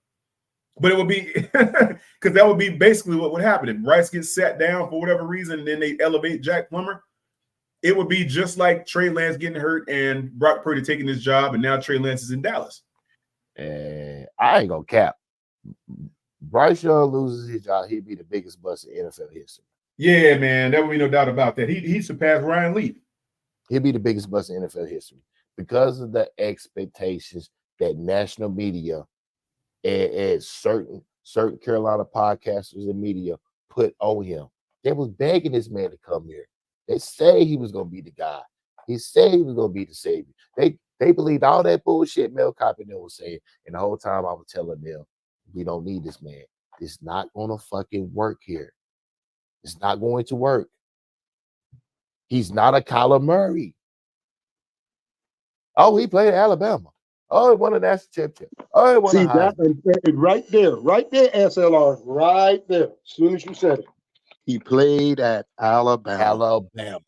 But it would be because that would be basically what would happen if Bryce gets sat down for whatever reason, and then they elevate Jack Plummer. It would be just like Trey Lance getting hurt and Brock Purdy taking his job, and now Trey Lance is in Dallas. And I ain't gonna cap. Bryce Young loses his job, he'd be the biggest bust in NFL history. Yeah, man, there would be no doubt about that. He surpassed Ryan Leaf. He'd be the biggest bust in NFL history because of the expectations that national media and certain Carolina podcasters and media put on him. They was begging this man to come here. They say he was gonna be the guy. He said he was gonna be the savior. They believed all that bullshit Mel Kiper was saying, and the whole time I was telling them, we don't need this man. It's not gonna fucking work here. It's not going to work. He's not a Kyler Murray. Oh, he played at Alabama. Oh, he won a national championship. Oh, he won See a that and right there, S.L.R. right there. As soon as you said it, he played at Alabama.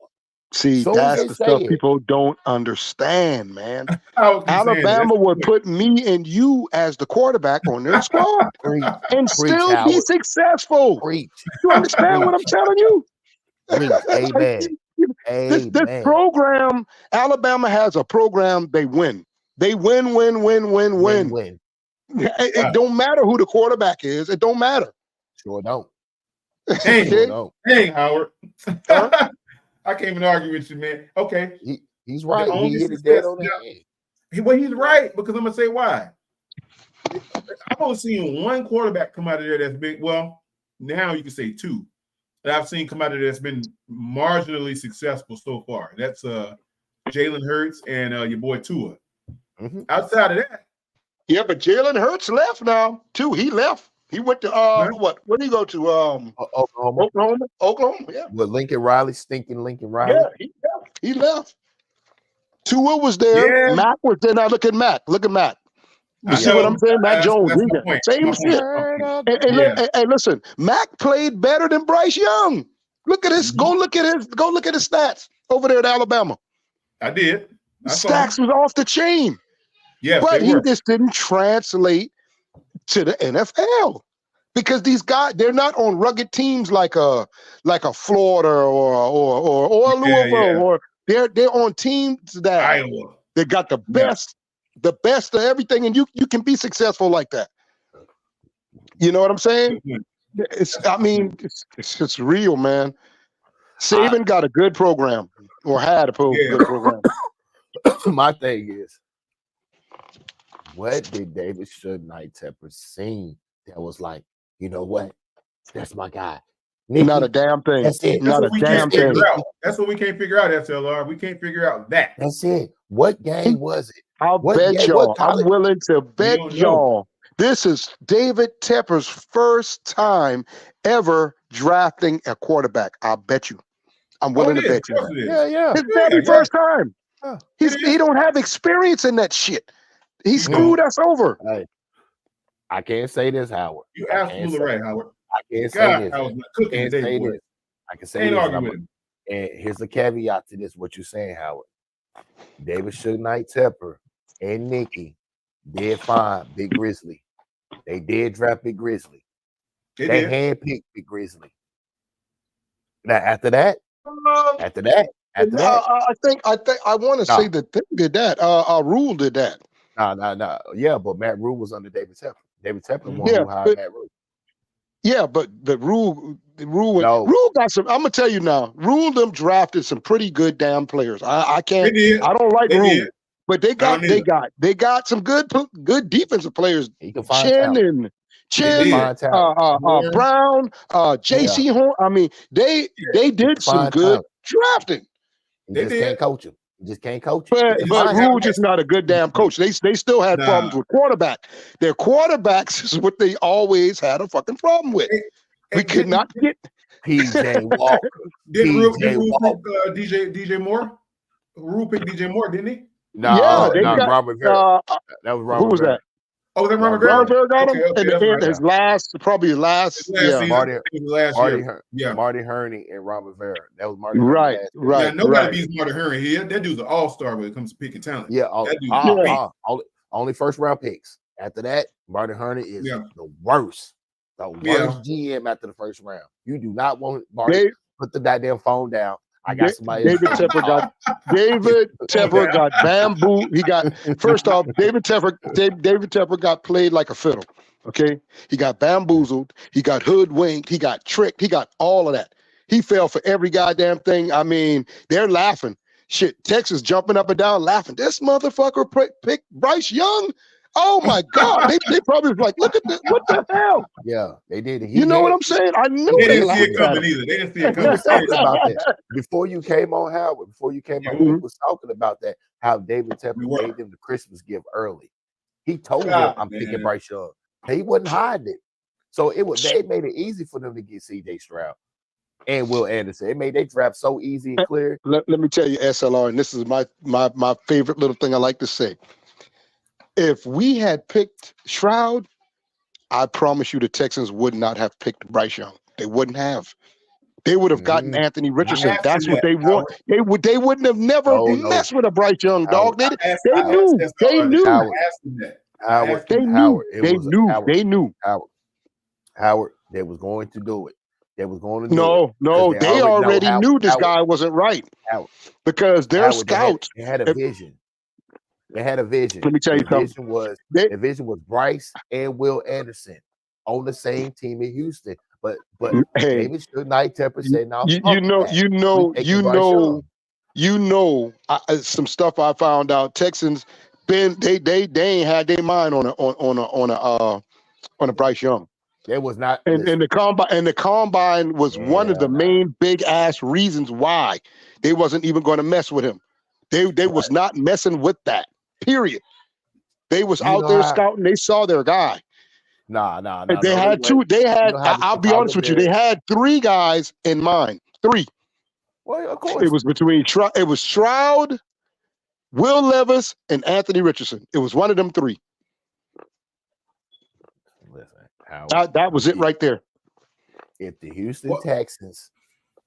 See, So that's they the say stuff it. people don't understand, man. I was Alabama would put me and you as the quarterback on their squad and still be Howard. successful. Preach. You understand what I'm telling you? Preach. Amen. This Amen. program, Alabama has a program, they win. They win. Win. It don't matter who the quarterback is. It don't matter. Sure don't. Hey, Sure don't. Hey, Howard. I can't even argue with you, man. Okay. He's right. He hit it dead on the head. Well, he's right because I'm going to say why. I've only seen one quarterback come out of there that's been, well, now you can say two, that I've seen come out of there that's been marginally successful so far. That's Jalen Hurts and your boy Tua. Mm-hmm. Outside of that. Yeah, but Jalen Hurts left now, too. He left. He went to, what? Where did he go to? Oklahoma, yeah. With Lincoln Riley, stinking Lincoln Riley. Yeah, he left. Tua was there. Yeah. Mac was there. Now look at Mac. You see what I'm saying? Mac Jones. Same shit. And listen, Mac played better than Bryce Young. Look at this. Go look at his stats over there at Alabama. I did. Stacks was off the chain. Yeah, but he just didn't translate to the NFL because these guys, they're not on rugged teams like a Florida or Louisville, or they're on teams that Iowa. They got the best of everything, and you can be successful like that. You know what I'm saying? It's just real, man. Saban got a good program, or had a good program. My thing is, what did David Knight-Tepper seen that was like, you know what? That's my guy. Nikki, not a damn thing. That's it. Not a damn thing. That's what we can't figure out, S.L.R. We can't figure out that. That's it. What game was it? I'll bet y'all. I'm willing to bet y'all. This is David Tepper's first time ever drafting a quarterback. I'll bet you. I'm willing to bet you. Yeah. His very first time. He don't have experience in that shit. He screwed us over. Hey, I can't say this, Howard. You're absolutely right, Howard. I can't say this. I can't say this. I can say this. And here's a caveat to this, what you're saying, Howard. David Knight-Tepper and Nikki did find Big Grizzly. They did draft Big Grizzly. They handpicked Big Grizzly. Now, after that, I want to say that they did that. Rule did that. No. Yeah, but Matt Rule was under David Tepper. David Tepper won who hired Matt Rule. Yeah, but Rule got some. I'm gonna tell you now. Rule them drafted some pretty good damn players. I can't. I don't like Rule, but they got some good defensive players. He can find talent. Chin, Fine talent. Brown, J.C. Horn. I mean, they did some Fine good talent. drafting. You They just did. can't coach him. You just can't coach him. But just Rule have just not a good damn coach. They still had problems with quarterback. Their quarterbacks is what they always had a fucking problem with. We could not get PJ Walker. Didn't Rule PJ Walker. pick DJ Moore? Rule picked DJ Moore, didn't he? Yeah, they got Robert Vera. That was Robert who was Vera. that? Oh, was that Robert Robert Vera? Vera got him, Okay, and that's right. his last Season. Marty, It was last Marty, year. Yeah. Marty Herney and Robert Vera. That was Marty Right, Herney. right. Yeah, nobody beats Marty Herney. That dude's an all-star when it comes to picking talent. Yeah, that dude's only first round picks. After that, Marty Herney is the worst. The worst GM after the first round. You do not want Marty. Put the goddamn phone down. I got somebody. David Tepper got bamboo. He got first off, David Tepper got played like a fiddle. Okay, he got bamboozled. He got hoodwinked. He got tricked. He got all of that. He fell for every goddamn thing. I mean, they're laughing. Shit, Texas jumping up and down laughing. This motherfucker picked Bryce Young. Oh my God! They probably was like, look at this. What the hell? Yeah, they did. You know what I'm saying? I knew they didn't see it coming either. They didn't see it coming. About that. Before you came on, Howard. Before you came on, he was talking about that. How David Tepper gave them the Christmas gift early. He told them, "I'm picking Bryce Young." He wasn't hiding it, so they made it easy for them to get C.J. Stroud and Will Anderson. It made their draft so easy and clear. Let me tell you, S.L.R., and this is my favorite little thing I like to say. If we had picked Stroud, I promise you the Texans would not have picked Bryce Young. They wouldn't have. They would have gotten Anthony Richardson. That's what they want. They wouldn't have never messed with a Bryce Young dog. They knew. They knew. Howard, they was going to do it. They was going to do it. No, they already knew this guy wasn't right. Because their scouts had a vision. They had a vision. Let me tell you something. The vision was Bryce and Will Anderson on the same team in Houston. But David Tepper said, "No, you know, some stuff I found out. Texans, they ain't had their mind on a Bryce Young. There was not, and the combine was one of the main big ass reasons why they wasn't even going to mess with him. They was not messing with that. Period. They was out there scouting. They saw their guy. Nah. They had two. They had. I'll be honest with you. They had three guys in mind. Three. Well, of course. It was between Stroud, Will Levis, and Anthony Richardson. It was one of them three. Listen, that was it right there. If the Houston Texans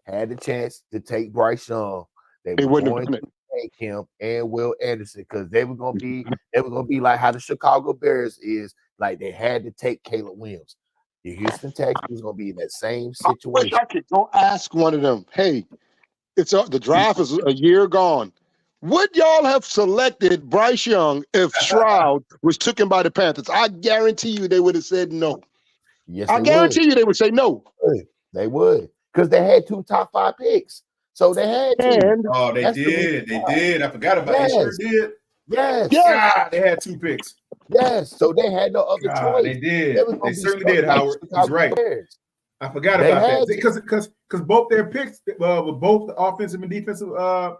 had the chance to take Bryce Young, they wouldn't have done it. Take him and Will Anderson because they were gonna be like how the Chicago Bears is. Like they had to take Caleb Williams. The Houston Texans was gonna be in that same situation. I could go ask one of them. Hey, the draft is a year gone. Would y'all have selected Bryce Young if Stroud was taken by the Panthers? I guarantee you they would have said no. Yes, I guarantee you they would say no. They would because they had 2 top 5 picks. So they had to. They did. I forgot about it. They sure did. Yes. God, they had 2 picks. Yes. So they had no other choice. They did. They certainly did, Howard. He's right. I forgot about that. Because both their picks were both the offensive and defensive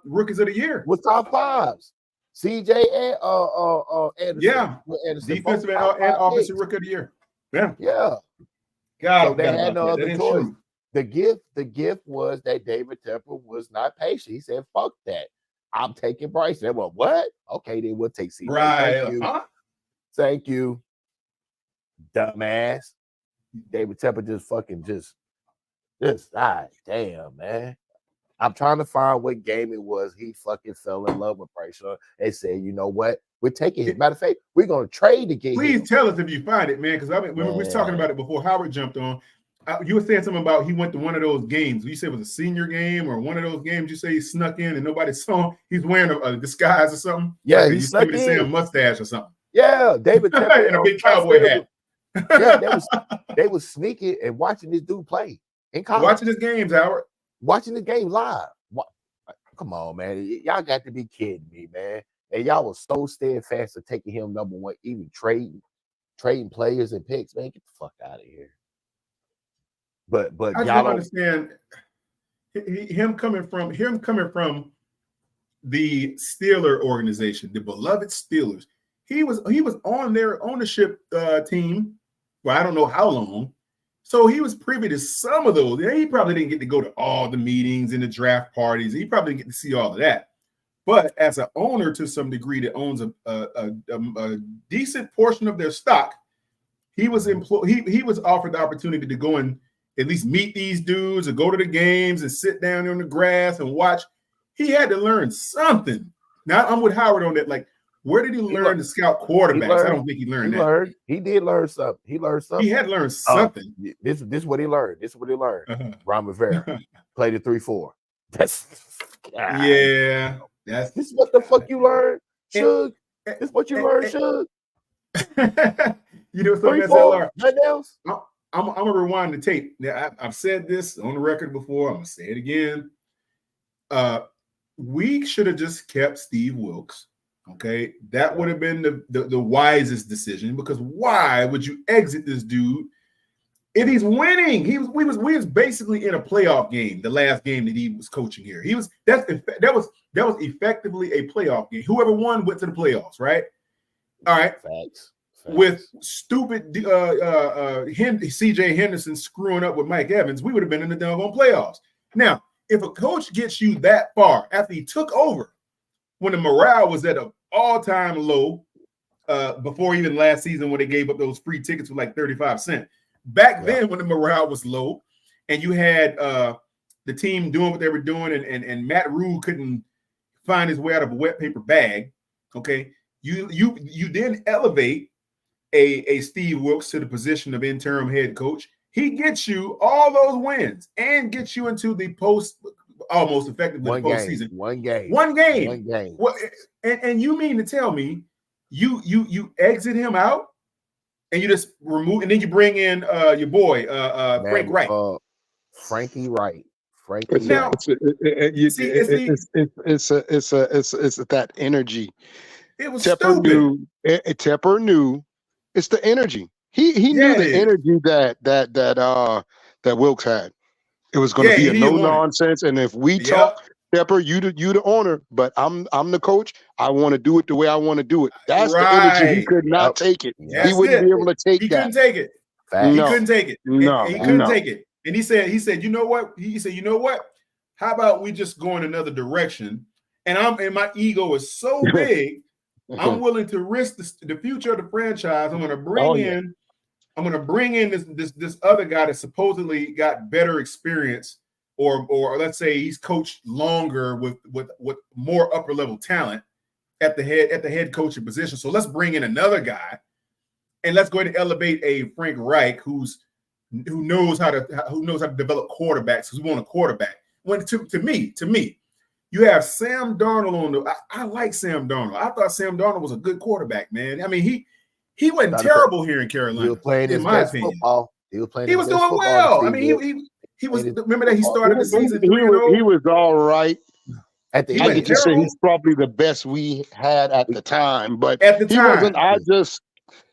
rookies of the year. With top 5s. CJ and Anderson. Yeah. Anderson, defensive and offensive rookie of the year. Yeah. Yeah. God, so they had no other choice. The gift was that David Tepper was not patient. He said, "Fuck that. I'm taking Bryce." They were, what? Okay, then we'll take CJ. Right. Thank you. Dumbass. David Tepper just damn, man. I'm trying to find what game it was. He fucking fell in love with Bryce Young and said, you know what? We're taking him. Matter of fact, we're going to trade the game. Please tell us if you find it, man, because we were talking about it before Howard jumped on. You were saying something about he went to one of those games. You said it was a senior game or one of those games. You say he snuck in and nobody saw him. He's wearing a disguise or something. Yeah, like he snuck in. Say a mustache or something. Yeah, David Tepper and a big cowboy hat. Yeah, they was sneaking and watching this dude play in college. Watching his games, Howard. Watching the game live. Come on, man. Y'all got to be kidding me, man. And y'all was so steadfast of taking him number 1, even trading. trading players and picks, man, get the fuck out of here. But I just y'all don't understand him coming from the Steeler organization, the beloved Steelers. He was on their ownership team for I don't know how long. So he was privy to some of those. He probably didn't get to go to all the meetings and the draft parties. He probably didn't get to see all of that. But as an owner to some degree that owns a decent portion of their stock, he was he was offered the opportunity to go and at least meet these dudes or go to the games and sit down on the grass and watch. He had to learn something. Now I'm with Howard on that. Like, where did he learn to scout quarterbacks? I don't think he learned that. He did learn something. He learned something. He had learned something. This is what he learned. This is what he learned. Ron Rivera played a 3-4. That's yeah. This is what the fuck you learned, Shug. This is what you learned, Shug. You know something, S.L.R. Nothing else. I'm gonna rewind the tape. Now, I've said this on the record before. I'm gonna say it again. We should have just kept Steve Wilks. Okay, that would have been the wisest decision, because why would you exit this dude if he's winning? We was basically in a playoff game. The last game that he was coaching here, that was effectively a playoff game. Whoever won went to the playoffs, right? All right. Facts. With stupid CJ Henderson screwing up with Mike Evans, we would have been in the doggone playoffs. Now, if a coach gets you that far after he took over, when the morale was at an all-time low, before even last season when they gave up those free tickets for like 35 cents. Back then when the morale was low and you had the team doing what they were doing and Matt Rule couldn't find his way out of a wet paper bag, okay, you then elevate a Steve Wilks to the position of interim head coach. He gets you all those wins and gets you into the almost effectively postseason. One game. Well, and you mean to tell me you exit him out and you just remove, and then you bring in your boy Frank Wright. Frankie Wright. It's that energy. It was Tepper stupid. Tepper knew it's the energy. He knew the energy that Wilks had. It was going to be a no nonsense, and if we talk, Tepper, you the owner, but I'm the coach. I want to do it the way I want to do it. That's the energy. He could not take it. He wouldn't be able to take that. He couldn't take it. He couldn't take it. He couldn't take it. And he said, you know what? He said, you know what? How about we just go in another direction? And my ego is so big, I'm willing to risk the future of the franchise. I'm going to bring in this other guy that supposedly got better experience, or let's say he's coached longer with more upper level talent at the head coaching position. So let's bring in another guy, and let's go ahead and elevate a Frank Reich who knows how to develop quarterbacks, because we want a quarterback. When to me, you have Sam Darnold I like Sam Darnold. I thought Sam Darnold was a good quarterback, man. I mean, he wasn't terrible here in Carolina. He was playing in my opinion. Football. He was playing. He was doing well. I mean, he was. Remember that he started the season 3-0. He was all right. At the I could just say he's probably the best we had at the time. But at the time,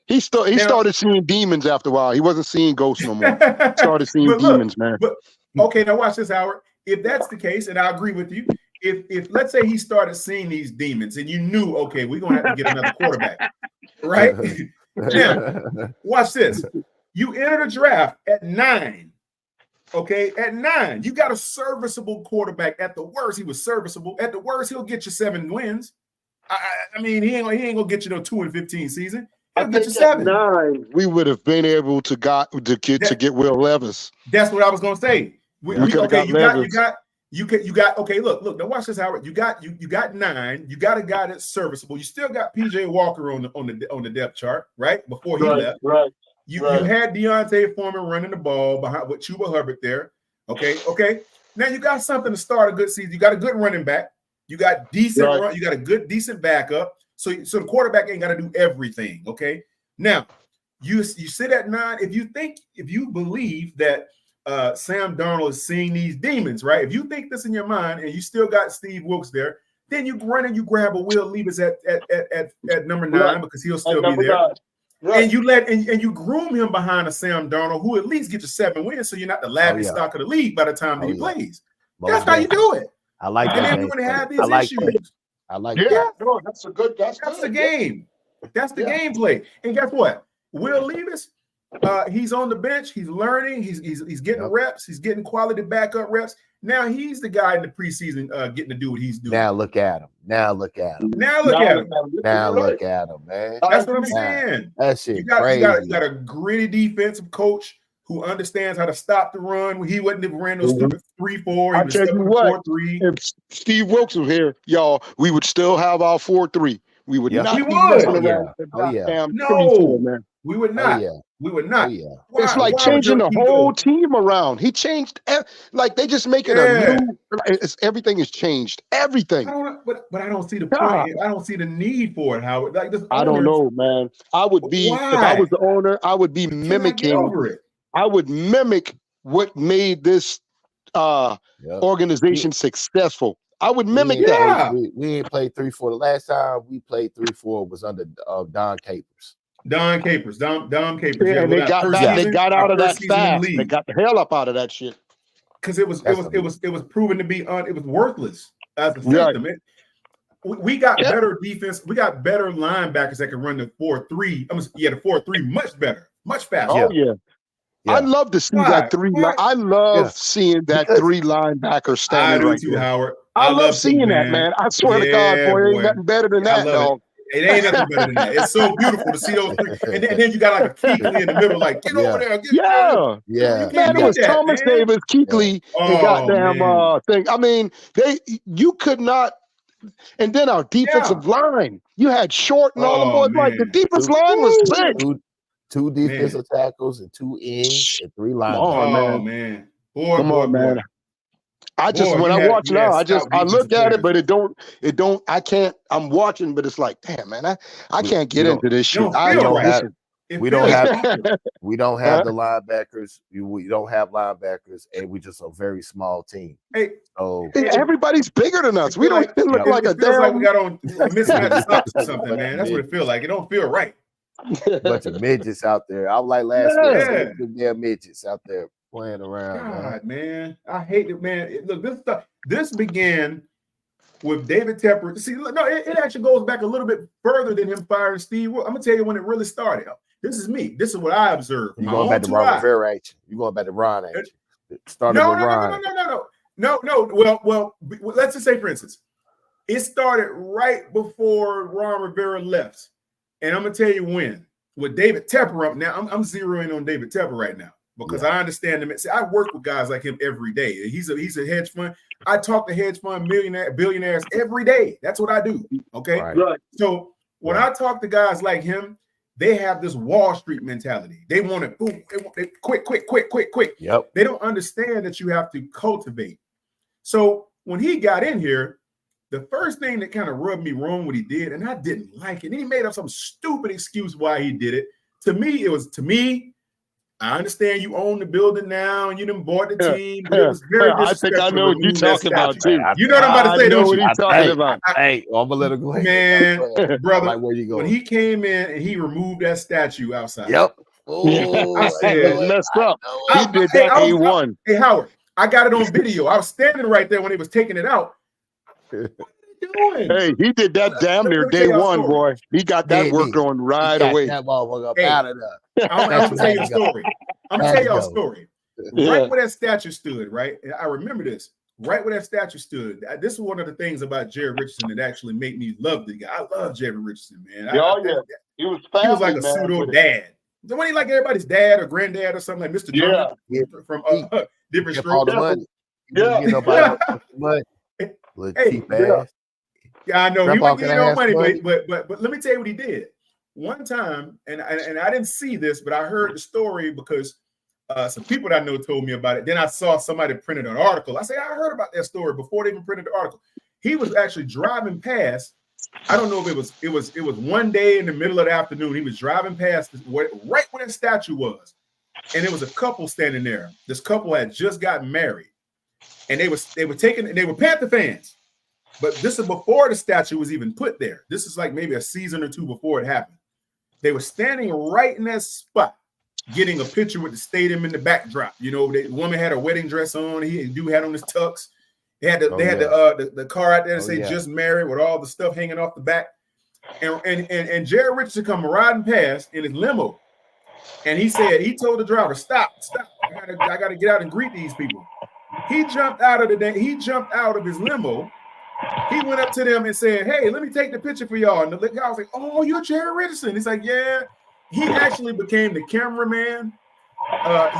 he started seeing demons after a while. He wasn't seeing ghosts no more. Started seeing demons, man. But okay, now watch this, Howard. If that's the case, and I agree with you, if let's say he started seeing these demons, and you knew, okay, we're gonna have to get another quarterback, right? Now, watch this. You enter the draft at 9. Okay, at 9, you got a serviceable quarterback. At the worst, he was serviceable. At the worst, he'll get you 7 wins. I mean, he ain't gonna get you no 2-15 season. He'll get you 7. 9, we would have been able to get Will Levis. That's what I was gonna say. You got. Okay, look. Now watch this, Howard. You got 9. You got a guy that's serviceable. You still got PJ Walker on the depth chart, right? Before he left, right. You had Deontay Foreman running the ball behind with Chuba Hubbard there. Okay. Now you got something to start a good season. You got a good running back. You got decent run. You got a good decent backup. So the quarterback ain't got to do everything. Okay. Now you sit at 9. If you believe that Sam Darnold is seeing these demons, right? If you think this in your mind and you still got Steve Wilks there, then you run and you grab a Will Levis at number 9 because he'll still be there. And you and you groom him behind a Sam Darnold who at least gets you 7 wins, so you're not the laughing stock of the league by the time that he plays. That's how you do it. I like and that. then when they have these issues. I like that. No, that's the game. That's the gameplay. And guess what? Will Levis, he's on the bench. He's learning. He's getting reps. He's getting quality backup reps. Now he's the guy in the preseason getting to do what he's doing. Now look at him. Now look at him, man. That's what I'm saying. That shit you got a gritty defensive coach who understands how to stop the run. He wouldn't have ran those stupid 3-4. I tell you what, 4-3. If Steve Wilkes was here, y'all, we would still have our 4-3. We would not be messing around. No, man. We would not. We would not. It's like changing the whole team around. He changed, like they just make it a new. Everything has changed. Everything. But I don't see the point. I don't see the need for it, Howard. Like this. I don't know, man. I would be if I was the owner. I would be mimicking. I would mimic what made this organization successful. I would mimic that. We ain't played 3-4. The last time we played 3-4 was under Don Capers. Don Capers. Yeah, and they got out of that fast. They got the hell up out of that shit. Because it was proven to be it was worthless as a system. We got better defense. We got better linebackers that can run the 4-3. The 4-3 much better, much faster. Oh yeah. I love to see that three. I love seeing that 3 linebacker standing right there. Howard. I love seeing that, man. I swear to God, boy, ain't nothing better than that, dog. It ain't nothing better than that. It's so beautiful to see those 3. And then you got like a Kuechly in the middle, like, get over there. Man, it was Thomas Davis, Kuechly, and goddamn thing. I mean, you could not. And then our defensive line, you had Short and all the boys. Like the defense line was big. 2 defensive tackles and 2 ends and 3 linebackers. Oh man. Come on, man. I just when I watch now, I look at it, but it don't. I'm watching, but it's like, damn, man, I can't get into this shit. We don't have the linebackers. We don't have linebackers, and we just a very small team. Everybody's bigger than us. We don't look like a damn. Like we got on mismatched socks or something, man. That's what it feels like. It don't feel right. A bunch of midgets out there. I was like last week, damn midgets out there playing around. God, man, I hate it, man. Look, this began with David Tepper. See, no, it actually goes back a little bit further than him firing Steve. I'm gonna tell you when it really started. This is me. This is what I observed. You going back to Ron Rivera, ain't you? You going back to Ron, ain't you? Started with Ron. No. Well, let's just say, for instance, it started right before Ron Rivera left. And I'm gonna tell you when. With David Tepper up now, I'm zeroing on David Tepper right now because I understand him. See, I work with guys like him every day. He's a hedge fund. I talk to hedge fund billionaires every day. That's what I do. Okay. Right. So when I talk to guys like him, they have this Wall Street mentality. They want it boom, they quick. Yep. They don't understand that you have to cultivate. So when he got in here, the first thing that kind of rubbed me wrong what he did, and I didn't like it, and he made up some stupid excuse why he did it. To me, I understand you own the building now and you done bought the team, but it was very disrespectful. I think I know what you're talking about too. You know what I'm about to say, don't you? What he's talking about. Hey, I'm a little glad. Man, brother, like, where you going? When he came in and he removed that statue outside. Yep. I said it messed up. He did that A1. Hey, Howard, I got it on video. I was standing right there when he was taking it out. What are you doing? Hey, he did that damn near day one, boy. He got that work going right away. That motherfucker up out of there. I'm gonna tell you a story. I'm gonna tell y'all a story. Right where that statue stood, right? And I remember this. Right where that statue stood. This is one of the things about Jerry Richardson that actually made me love the guy. I love Jerry Richardson, man. He was like a pseudo dad. Wasn't he like everybody's dad or granddad or something like Mr. Jordan from Different Strokes? Yeah, I know. He wasn't getting no money, but let me tell you what he did. One time, and I didn't see this, but I heard the story because some people that I know told me about it. Then I saw somebody printed an article. I said, I heard about that story before they even printed the article. He was actually driving past. I don't know if it was one day in the middle of the afternoon. He was driving past right where that statue was, and there was a couple standing there. This couple had just gotten married, and they were Panther fans. But this is before the statue was even put there. This is like maybe a season or two before it happened. they were standing right in that spot, getting a picture with the stadium in the backdrop. You know, the woman had a wedding dress on. He dude had on his tux. They had the car out there to say just married with all the stuff hanging off the back. And Jerry Richardson come riding past in his limo. And he told the driver, stop. I gotta get out and greet these people. He jumped out of his limo. He went up to them and said, hey, let me take the picture for y'all. And the guy was like, oh, you're Jerry Richardson. He's like, yeah. He actually became the cameraman.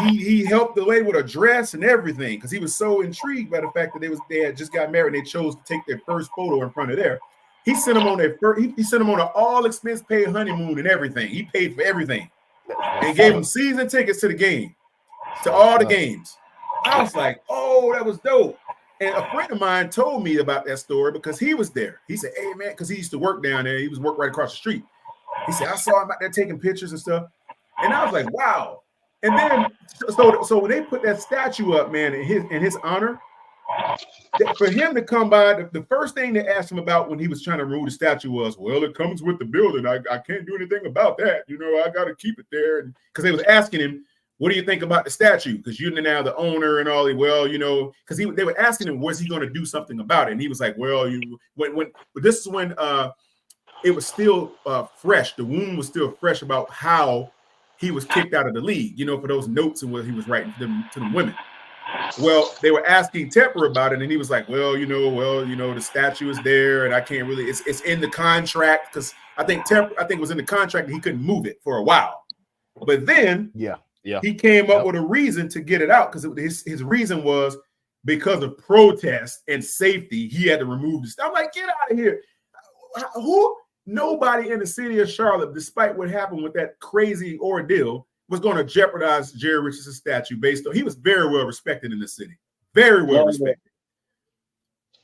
He helped the lady with a dress and everything because he was so intrigued by the fact that they had just got married and they chose to take their first photo in front of there. He sent them on he sent them on an all expense paid honeymoon and everything. He paid for everything and gave them season tickets to the game, to all the games. I was like, oh, that was dope. And a friend of mine told me about that story because he was there. He said, hey, man, because he used to work down there. He was work right across the street. He said, I saw him out there taking pictures and stuff. And I was like, wow. And then, so when they put that statue up, man, in his honor, for him to come by, the first thing they asked him about when he was trying to remove the statue was, well, it comes with the building. I can't do anything about that. You know, I got to keep it there. Because they was asking him, what do you think about the statue? Because you're now the owner and all. Well, you know, because they were asking him, was he going to do something about it? And he was like, well, this is when it was still fresh. The wound was still fresh about how he was kicked out of the league, you know, for those notes and what he was writing to them women. Well, they were asking Tepper about it, and he was like, well, the statue is there, and I can't really, it's in the contract, because I think it was in the contract that he couldn't move it for a while. But then he came up with a reason to get it out, because his reason was because of protest and safety, he had to remove the stuff. I'm like, get out of here. Nobody in the city of Charlotte, despite what happened with that crazy ordeal, was going to jeopardize Jerry Richardson's statue based on, he was very well respected in the city. Very well respected.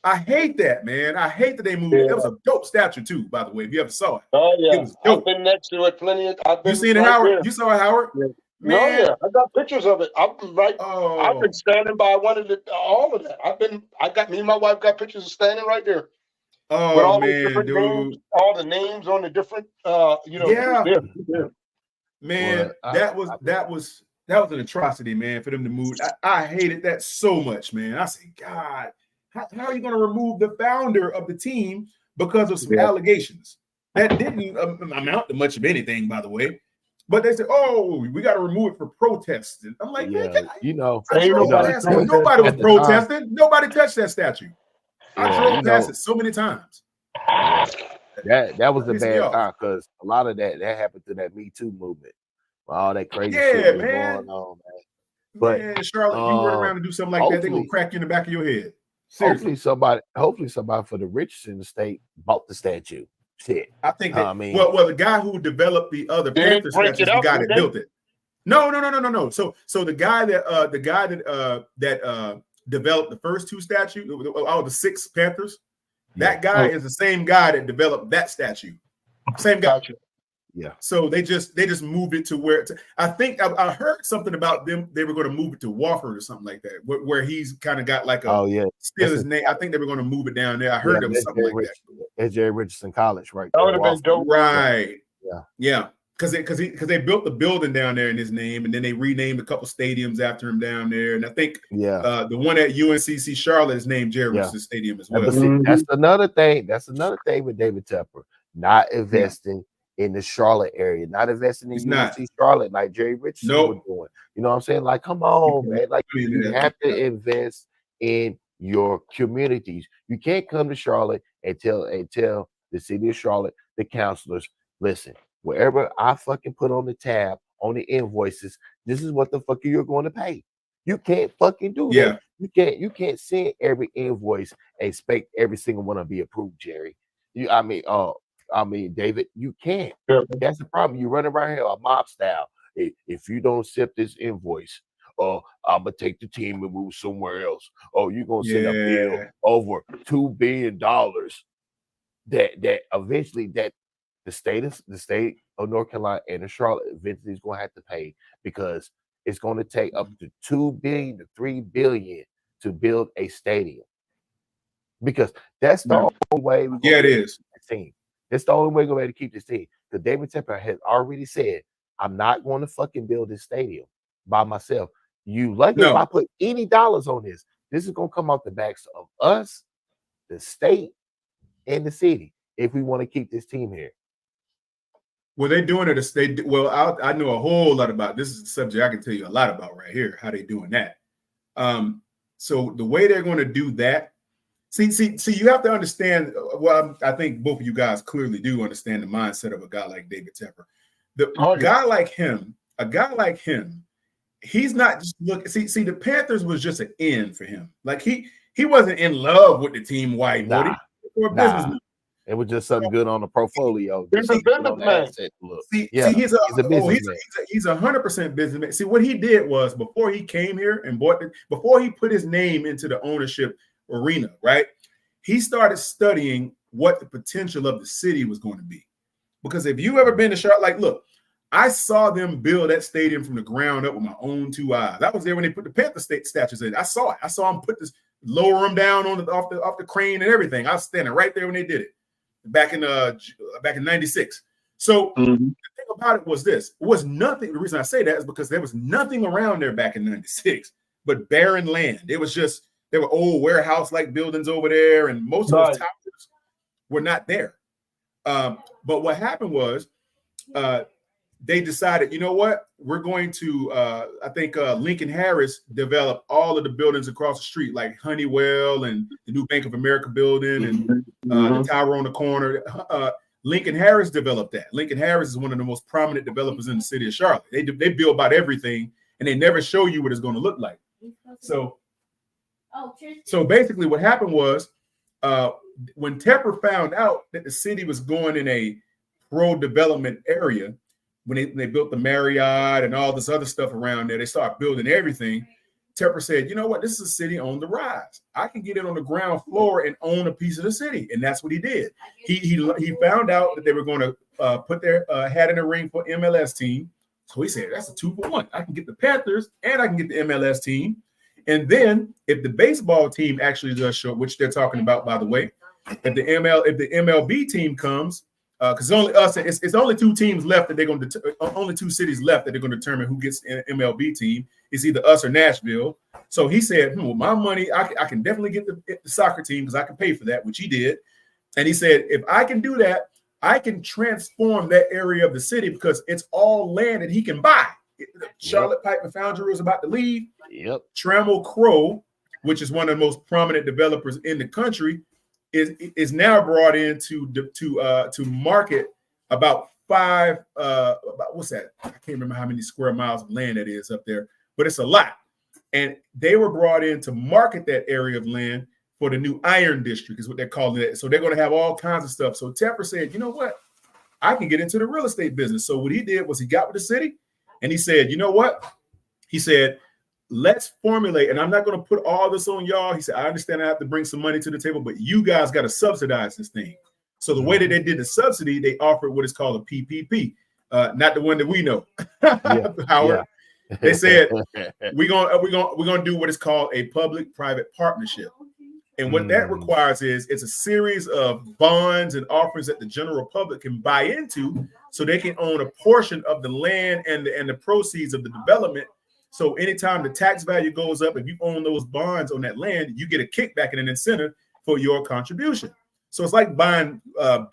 I hate that, man. I hate that they moved it. It was a dope statue, too, by the way, if you ever saw it. Oh, yeah. It was dope. I've been next to it plenty of times. You seen it, Howard? There. You saw it, Howard? Yeah. Man. No, yeah. I got pictures of it. I've been standing by all of that. Me and my wife got pictures of standing right there. Oh, with all man, different dude. names, all the names on the different, Yeah. Yeah. Man, that was an atrocity, man, for them to move. I hated that so much, man. I said, God, how are you going to remove the founder of the team because of some allegations that didn't amount to much of anything, by the way? But they said, oh, we got to remove it for protests. And I'm like, man, nobody was protesting. Nobody touched that statue. I drove past it so many times. That was a bad time, because a lot of that happened to that Me Too movement. All that crazy shit was going on, man. But man, Charlotte, you run around and do something like that, they're gonna crack you in the back of your head. Seriously. Hopefully somebody for the Richardson estate bought the statue. Shit. I think that, well, the guy who developed the other Panthers statue, the guy that built it. No. So the guy that developed the first two statues, all the 6 Panthers. That guy is the same guy that developed that statue. Same guy. Yeah. So they just moved it to where I think I heard something about them. They were going to move it to Wofford or something like that, where he's kind of got like still his name. I think they were going to move it down there. I heard there was something like that. That's Jerry Richardson College, right? That would have been dope. Right. Yeah. Because they built the building down there in his name, and then they renamed a couple stadiums after him down there. And I think the one at UNCC Charlotte is named Jerry Richardson Stadium as well. That's another thing. That's another thing with David Tepper, not investing in the Charlotte area, not investing in UNC Charlotte like Jerry Richardson was doing. You know what I'm saying? Like, come on, man. Like, you have to invest in your communities. You can't come to Charlotte and tell the city of Charlotte, the councilors, listen, wherever I fucking put on the tab, on the invoices, this is what the fuck you're going to pay. You can't fucking do that. You can't send every invoice and expect every single one to be approved, Jerry. David, you can't. That's the problem. You run around here a mob style. If you don't accept this invoice, I'm gonna take the team and move somewhere else. Oh, you're gonna send a bill over $2 billion that eventually that the state of North Carolina and the Charlotte eventually is going to have to pay, because it's going to take up to $2 billion to $3 billion to build a stadium, because that's the only way we're going to keep this team. That's the only way we're going to keep this team. because David Tepper has already said, I'm not going to fucking build this stadium by myself. You lucky if I put any dollars on this. This is going to come off the backs of us, the state, and the city if we want to keep this team here. Well, they're doing it. Well, I know a whole lot about this. Is a subject I can tell you a lot about right here. How they doing that? So the way they're going to do that. See, you have to understand. Well, I think both of you guys clearly do understand the mindset of a guy like David Tepper. A guy like him, he's not just look. See, the Panthers was just an end for him. Like he wasn't in love with the team. White, nah. It was just something good on the portfolio. He's a businessman. He's a businessman. He's 100% businessman. See, what he did was before he came here and before he put his name into the ownership arena, right? He started studying what the potential of the city was going to be. Because if you ever been to Charlotte, like, look, I saw them build that stadium from the ground up with my own 2 eyes. I was there when they put the Panther State statues in. I saw it. I saw them put this, lower them down off the crane and everything. I was standing right there when they did it back in 96. So the thing about it was this. It was nothing. The reason I say that is because there was nothing around there back in 96 but barren land. It was just, there were old warehouse-like buildings over there, and most of those towers were not there. But what happened was they decided, you know what? We're going to, I think Lincoln Harris developed all of the buildings across the street, like Honeywell and the new Bank of America building and the tower on the corner. Lincoln Harris developed that. Lincoln Harris is one of the most prominent developers in the city of Charlotte. They build about everything, and they never show you what it's going to look like. So basically what happened was when Tepper found out that the city was going in a pro-development area, when they built the Marriott and all this other stuff around there, they started building everything. Tepper said, you know what? This is a city on the rise. I can get in on the ground floor and own a piece of the city. And that's what he did. He found out that they were going to put their hat in the ring for MLS team. So he said, that's a 2-for-1. I can get the Panthers and I can get the MLS team. And then if the baseball team actually does show, which they're talking about, by the way, if the MLB team comes, because it's only 2 teams left that they're going to only 2 cities left that they're going to determine who gets an MLB team. It's either us or Nashville. So he said, well, my money, I can definitely get the soccer team because I can pay for that, which he did. And he said, if I can do that, I can transform that area of the city because it's all land that he can buy. Charlotte Pipe and Foundry was about to leave. Trammell Crow, which is one of the most prominent developers in the country, is now brought in to market about what's that? I can't remember how many square miles of land that is up there, but it's a lot. And they were brought in to market that area of land for the new Iron District, is what they're calling it. So they're going to have all kinds of stuff. So Tepper said, you know what? I can get into the real estate business. So what he did was he got with the city and he said, you know what? He said, let's formulate, and I'm not going to put all this on y'all. He said, I understand I have to bring some money to the table, but you guys got to subsidize this thing. So the way that they did the subsidy, they offered what is called a PPP, not the one that we know. Howard. They said we're gonna do what is called a public-private partnership. And what that requires is it's a series of bonds and offerings that the general public can buy into so they can own a portion of the land and the proceeds of the development. So anytime the tax value goes up, if you own those bonds on that land, you get a kickback and an incentive for your contribution. So it's like buying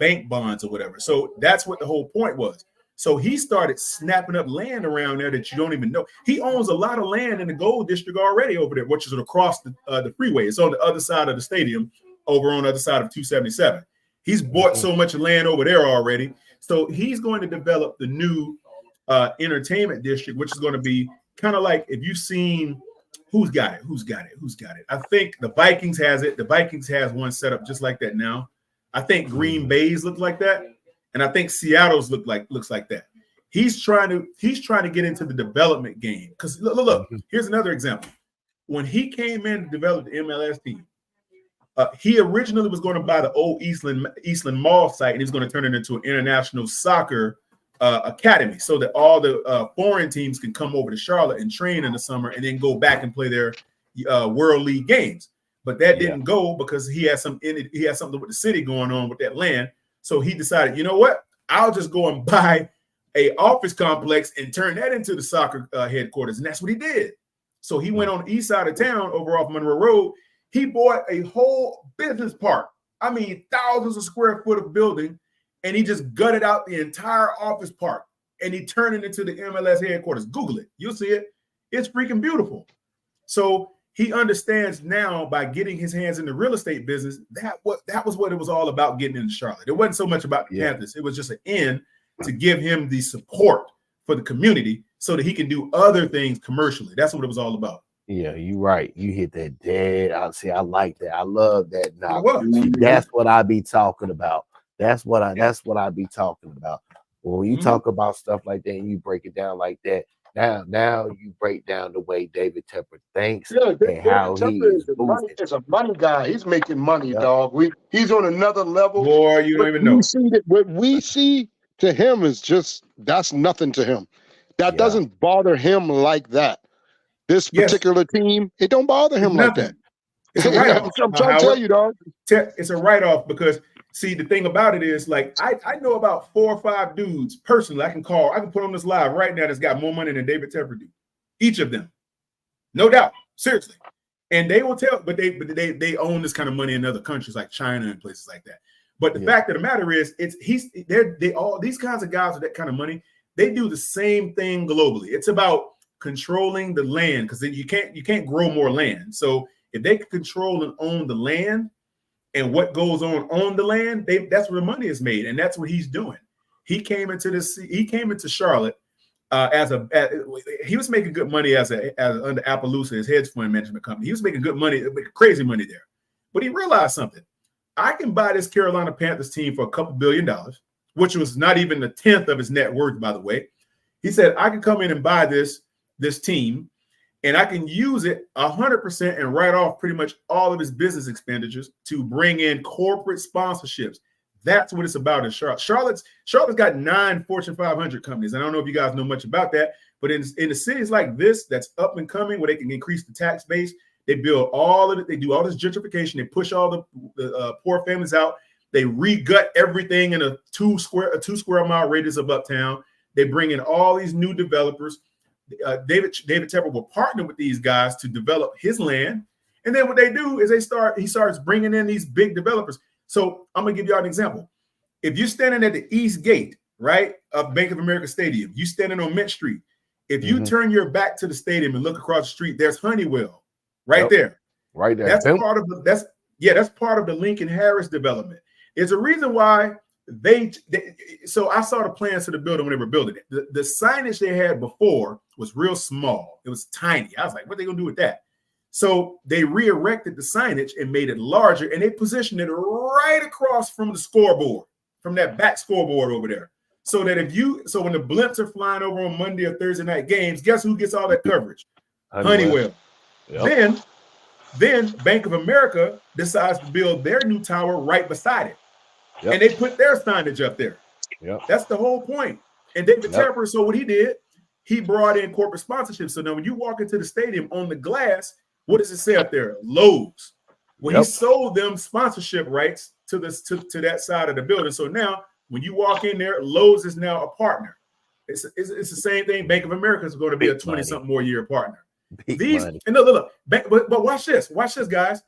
bank bonds or whatever. So that's what the whole point was. So he started snapping up land around there that you don't even know. He owns a lot of land in the Gold District already over there, which is across the freeway. It's on the other side of the stadium, over on the other side of 277. He's bought so much land over there already. So he's going to develop the new entertainment district, which is going to be kind of like, if you've seen who's got it. I think the Vikings has it. The Vikings has one set up just like that now. I think Green Bay's look like that. And I think Seattle's looks like that. He's trying to get into the development game. Because look, here's another example. When he came in to develop the MLS team, he originally was going to buy the old Eastland Mall site, and he was going to turn it into an international soccer academy, so that all the foreign teams can come over to Charlotte and train in the summer, and then go back and play their World League games. But that didn't go because he had something with the city going on with that land. So he decided, you know what? I'll just go and buy a office complex and turn that into the soccer headquarters. And that's what he did. So he went on the east side of town over off Monroe Road. He bought a whole business park. I mean, thousands of square foot of building, and he just gutted out the entire office park, and he turned it into the MLS headquarters. Google it. You'll see it. It's freaking beautiful. So he understands now by getting his hands in the real estate business, that was what it was all about getting into Charlotte. It wasn't so much about the Panthers. It was just an end to give him the support for the community so that he can do other things commercially. That's what it was all about. Yeah, you're right. You hit that dead. I like that. I love that. Now, See, that's what I be talking about. That's what I be talking about. When you talk about stuff like that and you break it down like that, now you break down the way David Tepper thinks and how he is a money guy. He's making money, dog. He's on another level. Boy, you don't even know. What we see to him is just that's nothing to him. That doesn't bother him like that. This particular team, it don't bother him like that. It's a write-off. I'm trying to tell you, dog. It's a write-off because, see, the thing about it is, like, I know about 4 or 5 dudes personally I can put on this live right now that's got more money than David Tepper do. Each of them. No doubt. Seriously. And they will tell, but they own this kind of money in other countries like China and places like that. But the fact of the matter is, these kinds of guys with that kind of money, they do the same thing globally. It's about controlling the land, because you can't grow more land. So if they can control and own the land and what goes on the land, that's where the money is made, and that's what he's doing. He came into Charlotte he was making good money as under Appaloosa, his hedge fund management company. He was making good money, crazy money there. But he realized something. I can buy this Carolina Panthers team for a couple $2 billion, which was not even a tenth of his net worth, by the way. He said, I can come in and buy this team, and I can use it 100% and write off pretty much all of his business expenditures to bring in corporate sponsorships. That's what it's about in Charlotte. Charlotte's got 9 Fortune 500 companies. I don't know if you guys know much about that, but in the cities like this that's up and coming, where they can increase the tax base, they build all of it. They do all this gentrification. They push all the poor families out. They re-gut everything in a 2 square mile radius of uptown. They bring in all these new developers. David Tepper will partner with these guys to develop his land, and then what they do is he starts bringing in these big developers. So I'm gonna give y'all an example. If you're standing at the east gate, right, of Bank of America Stadium, you standing on Mint Street. If you turn your back to the stadium and look across the street, there's Honeywell right there. Right there. That's part of the Lincoln Harris development. It's a reason why so I saw the plans to the building when they were building it. The signage they had before was real small. It was tiny. I was like, what are they gonna do with that? So they re-erected the signage and made it larger, and they positioned it right across from the scoreboard, from that back scoreboard over there. So that when the blimps are flying over on Monday or Thursday night games, guess who gets all that coverage? Honeywell. Yep. Then Bank of America decides to build their new tower right beside it. Yep. And they put their signage up there. Yep. That's the whole point. And David Tepper, so what he did, he brought in corporate sponsorship. So now when you walk into the stadium, on the glass, what does it say up there? Lowe's. Well, he sold them sponsorship rights to that side of the building. So now when you walk in there, Lowe's is now a partner. It's the same thing. Bank of America is going to be a 20-something more year partner. Look, but watch this. Watch this, guys.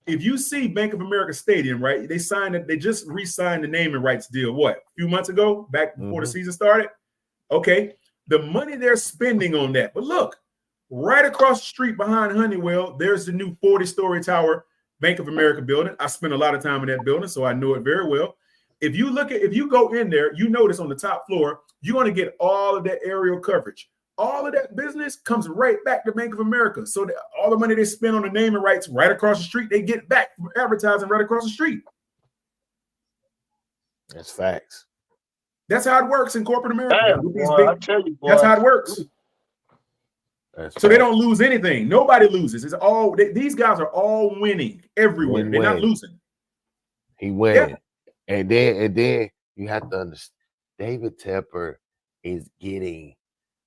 If you see Bank of America Stadium, right? They just re-signed the naming rights deal, a few months ago, back before the season started? Okay. The money they're spending on that. But look, right across the street behind Honeywell, there's the new 40-story tower Bank of America building. I spent a lot of time in that building, so I know it very well. If you go in there, you notice on the top floor, you're going to get all of that aerial coverage. All of that business comes right back to Bank of America. So that all the money they spend on the naming rights right across the street, they get back from advertising right across the street. That's facts. That's how it works in corporate America. That's how it works. So they don't lose anything. Nobody loses. It's all these guys are all winning everywhere. They're not losing. He winning. Yeah. And then you have to understand, David Tepper is getting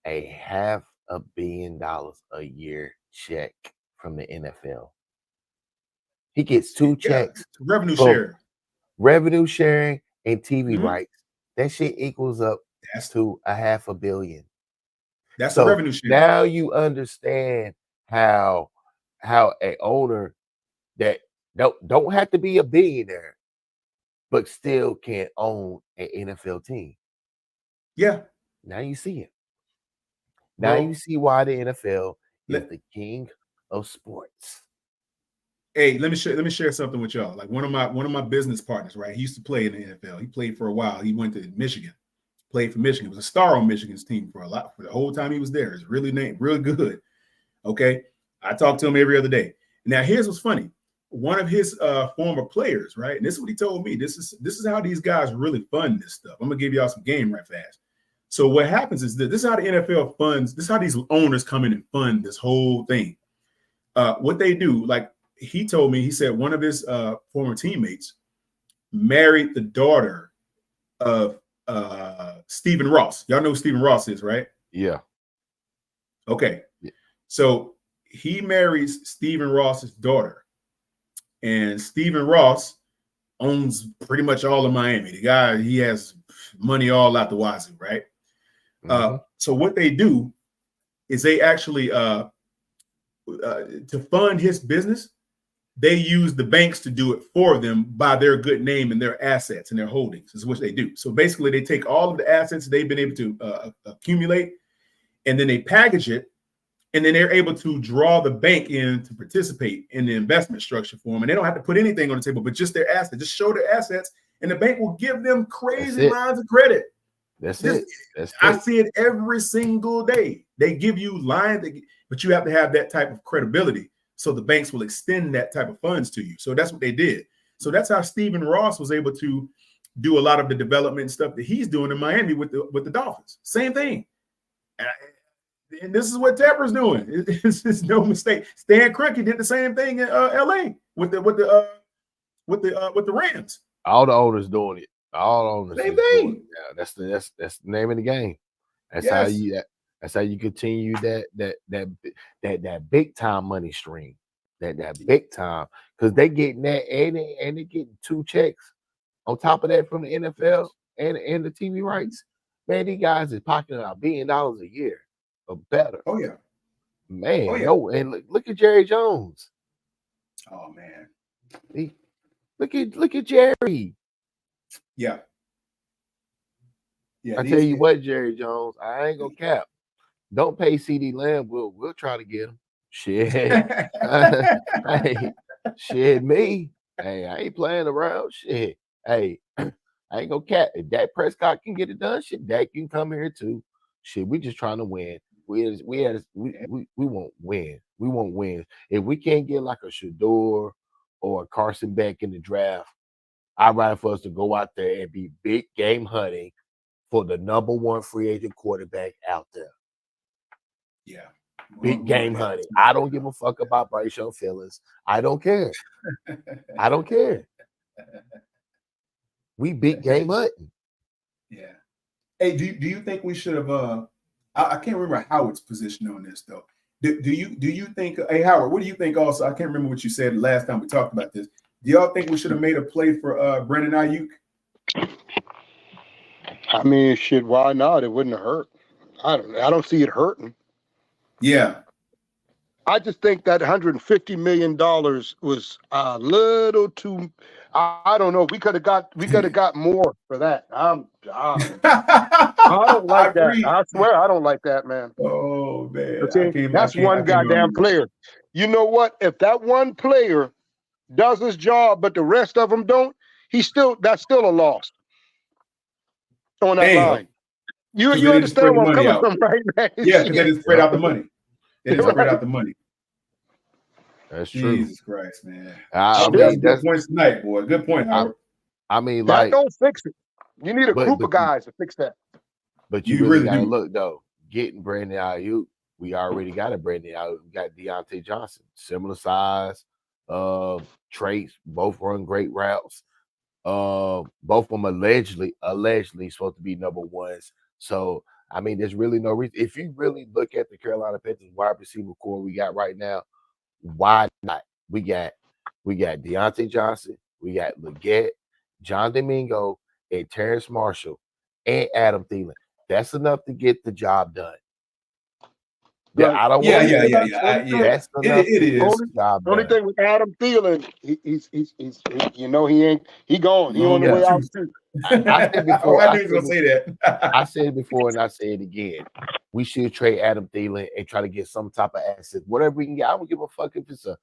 a $500 million a year check from the NFL. He gets 2 checks. Revenue sharing and TV rights That shit equals up to $500 million. That's the revenue share. Now you understand how a owner that don't have to be a billionaire, but still can own an NFL team. Yeah. Now you see it. Now you see why the NFL is the king of sports. Hey, let me share something with y'all. Like one of my business partners, right? He used to play in the NFL. He played for a while. He went to Michigan, played for Michigan. Was a star on Michigan's team for the whole time he was there. It's really good. Okay, I talk to him every other day. Now here's what's funny. One of his former players, right? And this is what he told me. This is how these guys really fund this stuff. I'm gonna give y'all some game right fast. So what happens is this is how the NFL funds. This is how these owners come in and fund this whole thing. What they do, like. He told me, he said one of his former teammates married the daughter of Stephen Ross. Y'all know who Stephen Ross is, right? Yeah. Okay. Yeah. So he marries Stephen Ross's daughter. And Stephen Ross owns pretty much all of Miami. The guy, he has money all out the wazoo, right? Mm-hmm. So what they do is they actually, to fund his business, they use the banks to do it for them by their good name and their assets and their holdings is what they do. So basically they take all of the assets they've been able to accumulate, and then they package it, and then they're able to draw the bank in to participate in the investment structure for them. And they don't have to put anything on the table, but just their assets, just show their assets, and the bank will give them crazy lines of credit. That's it. I see it every single day. They give you lines, but you have to have that type of credibility. So the banks will extend that type of funds to you. So that's what they did. So that's how Stephen Ross was able to do a lot of the development stuff that he's doing in Miami with the Dolphins. Same thing. And this is what Tepper's doing. It's no mistake. Stan Kroenke did the same thing in LA with the Rams. All the owners doing it. All owners. Same thing. Yeah, that's the name of the game. That's how you. That's how you continue that big time money stream, that big time, because they getting that and they getting 2 checks on top of that from the NFL and the TV rights. Man, these guys is pocketing $1 billion a year or better. Oh yeah, man. Oh, yeah. No, and look at Jerry Jones. Oh man, look at Jerry. Yeah. I tell you what, Jerry Jones, I ain't gonna cap. Don't pay CD Lamb. We'll try to get him. Shit. Shit, me. Hey, I ain't playing around. Shit. Hey, I ain't gonna cap. If Dak Prescott can get it done, shit, Dak can come here too. Shit, we just trying to win. We won't win. We won't win. If we can't get like a Shador or a Carson Beck in the draft, I'd rather for us to go out there and be big game hunting for the #1 free agent quarterback out there. Yeah. Big game hunting. I don't give a fuck about Bryce Young feelings. I don't care. I don't care. We big game hunting. Yeah. Hey, do you think we should have I can't remember Howard's position on this though. Do you think, hey Howard, what do you think also? I can't remember what you said last time we talked about this. Do y'all think we should have made a play for Brandon Ayuk? I mean, shit, why not? It wouldn't have hurt. I don't see it hurting. Yeah. I just think that $150 million was a little too. I don't know. We could have got more for that. I don't like that. I swear, I don't like that, man. Oh man, that's one goddamn player. You know what? If that one player does his job, but the rest of them don't, that's still a loss on that line. You understand where I'm coming from, right, man? Yeah, because they just spread out the money. They just spread out the money. That's true. Jesus Christ, man. I mean, good points tonight, boy. Good point, Howard. I mean, that don't fix it. You need a group of guys to fix that. But you really gotta look though. Getting Brandon Ayuk, we already got a Brandon Ayuk. We got Deontay Johnson, similar size, traits, both run great routes. Both of them allegedly supposed to be #1s. So I mean, there's really no reason. If you really look at the Carolina Panthers wide receiver core we got right now, why not? We got Deontay Johnson, we got Leggett, John Domingo, and Terrence Marshall. and Adam Thielen. That's enough to get the job done. Right. I don't Yeah. want That's enough it to get is. the job Only done. thing with Adam Thielen, he's he gone. He on the way out too. I said before. I knew he was gonna say that. I said it before and I say it again. We should trade Adam Thielen and try to get some type of asset, whatever we can get. I don't give a fuck if it's a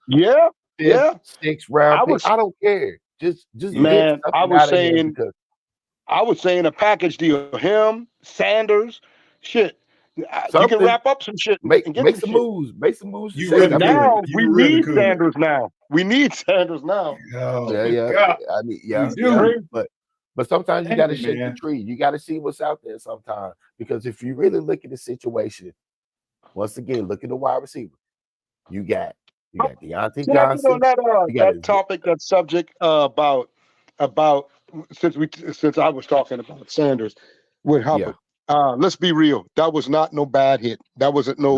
fifth, sixth round pick. I don't care. Just man. I was saying a package deal. Him, Sanders, shit. You can wrap up some shit. Make some moves. Make some moves. You really now could. we need Sanders now. We need Sanders now. Oh, yeah. I mean, but sometimes you got to shake the tree. You got to see what's out there sometimes. Because if you really look at the situation, once again, look at the wide receiver. You got Deontay Johnson. On that topic, that subject about since I was talking about Sanders with Hubbard. Let's be real. That was not no bad hit. That wasn't no.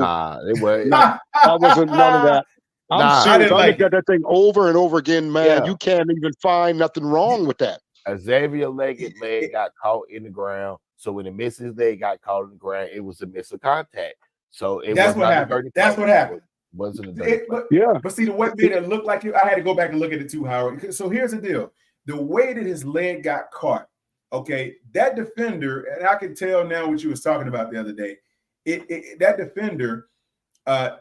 It was. That wasn't none of that. I'm serious. I looked at that thing over and over again, man. Yeah. You can't even find nothing wrong with that. Xavier Leggett's leg got caught in the ground. So when it missed his leg got caught in the ground, it was a miss of contact. So that's what happened. That's what happened. Wasn't a dirty play. But see, the way made it look like I had to go back and look at it too, Howard. So here's the deal: the way that his leg got caught. Okay, that defender, and I can tell now what you was talking about the other day. That defender,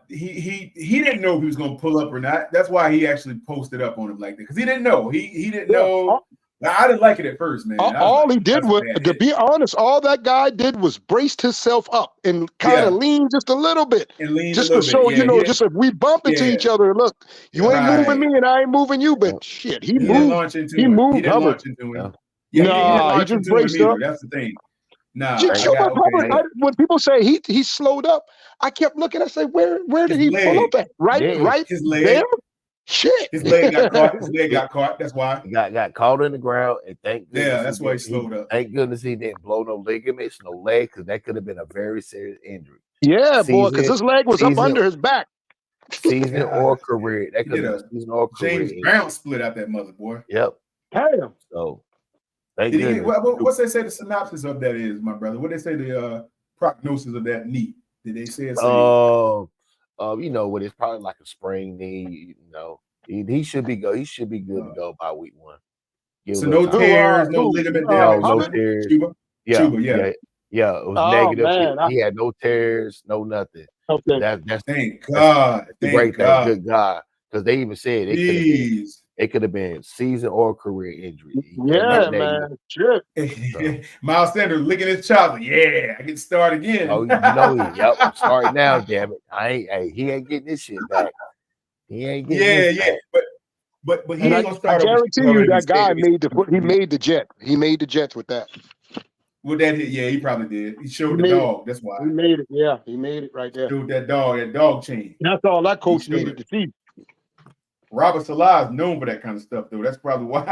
he didn't know if he was going to pull up or not. That's why he actually posted up on him like that, because he didn't know. He didn't know. I didn't like it at first, man. All he did was, to be honest, all that guy did was braced himself up and kind of lean just a little bit, just to show just if we bump into each other, look, you ain't moving me and I ain't moving you, but shit, he moved. He moved Hubbard. He just braced up. That's the thing. When people say he slowed up, I kept looking. I say, where did he pull up at? Right, his leg. There? Shit. His leg got caught. His leg got caught. That's why. He got caught in the ground, and thank goodness. Yeah, that's why he slowed up. Thank goodness he didn't blow no ligaments, no leg, because that could have been a very serious injury. Yeah, boy, because his leg was up under his back. Season or career. That could have been season or career. James Brown split out that mother, boy. Yep. Damn. So thank goodness. What's they say the synopsis of that is, my brother? What they say the prognosis of that knee? Did they say it's you know what? It's probably like a sprained knee. You know, he should be good. He should be good to go by week 1. So no tears, no ligament damage, no tears. Chuba? Yeah, Chuba, yeah. It was negative. Man, he had no tears, no nothing. Okay. That's thank God. That's the great thing. Good God, because they even said it could have been season or career injury. Yeah, man. Sure. Miles Sanders licking his chocolate. Yeah, I can start again. Oh, you know, yep. Start now, damn it. He ain't getting this shit back. He ain't getting this back. But he ain't gonna start. I guarantee you that guy made the jet. He made the Jets with that. With that hit, yeah, he probably did. He showed the dog. That's why. He made it. Yeah, he made it right there. Showed that dog chain. That's all that coach needed to see. Robert S.L.R is known for that kind of stuff, though. That's probably why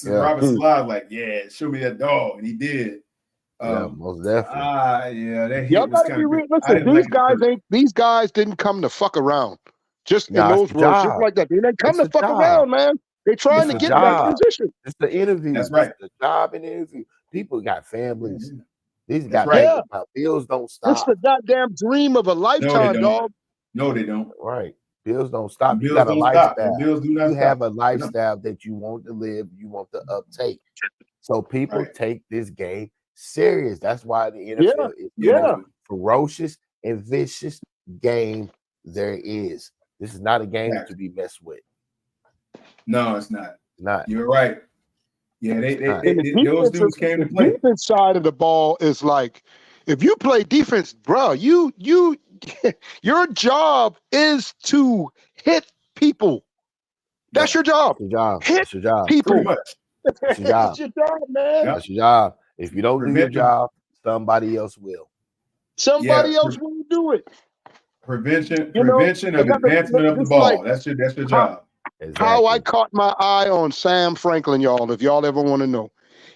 Robert S.L.R like, yeah, show me that dog, and he did. Most definitely. Y'all gotta be real. Listen, these guys didn't come to fuck around. Just in those words, just like that. They didn't come to fuck around, man. They're trying to get that position. It's the interview. That's right. It's the job and the interview. People got families. These got bills don't stop. It's the goddamn dream of a lifetime, dog. No, they don't. Right. Bills don't stop. Bills you got a lifestyle. Bills do not you have a lifestyle that you want to live, you want to uptake. So people take this game serious. That's why the NFL is the most ferocious and vicious game there is. This is not a game to be messed with. No, it's not. Not. You're right. Yeah, those dudes came to play. The defense side of the ball is like, if you play defense, bro, you your job is to hit people. That's your job. That's your job. Hit That's your job. people. Pretty much. That's your job. That's your job, man. That's your job. If you don't do your job, somebody else will. Somebody else will do it. Prevention of advancement of the ball. Like, that's your job. Exactly. How I caught my eye on Sam Franklin, y'all, if y'all ever want to know,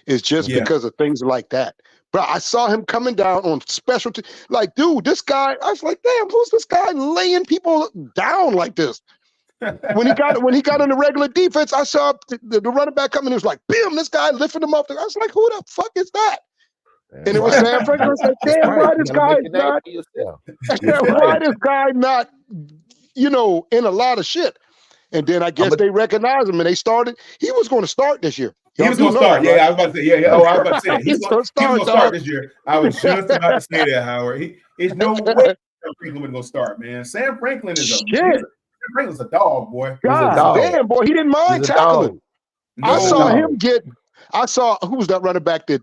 is just because of things like that. Bro, I saw him coming down on specialty. Like, dude, this guy, I was like, damn, who's this guy laying people down like this? When he got in the regular defense, I saw the running back coming. He was like, bam, this guy lifting him off. I was like, who the fuck is that? And it was Sam Franklin. I was like, damn, right. why this guy not? Why this guy not? In a lot of shit. And then I guess they recognized him and they started. He was going to start this year. He was going to start. Yeah, I was about to say. Yeah. Oh, I was about to say that. He's going to start this year. I was just about to say that, Howard. There's no way Sam Franklin was going to start, man. Sam Franklin is Sam Franklin's a dog, boy. God damn, boy. He didn't mind tackling. I saw who was that running back that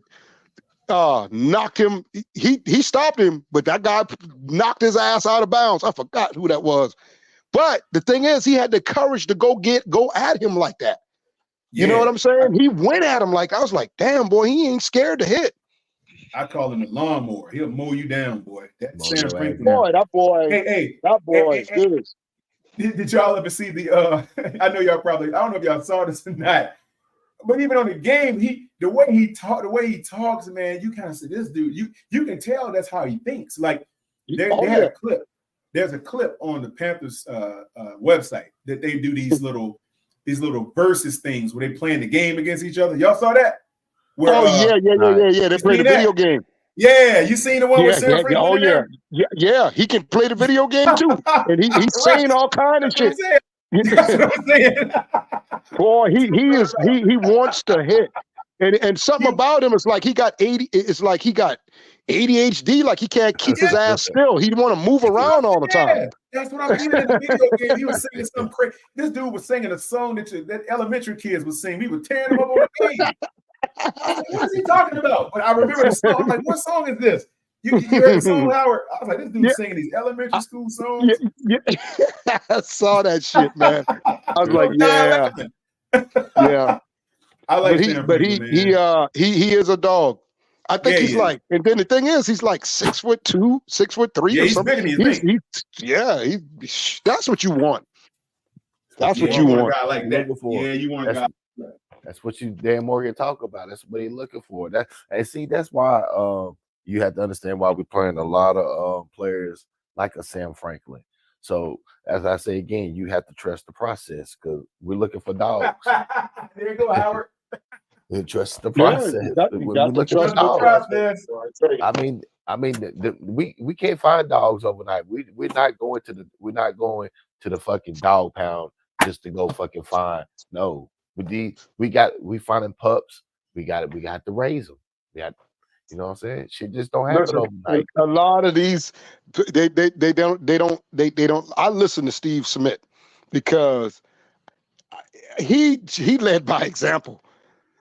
knocked him? He stopped him, but that guy knocked his ass out of bounds. I forgot who that was. But the thing is, he had the courage to go at him like that. You know what I'm saying? He went at him like, I was like, damn, boy, he ain't scared to hit. I call him a lawnmower. He'll mow you down, boy. That Sam Franklin. Boy, that boy. That boy is good. Did y'all ever see the? I know y'all probably. I don't know if y'all saw this or not. But even on the game, the way he talks, man, you kind of see this dude. You can tell that's how he thinks. Like they had a clip. There's a clip on the Panthers website that they do these little versus things where they playing the game against each other. Y'all saw that? Where, yeah. They play the video game. Yeah, you seen the one with Sam Franklin? Oh yeah. He can play the video game too, and he's saying all kind of shit. That's what I'm saying. Boy, he wants to hit, and something about him is like he got 80. It's like he got ADHD, like he can't keep his ass still. He want to move around all the time. That's what I'm even in the video game. He was singing some crazy. This dude was singing a song that elementary kids was singing. We were tearing him up on the game. What is he talking about? But I remember the song. I'm like, what song is this? You heard the song, Howard? I was like, this dude's singing these elementary school songs. I saw that shit, man. I was like, yeah. I like him, but he is a dog. I think he's like, and then the thing is, he's like 6'2", 6'3" or something. That's what you want. That's what you want. A guy like that. Yeah, you want a guy. That's what you Dan Morgan talk about. That's what he's looking for. That's why you have to understand why we're playing a lot of players like a Sam Franklin. So as I say again, you have to trust the process because we're looking for dogs. There you go, Howard. You trust the process. You got to trust the process. I mean, we can't find dogs overnight. We're not going to the fucking dog pound just to go fucking find. No, we finding pups. We got to raise them. You know what I'm saying? Shit just don't happen overnight. A lot of these, they don't. I listen to Steve Smith because he led by example.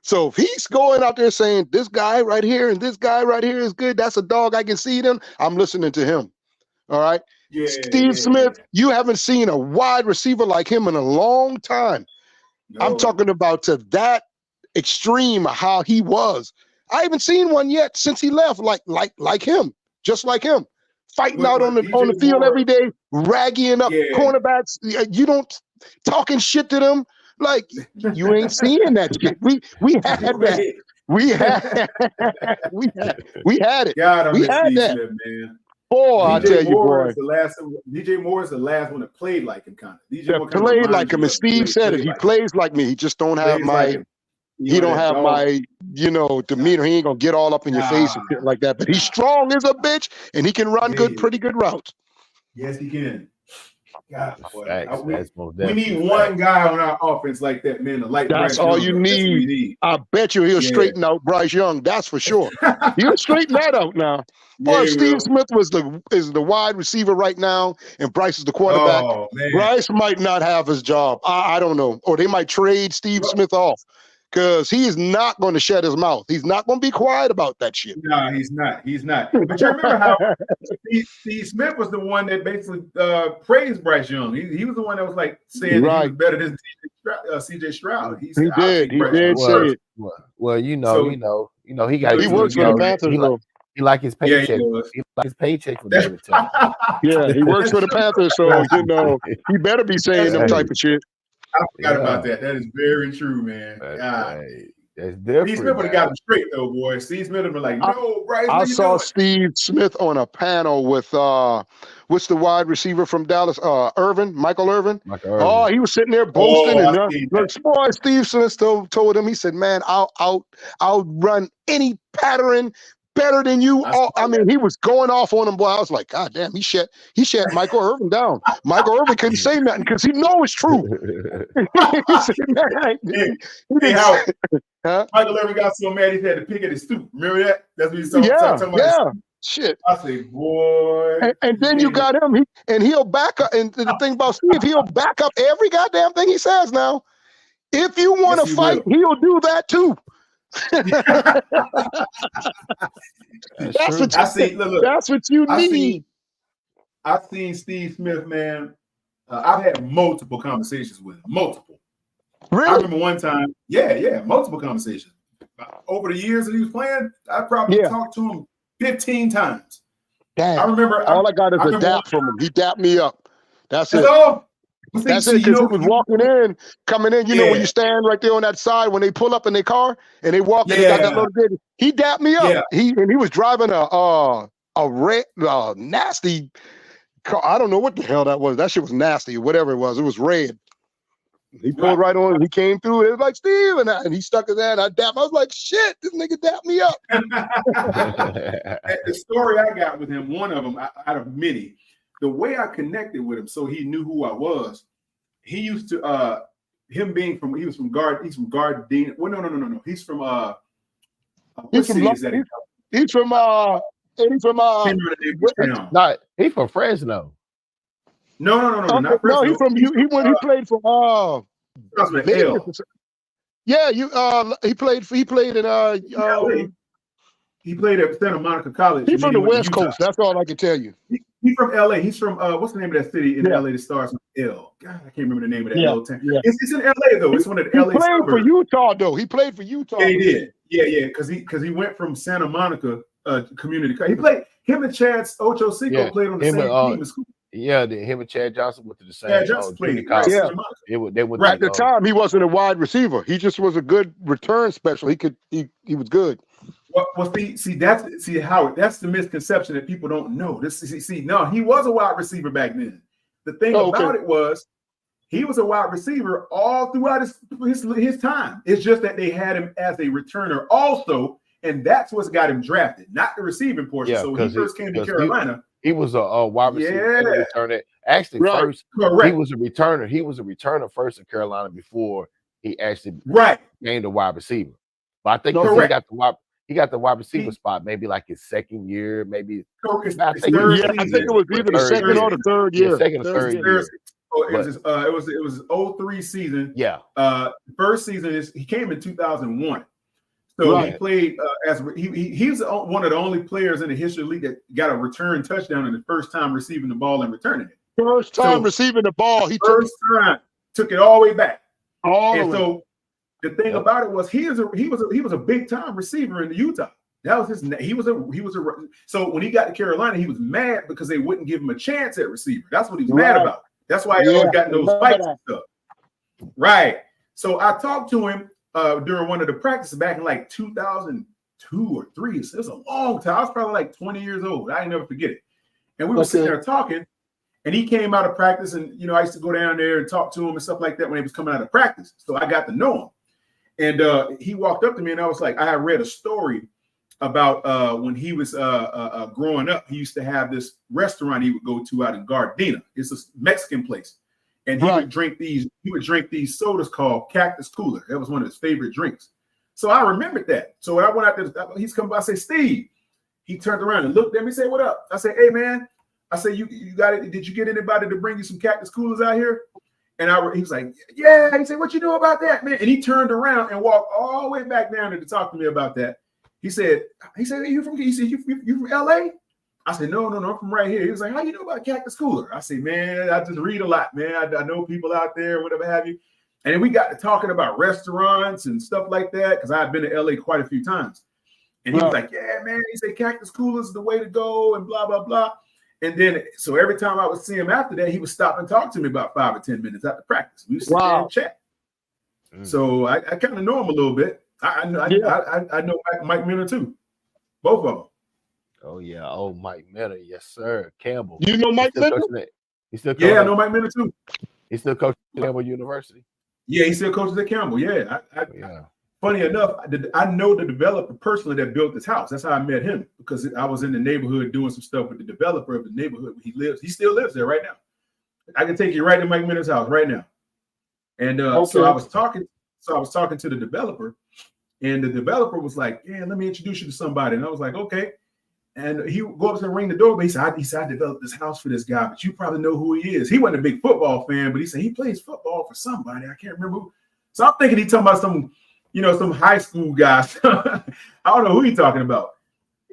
So if he's going out there saying this guy right here and this guy right here is good, that's a dog, I can see them, I'm listening to him. All right. Yeah, Steve Smith, you haven't seen a wide receiver like him in a long time. No. I'm talking about to that extreme of how he was. I haven't seen one yet since he left, like him, just like him, fighting out on the field every day, raggying up cornerbacks. You don't talking shit to them. Like you ain't seeing that shit. We had that. We had it. God, we had that. Smith, man. Boy, I tell you, boy. DJ Moore is the last one that played like him, kind of. That played like him, and Steve said it. He plays like me. He just don't have my. He don't have my, demeanor. He ain't gonna get all up in your face and shit like that. But he's strong as a bitch, and he can run pretty good routes. Yes, he can. God, we need one guy on our offense like that, man. That's all you need. I bet you he'll straighten out Bryce Young. That's for sure. He'll straighten that out now. Boy, Steve Smith is the wide receiver right now, and Bryce is the quarterback. Oh, Bryce might not have his job. I don't know, or they might trade Steve Smith off. Because he is not going to shut his mouth. He's not going to be quiet about that shit. No, he's not. He's not. But you remember how Steve Smith was the one that basically praised Bryce Young. He was the one that was like saying that he was better than C.J. Stroud. He did say it. Well, he got. He works for the Panthers though. He like his paycheck. He like his paycheck for the time. Yeah, he works for the Panthers, so he better be saying them type of shit. I forgot about that. That is very true, man. That's different. Steve Smith would have got him straight, though, boy. Steve Smith would have been like, no, Bryce. I saw Steve Smith on a panel with what's the wide receiver from Dallas? Michael Irvin. Oh, he was sitting there boasting boy, Steve Smith told him, he said, man, I'll run any pattern, better than you. I mean, he was going off on him. Boy, I was like, God damn, he shut Michael Irvin down. Michael Irvin couldn't say nothing because he knows it's true. Hey, Howard, Michael Irvin got so mad he had to pick at his stoop. Remember that? That's what he's talking about. Yeah. Shit. I say, boy. And then you got him. He'll back up. And the thing about Steve, he'll back up every goddamn thing he says now. If you want to fight, he'll do that too. That's what you need. I've seen Steve Smith, man. I've had multiple conversations with him. Multiple. Really? I remember one time. Yeah, multiple conversations. Over the years that he was playing, I probably talked to him 15 times. Damn. I remember. All I got is a dap from him. He dapped me up. That's it. That's it, because he was coming in, when you stand right there on that side, when they pull up in their car and they walk in, they got that little bit. He dapped me up. He was driving a red, nasty car. I don't know what the hell that was. That shit was nasty, whatever it was. It was red. He pulled right on. He came through. It was like, Steve, and he stuck his hand. I was like, shit, this nigga dapped me up. The story I got with him, one of them out of many, the way I connected with him, so he knew who I was. He used to he's from Gardena. Well, no. He's from what city is that? He's from he's from Fresno. No, not Fresno. No, he played for he played in he played at Santa Monica College. He's from the West Coast. That's all I can tell you. He's from LA. He's from what's the name of that city in LA that starts with L? God, I can't remember the name of that L town. Yeah. It's in LA though. It's one of the LA. He played for Utah though. He played for Utah. Yeah, he did. Yeah, because he went from Santa Monica community. He played him and Chad Ochocinco played on the same team in school. Yeah, him and Chad Johnson went to the same. Chad Johnson played. Right, at the time, he wasn't a wide receiver. He just was a good return special. He was good. Well, Howard, that's the misconception that people don't know. No, he was a wide receiver back then. The thing about it was, he was a wide receiver all throughout his time. It's just that they had him as a returner also, and that's what's got him drafted, not the receiving portion. So when he first came to Carolina, he was a wide receiver returner. Actually, first he was a returner. He was a returner first in Carolina before he actually gained a wide receiver. But I think he got the wide receiver spot maybe like his second year, maybe. I think it was either the second or the third year. Second or third year. It was 03 season. Yeah. First season he came in 2001. So he played he's one of the only players in the history of the league that got a return touchdown in the first time receiving the ball and returning it. First time receiving the ball, took it all the way back. So the thing about it was he was a big time receiver in Utah. That was his. He was a. So when he got to Carolina, he was mad because they wouldn't give him a chance at receiver. That's what he was mad about. That's why he always got in those fights and stuff. Right. So I talked to him during one of the practices back in like 2002 or 3. So it was a long time. I was probably like 20 years old. I never forget it. And we were sitting there talking, and he came out of practice, and I used to go down there and talk to him and stuff like that when he was coming out of practice. So I got to know him. And he walked up to me, and I was like, I had read a story about when he was growing up. He used to have this restaurant he would go to out in Gardena. It's a Mexican place, and he would drink these sodas called Cactus Cooler. That was one of his favorite drinks. So I remembered that. So when I went out there, he's coming by. I say, Steve. He turned around and looked at me and said, "What up?" I said, "Hey man," I said, "You got it? Did you get anybody to bring you some Cactus Coolers out here?" And he was like, "Yeah." He said, "What you know about that, man?" And he turned around and walked all the way back down there to talk to me about that. He said, "You from LA?" I said, No, I'm from right here. He was like, "How you know about Cactus Cooler?" I said, "Man, I just read a lot, man. I know people out there, whatever have you." And then we got to talking about restaurants and stuff like that because I've been to LA quite a few times. And he was like, "Yeah, man." He said, "Cactus Cooler is the way to go," and blah blah blah. And then, so every time I would see him after that, he would stop and talk to me about 5 or 10 minutes after practice. We would sit there and chat. So I kind of know him a little bit. I know Mike Miller too, both of them. Oh yeah, Mike Miller, yes sir. Campbell. You know Mike Miller? I know Mike Miller too. He still coaches at Campbell University. Yeah, he still coaches at Campbell. Yeah, funny enough, I know the developer personally that built this house. That's how I met him, because I was in the neighborhood doing some stuff with the developer of the neighborhood where he lives. He still lives there right now. I can take you right to Mike Minter's house right now. And so I was talking to the developer, and the developer was like, "Yeah, let me introduce you to somebody." And I was like, "Okay." And he go up and ring the doorbell. He said, I developed this house for this guy, but you probably know who he is. He wasn't a big football fan, but he said he plays football for somebody. I can't remember who. So I'm thinking he's talking about some high school guy. I don't know who he's talking about.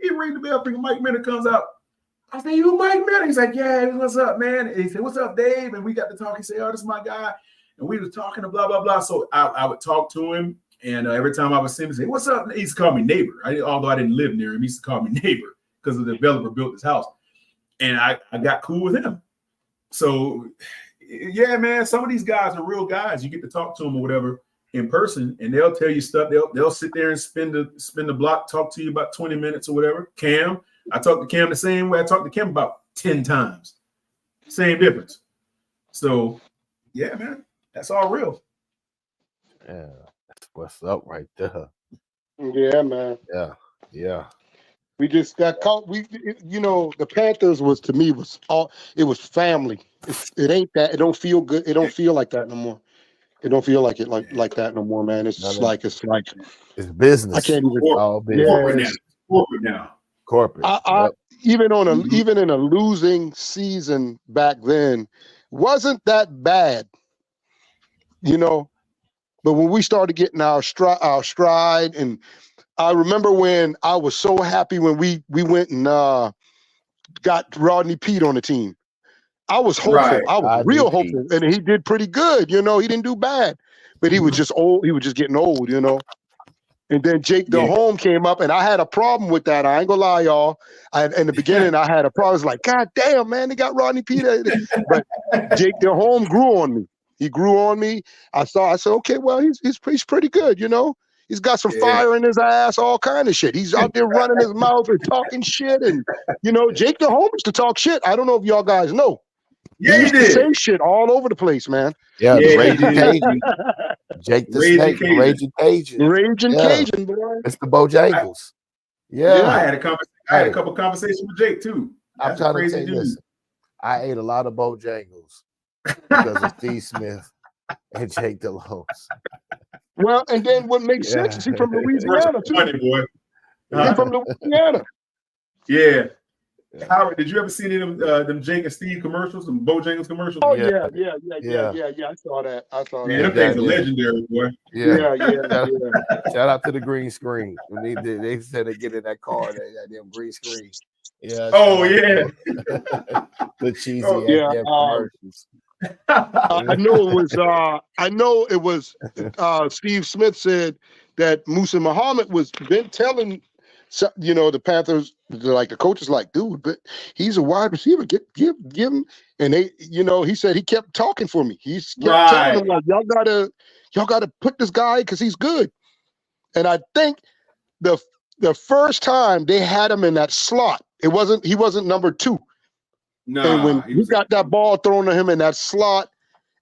He rang the bell, freaking Mike Minter comes out. I said, "You Mike Minter?" He's like, "Yeah, what's up, man?" And he said, "What's up, Dave?" And we got to talk. He said, "Oh, this is my guy." And we was talking and blah, blah, blah. So I would talk to him. And every time I would see him, he'd say, "What's up?" He used to call me neighbor. Although I didn't live near him, he used to call me neighbor because the developer built this house. And I got cool with him. So, yeah, man, some of these guys are real guys. You get to talk to them or whatever in person, and they'll tell you stuff. They'll sit there and spin the block, talk to you about 20 minutes or whatever. Cam, I talked to Cam the same way I talked to Cam about 10 times. Same difference. So, yeah, man, that's all real. Yeah, that's what's up right there. Yeah, man. Yeah. We just got caught. The Panthers was, to me, it was family. It ain't that. It don't feel good. It don't feel like that no more. It don't feel like it like that no more, man. It's like it's business. I can't even. All business. Corporate now. Corporate. Even in a losing season back then, wasn't that bad, But when we started getting our stride, and I remember when I was so happy when we went and got Rodney Peete on the team. I was hopeful. Right. I was real hopeful, and he did pretty good. He didn't do bad, but he was just old. He was just getting old, And then Jake Delhomme came up, and I had a problem with that. I ain't gonna lie, y'all. In the beginning, I had a problem. I was like, God damn, man, they got Rodney Peete. But Jake Delhomme grew on me. He grew on me. I said, okay, well, he's pretty good, He's got some fire in his ass, all kind of shit. He's out there running his mouth and talking shit. And, Jake Delhomme used to talk shit. I don't know if y'all guys know. Yeah, he used to say shit all over the place, man. Yeah, the Raging Cajun. Jake the Snake, the Raging Cajun. Raging Cajun, boy. It's the Bojangles. I had a couple conversations with Jake, too. I'm trying to tell you this. I ate a lot of Bojangles because of Steve Smith and Jake Delhomme. Well, and then what makes sense is he from Louisiana, too. Funny, boy. He's from Louisiana. Yeah. Howard, did you ever see any of them Jake and Steve commercials, them Bojangles commercials? Oh, yeah. I saw that. Man, them things are legendary, boy. Yeah. Shout out to the green screen. When they said they get in that car, they got them green screen. Yeah. Oh, yeah. The cheesy commercials. I know it was Steve Smith said that Musa Muhammad was been telling the Panthers, like the coach is like, dude, but he's a wide receiver. Give him. And they, he said he kept talking for me. He kept telling them, like, y'all gotta put this guy because he's good. And I think the first time they had him in that slot, he wasn't number 2. No, and when he got that ball thrown to him in that slot,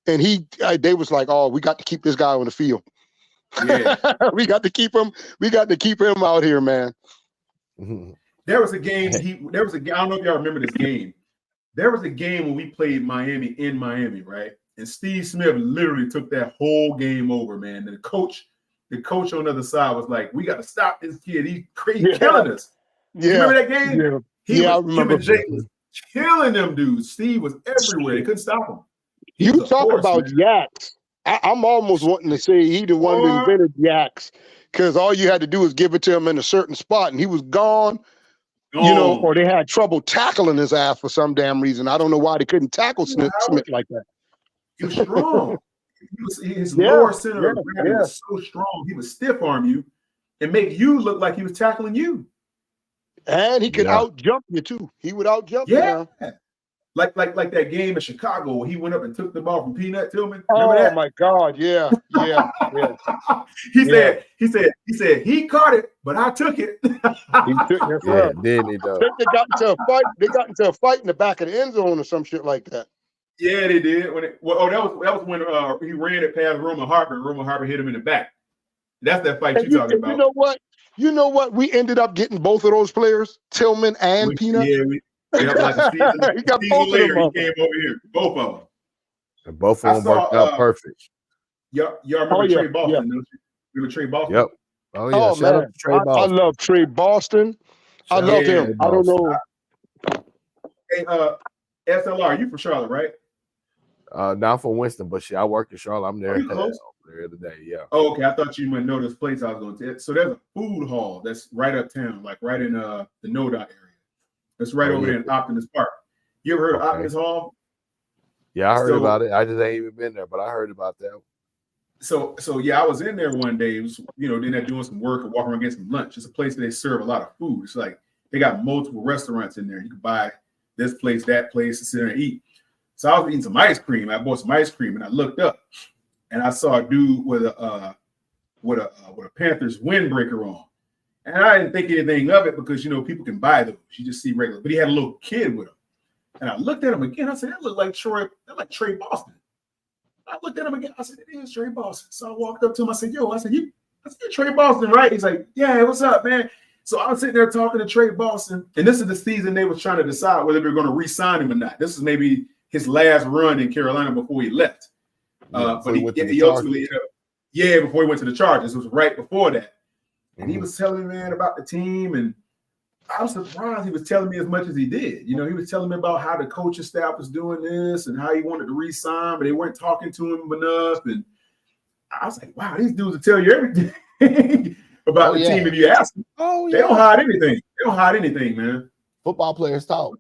and they was like, "Oh, we got to keep this guy on the field. Yeah. we got to keep him. We got to keep him out here, man." There was a game. I don't know if y'all remember this game. There was a game when we played Miami in Miami, right? And Steve Smith literally took that whole game over, man. And the coach on the other side was like, "We got to stop this kid. He's killing us." Yeah. You remember that game? Yeah. I remember. Him and Jake was killing them dudes. Steve was everywhere. They couldn't stop him. You talk about yaks. I'm almost wanting to say he the one that invented yaks, because all you had to do was give it to him in a certain spot, and he was gone. Or they had trouble tackling his ass for some damn reason. I don't know why they couldn't tackle Smith like that. He was strong. His lower center of gravity was so strong. He would stiff arm you and make you look like he was tackling you. And he could out jump you too. He would out jump you. Yeah. Like that game in Chicago where he went up and took the ball from Peanut Tillman. Remember that? My God, yeah. He said he caught it, but I took it. He took it. Then he does. They got into a fight. They got into a fight in the back of the end zone or some shit like that. Yeah, they did. That was when he ran it past Roman Harper. Roman Harper hit him in the back. That's that fight And you're talking about. You know what? You know what? We ended up getting both of those players, Tillman and Peanut. Yeah, like a season, he got season both later, of them. he came over here. Both of them. And both of them worked out perfect. Y'all remember Trey Boston, don't you? Remember Trey Boston? Yep. Oh, yeah. Oh, Shout out man. to Trey Boston. I love Trey Boston. I love him. I don't know. Hey, S.L.R, you from Charlotte, right? Not from Winston, but I work in Charlotte. I'm there, close? there today. Yeah. Oh, okay. I thought you might know this place I was going to. So there's a food hall that's right uptown, like right in the NoDot area. It's right over there in Optimus Park. You ever heard of Optimus Hall? Yeah, I heard about it. I just ain't even been there, but I heard about that. So yeah, I was in there one day. It was, then they're doing some work and walking around getting some lunch. It's a place that they serve a lot of food. It's like they got multiple restaurants in there. You can buy this place, that place, to sit there and eat. So I was eating some ice cream. I bought some ice cream and I looked up and I saw a dude with a Panthers windbreaker on. And I didn't think anything of it because people can buy those. You just see regular, but he had a little kid with him. And I looked at him again. I said, that looked like Trey Boston. I looked at him again. I said, it is Trey Boston. So I walked up to him. I said, you're Trey Boston, right? He's like, yeah, what's up, man? So I was sitting there talking to Trey Boston. And this is the season they was trying to decide whether they're going to re-sign him or not. This is maybe his last run in Carolina before he left. But he ultimately, before he went to the Chargers. It was right before that. And he was telling me, man, about the team. And I was surprised he was telling me as much as he did. He was telling me about how the coaching staff was doing this and how he wanted to re-sign, but they weren't talking to him enough. And I was like, wow, these dudes will tell you everything about the team if you ask them. Oh, yeah. They don't hide anything. They don't hide anything, man. Football players talk.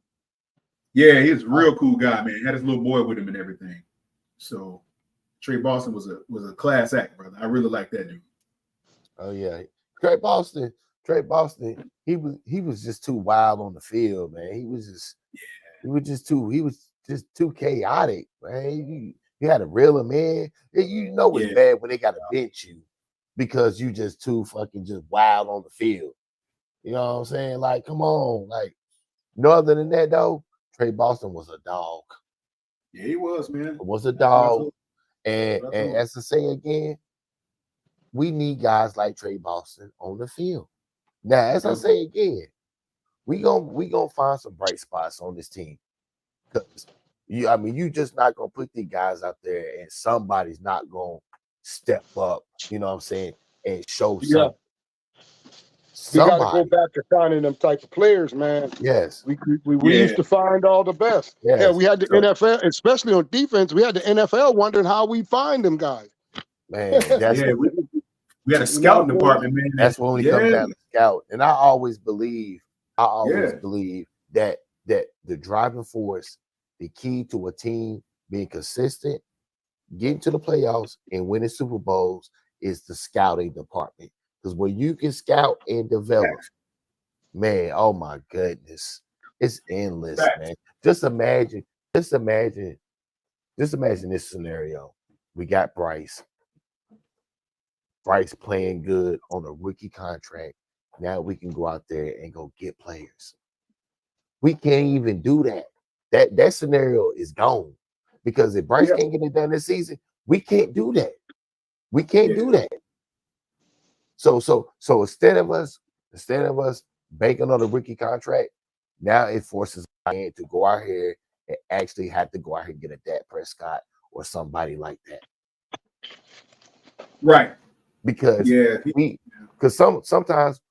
Yeah, he's a real cool guy, man. He had his little boy with him and everything. So Trey Boston was a class act, brother. I really like that dude. Oh, yeah. Trey Boston, he was just too wild on the field, man. He was just too chaotic, man. You had to reel him in. It's bad when they got to bench you because you just too fucking just wild on the field. You know what I'm saying? Like, come on. Like, no other than that, though, Trey Boston was a dog. Yeah, he was, man. Was a dog. And as I say again, we need guys like Trey Boston on the field. Now, as I say again, we gonna find some bright spots on this team. Because you just not gonna put these guys out there and somebody's not gonna step up, you know what I'm saying, and show something. We got to go back to finding them type of players, man. Yes. We used to find all the best. Yes. Yeah, we had the NFL, especially on defense, we had the NFL wondering how we find them guys. Man, that's we had a scouting department, man. That's when we come down to scout. And I always believe that the driving force, the key to a team being consistent, getting to the playoffs and winning Super Bowls is the scouting department. Because when you can scout and develop, man, oh my goodness, it's endless, man. Just imagine this scenario. We got Bryce playing good on a rookie contract. Now we can go out there and go get players. We can't even do that. That scenario is gone. Because if Bryce can't get it done this season, we can't do that. We can't do that. So instead of us banking on a rookie contract, now it forces us to go out here and actually have to go out here and get a Dak Prescott or somebody like that. Right. Because sometimes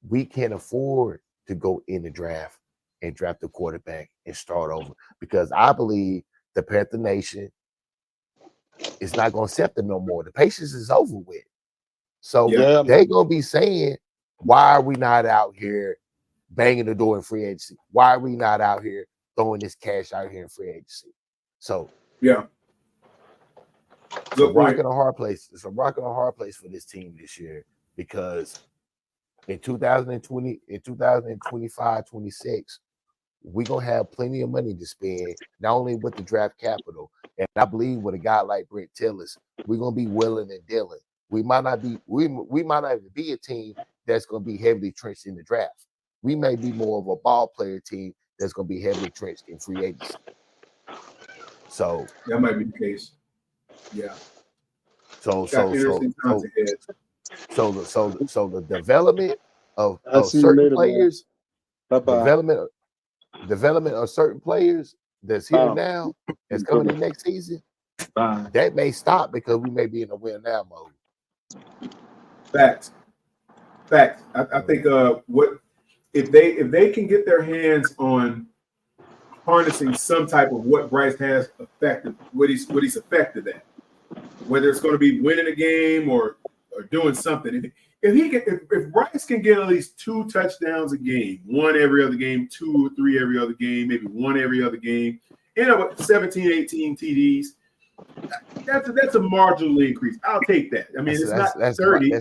we can't afford to go in the draft and draft a quarterback and start over. Because I believe the Panther Nation is not going to accept it no more. The patience is over with. So they're going to be saying, why are we not out here banging the door in free agency? Why are we not out here throwing this cash out here in free agency? So it's a rock and a hard place. It's a rock and a hard place for this team this year because in 2020, in 2025, 26, we're going to have plenty of money to spend, not only with the draft capital, and I believe with a guy like Brent Tillis, we're going to be willing and dealing. We might not be a team that's going to be heavily trenched in the draft. We may be more of a ball player team that's going to be heavily trenched in free agency. So that might be the case. Yeah. So So the development of I'll see you certain later, man. players, Bye-bye. development of certain players that's here now, that's coming in next season, that may stop because we may be in a win now mode. Facts. I think what if they can get their hands on harnessing some type of what Bryce has affected, what he's affected at, whether it's going to be winning a game or doing something. If Bryce can get at least 2 touchdowns a game, 1 every other game, 2 or 3 every other game, maybe 1 every other game, 17, 18 TDs, that's a marginal increase. I'll take that. I mean, it's not 30.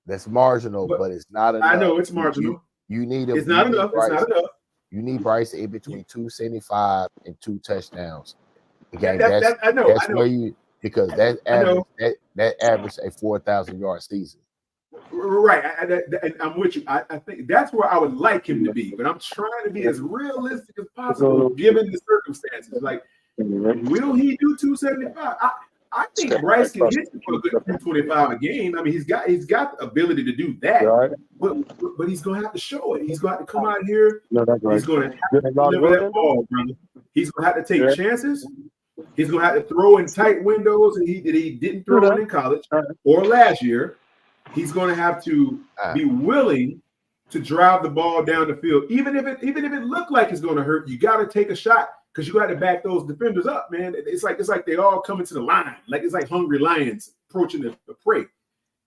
That's marginal, but it's not enough. I know it's marginal. You need him. It's not enough. It's not enough. You need Bryce in between 275 and 2 touchdowns. Again, I know. Where you, because that average a 4,000-yard season. Right. I'm with you. I think that's where I would like him to be, but I'm trying to be as realistic as possible given the circumstances. Like, will he do 275? I think Bryce can hit for a good 225 a game. I mean, he's got the ability to do that, but he's gonna have to show it. He's got to come out here. He's gonna have to deliver that ball, brother. He's gonna have to take chances. He's gonna have to throw in tight windows, and he didn't throw in college or last year. He's gonna have to be willing to drive the ball down the field, even if it looked like it's gonna hurt. You got to take a shot. Because you got to back those defenders up, man. It's like they all coming to the line, like it's like hungry lions approaching the prey.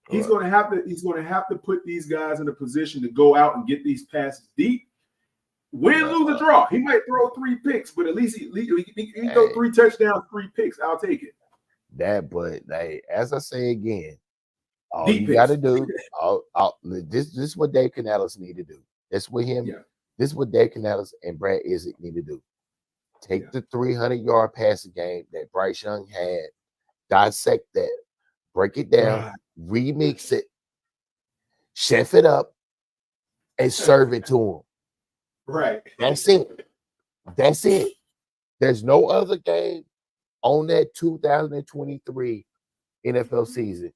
He's going to have to put these guys in a position to go out and get these passes deep. Win, lose, or draw. He might throw 3 picks, but at least he throw 3 touchdowns, 3 picks. I'll take it. But as I say again, all deep you got to do, this is what Dave Canales need to do. That's what him. Yeah. This is what Dave Canales and Brad Isaac need to do. Take the 300-yard passing game that Bryce Young had, dissect that, break it down, remix it, chef it up, and serve it to him. Right. That's it. There's no other game on that 2023 NFL season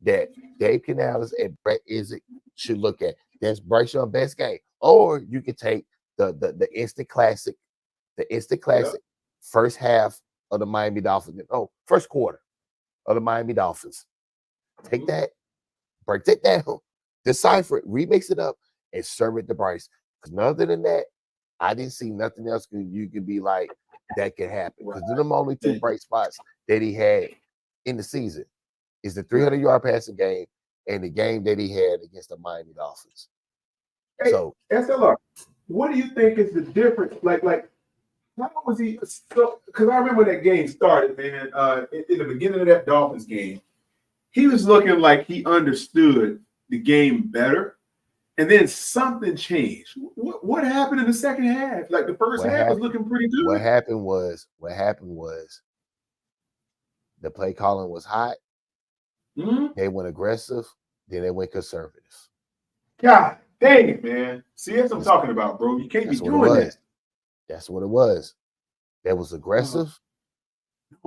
that Dave Canales and Brett Isaac should look at. That's Bryce Young's best game. Or you could take the instant classic. The instant classic first half of the Miami Dolphins. First quarter of the Miami Dolphins. Take that, break that down, decipher it, remix it up, and serve it to Bryce. Because other than that, I didn't see nothing else you could be like that could happen. Because they're the only 2 bright spots that he had in the season is the 300-yard passing game and the game that he had against the Miami Dolphins. Hey, so S.L.R, what do you think is the difference? Like. How was he? Because I remember when that game started, man. In the beginning of that Dolphins game, he was looking like he understood the game better, and then something changed. What happened in the second half? Like the first half was looking pretty good. What happened was the play calling was hot. Mm-hmm. They went aggressive, then they went conservative. God dang it, man! See, that's what I'm talking about, bro. You can't be doing that. That's what it was. That was aggressive.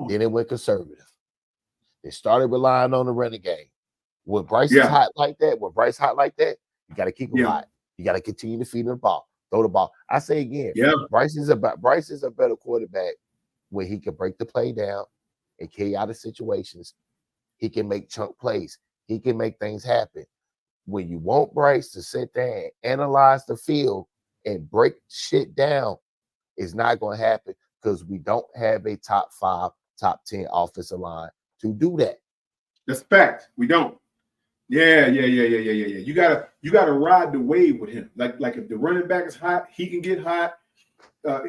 Then it went conservative. They started relying on the running game. When Bryce is hot like that, you got to keep him hot. You got to continue to feed him the ball, throw the ball. I say again, Bryce is a better quarterback when he can break the play down and carry out of situations. He can make chunk plays. He can make things happen. When you want Bryce to sit there and analyze the field and break shit down, it's not going to happen because we don't have a top 5, top 10 offensive line to do that. That's a fact. We don't. Yeah. You gotta ride the wave with him. Like if the running back is hot, he can get hot. I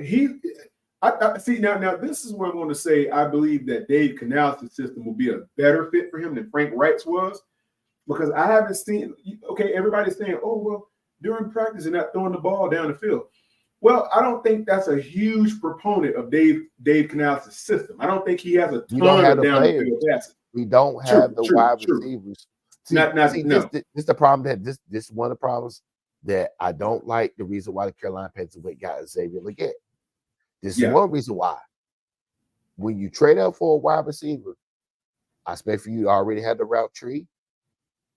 see now. This is what I'm going to say. I believe that Dave Canales' system will be a better fit for him than Frank Wright's was, because I haven't seen. Okay, everybody's saying, "Oh well, during practice and not throwing the ball down the field." Well, I don't think that's a huge proponent of Dave Canales' system. I don't think he has a ton of down the field passes. We don't have the wide receivers. This is the problem this is one of the problems that I don't like. The reason why the Carolina Panthers got Xavier Legette. This is one reason why. When you trade up for a wide receiver, I expect for you to already have the route tree.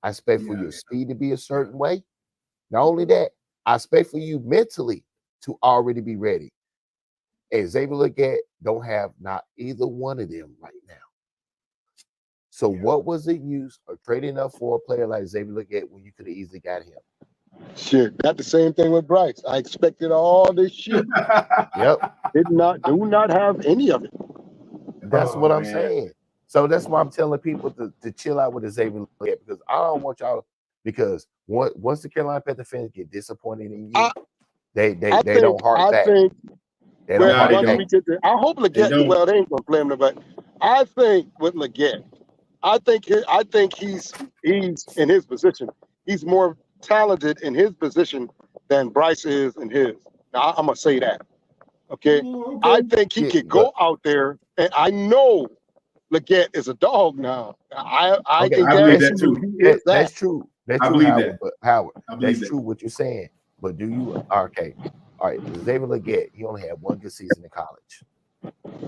I expect for your speed to be a certain way. Not only that, I expect for you mentally to already be ready. And Xavier Legette don't have not either one of them right now. So what was the use of trading up for a player like Xavier Legette when you could have easily got him? Shit, got the same thing with Bryce. I expected all this shit. Yep. Do not have any of it. That's what I'm saying. So that's why I'm telling people to chill out with the Xavier Legette, because I don't want y'all, because once the Carolina Panthers fans get disappointed in you, they don't hark back. They don't hark back. I hope Legette. Well, they ain't gonna blame him, but I think with Legette, I think he's in his position. He's more talented in his position than Bryce is in his. Now, I'm gonna say that. Okay? I think he could go out there, and I know Legette is a dog now. I can believe that too. That's true. That's true, believe Howard. that. But Howard, that's that. true what you're saying. But do you okay? All right, Xavier Legette, he only had one good season in college.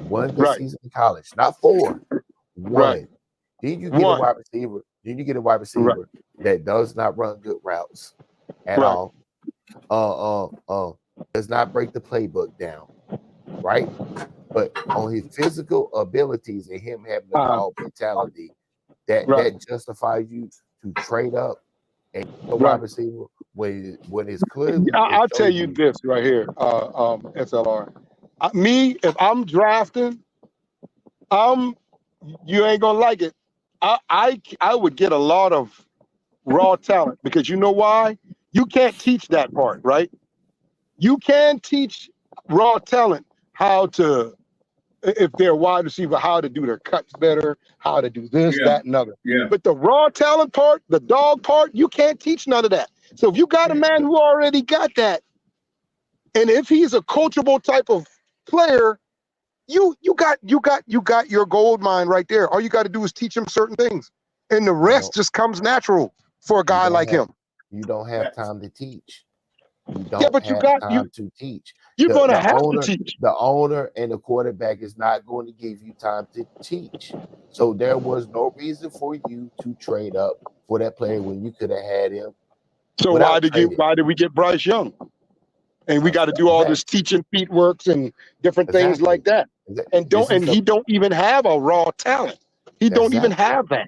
One good season in college, not four. One. Right. Then you get a wide receiver. Then you get a wide receiver that does not run good routes at all. Does not break the playbook down, right? But on his physical abilities and him having the dog mentality, that justifies you to trade up and a wide receiver when it's clear. I'll tell you this right here, S.L.R. If I'm drafting, you ain't gonna like it. I would get a lot of raw talent, because you know why? You can't teach that part, right? You can teach raw talent how to, if they're a wide receiver, how to do their cuts better, how to do this, that, and other. Yeah. But the raw talent part, the dog part, you can't teach none of that. So if you got a man who already got that, and if he's a coachable type of player, you got your gold mine right there. All you got to do is teach him certain things, and the rest just comes natural for a guy like him. You don't have time to teach. You don't have time to teach. You're going to have to teach. The owner and the quarterback is not going to give you time to teach. So there was no reason for you to trade up for that player when you could have had him. So why did we get Bryce Young? And we got to do all this teaching feet works and different things like that. And he don't even have a raw talent. He don't even have that.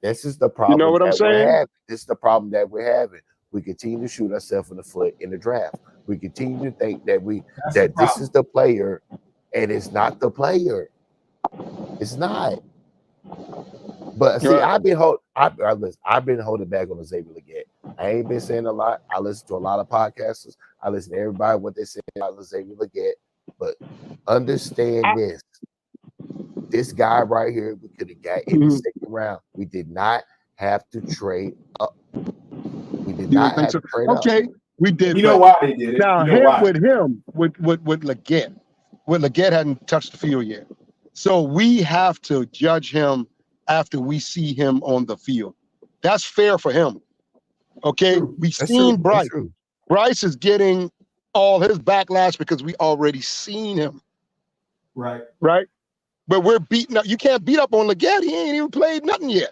This is the problem. You know what I'm saying? This is the problem that we're having. We continue to shoot ourselves in the foot in the draft. We continue to think that this is the player, and it's not the player. It's not. But see, I've been holding back on the Xavier Legette. I ain't been saying a lot. I listen to a lot of podcasters. I listen to everybody what they say about Xavier Legette. But understand this. This guy right here, we could have got in the second round. We did not have to trade up. We did not have to trade up. Okay, we did. You know why they did it? Now, with Legette, Legette hadn't touched the field yet. So we have to judge him after we see him on the field. That's fair for him. Okay, we've seen Bryce. Bryce is getting all his backlash because we already seen him. Right. But we're beating up. You can't beat up on Legette. He ain't even played nothing yet.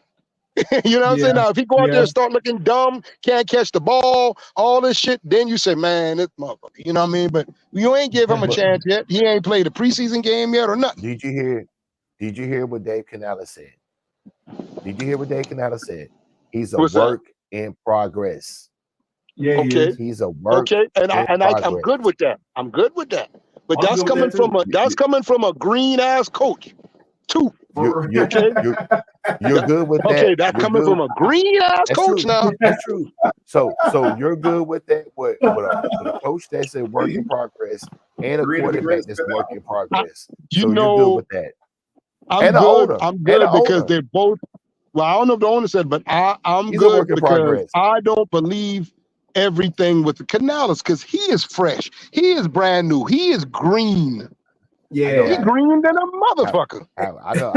You know what I'm saying? Now, if he go out there and start looking dumb, can't catch the ball, all this shit, then you say, man, this motherfucker. You know what I mean? But you ain't give him a chance yet. He ain't played a preseason game yet or nothing. Did you hear what Dave Canales said? He's a work in progress. Yeah. Okay. He's a work. Okay. I'm good with that. But that's coming from a green ass coach, too. You're good with that. Okay, that's coming from a green ass coach now. That's true. So you're good with that. With a coach that's a work in progress and a quarterback that's work in progress. You're good with that. I'm good because they're both. Well, I don't know if the owner said, but I'm good because I don't believe everything with the Canales because he is fresh. He is brand new. He is green. Yeah, he green than a motherfucker. I know.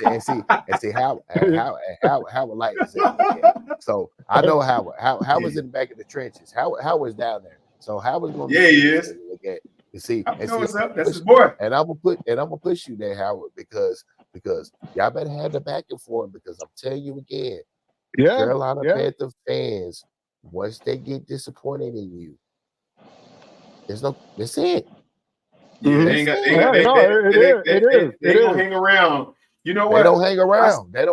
and see how like it. So I know how was in the back of the trenches. How was down there. So how was going? Yeah, he is. You see, what's up. That's his boy. And I'm gonna push you there, Howard, because because y'all better have the backing for him. Because I'm telling you again, Yeah, Carolina yeah. Panther fans, once they get disappointed in you, that's it. Yeah, they ain't gonna hang around. You know what? They don't hang around. They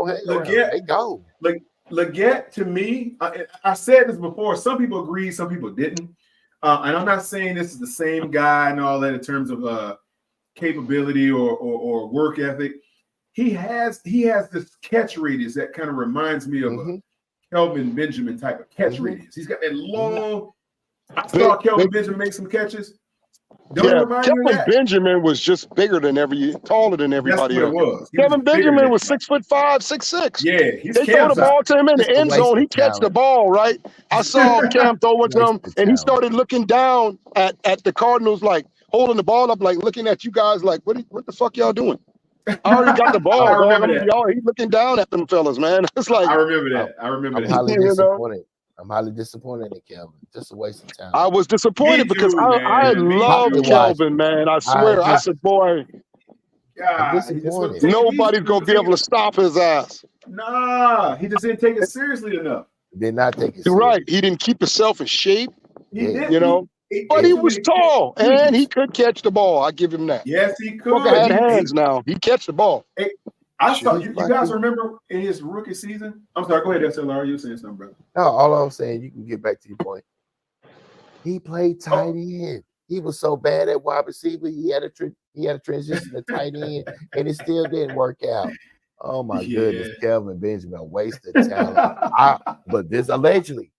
go. Leggett, to me, I said this before. Some people agreed, some people didn't. And I'm not saying this is the same guy and all that in terms of capability or work ethic. He has this catch radius that kind of reminds me of a Kelvin Benjamin type of catch radius. He's got that long. I saw Kelvin Benjamin make some catches. Kelvin Benjamin was just taller than everybody else. That's what it was. Kelvin Benjamin was 6'5", 6'6". Yeah, they throw the ball to him in the end zone. He catch the ball, right? I saw Cam throw it to him, and he started looking down at the Cardinals, like holding the ball up, like looking at you guys, like what the fuck y'all doing? I already got the ball. I remember that. Y'all, he's looking down at them fellas, man. It's like I remember that. I'm highly disappointed. I'm highly disappointed in Kelvin. Just a waste of time. I was disappointed because I love Kelvin, man. I swear. I said, boy, nobody's gonna be able to stop his ass. Nah, he just didn't take it seriously enough. Did not take it seriously. Right. He didn't keep himself in shape. He did. You know. But he was tall and he could catch the ball. I give him that. Yes, he could. He had hands now. He catch the ball. Hey, I thought you guys remember in his rookie season? I'm sorry, go ahead, S.L.R. You were saying something, brother. No, all I'm saying, you can get back to your point. He played tight end. He was so bad at wide receiver. He had a transition to tight end, and it still didn't work out. Oh my goodness, Kelvin Benjamin, a waste of talent. But this allegedly,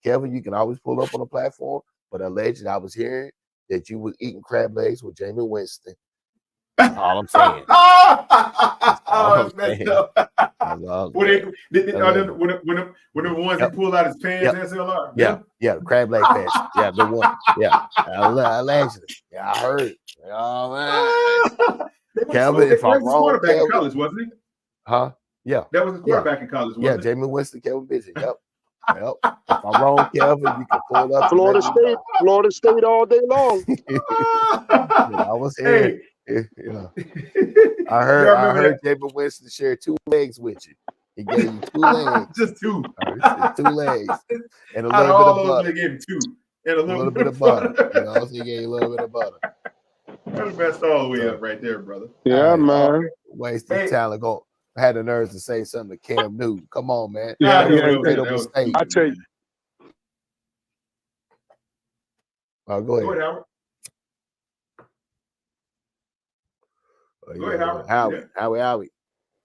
Kelvin, you can always pull up on the platform, but allegedly, I was hearing that you were eating crab legs with Jameis Winston. That's all I'm saying. When the ones he pulled out his pants, S.L.R. Yeah, crab leg pants. Yeah, the one. Yeah, allegedly. Yeah, I heard. Oh man, Kelvin, if I'm wrong, quarterback in college, wasn't he? Huh? Yeah, that was his quarterback in college. Wasn't it? Jameis Winston, Kelvin Benjamin. Yep. If I'm wrong, Kelvin, you can pull up. Florida State all day long. I was here. I heard Jameis Winston share 2 legs with you. He gave you 2 legs. Just 2. 2 legs. And a little bit of butter. They gave him 2. And a little bit of butter. So he gave you a little bit of butter. That's messed all the way up right there, brother. Yeah, man. Wasted talent. I had the nerves to say something to Cam Newton. Come on, man. I tell you. Oh, go ahead. Go ahead, Howard. Go ahead, Howard. Howie.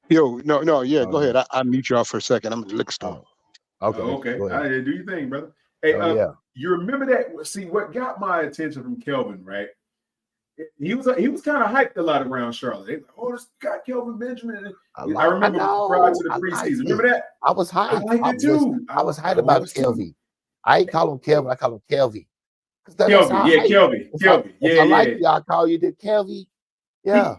Yo, no, go ahead. I'll mute y'all for a second. I'm in the liquor store. Okay. Do your thing, brother. Hey, you remember that? See, what got my attention from Kelvin, right? He was kind of hyped a lot around Charlotte. They like, this guy Kelvin Benjamin. I remember prior to the preseason. Remember that? I was hyped. I liked it too. I was hyped about Kelvin. I ain't call him Kelvin. I call him Kelvin. Kelvin. I like you. I call you the Kelvin. Yeah.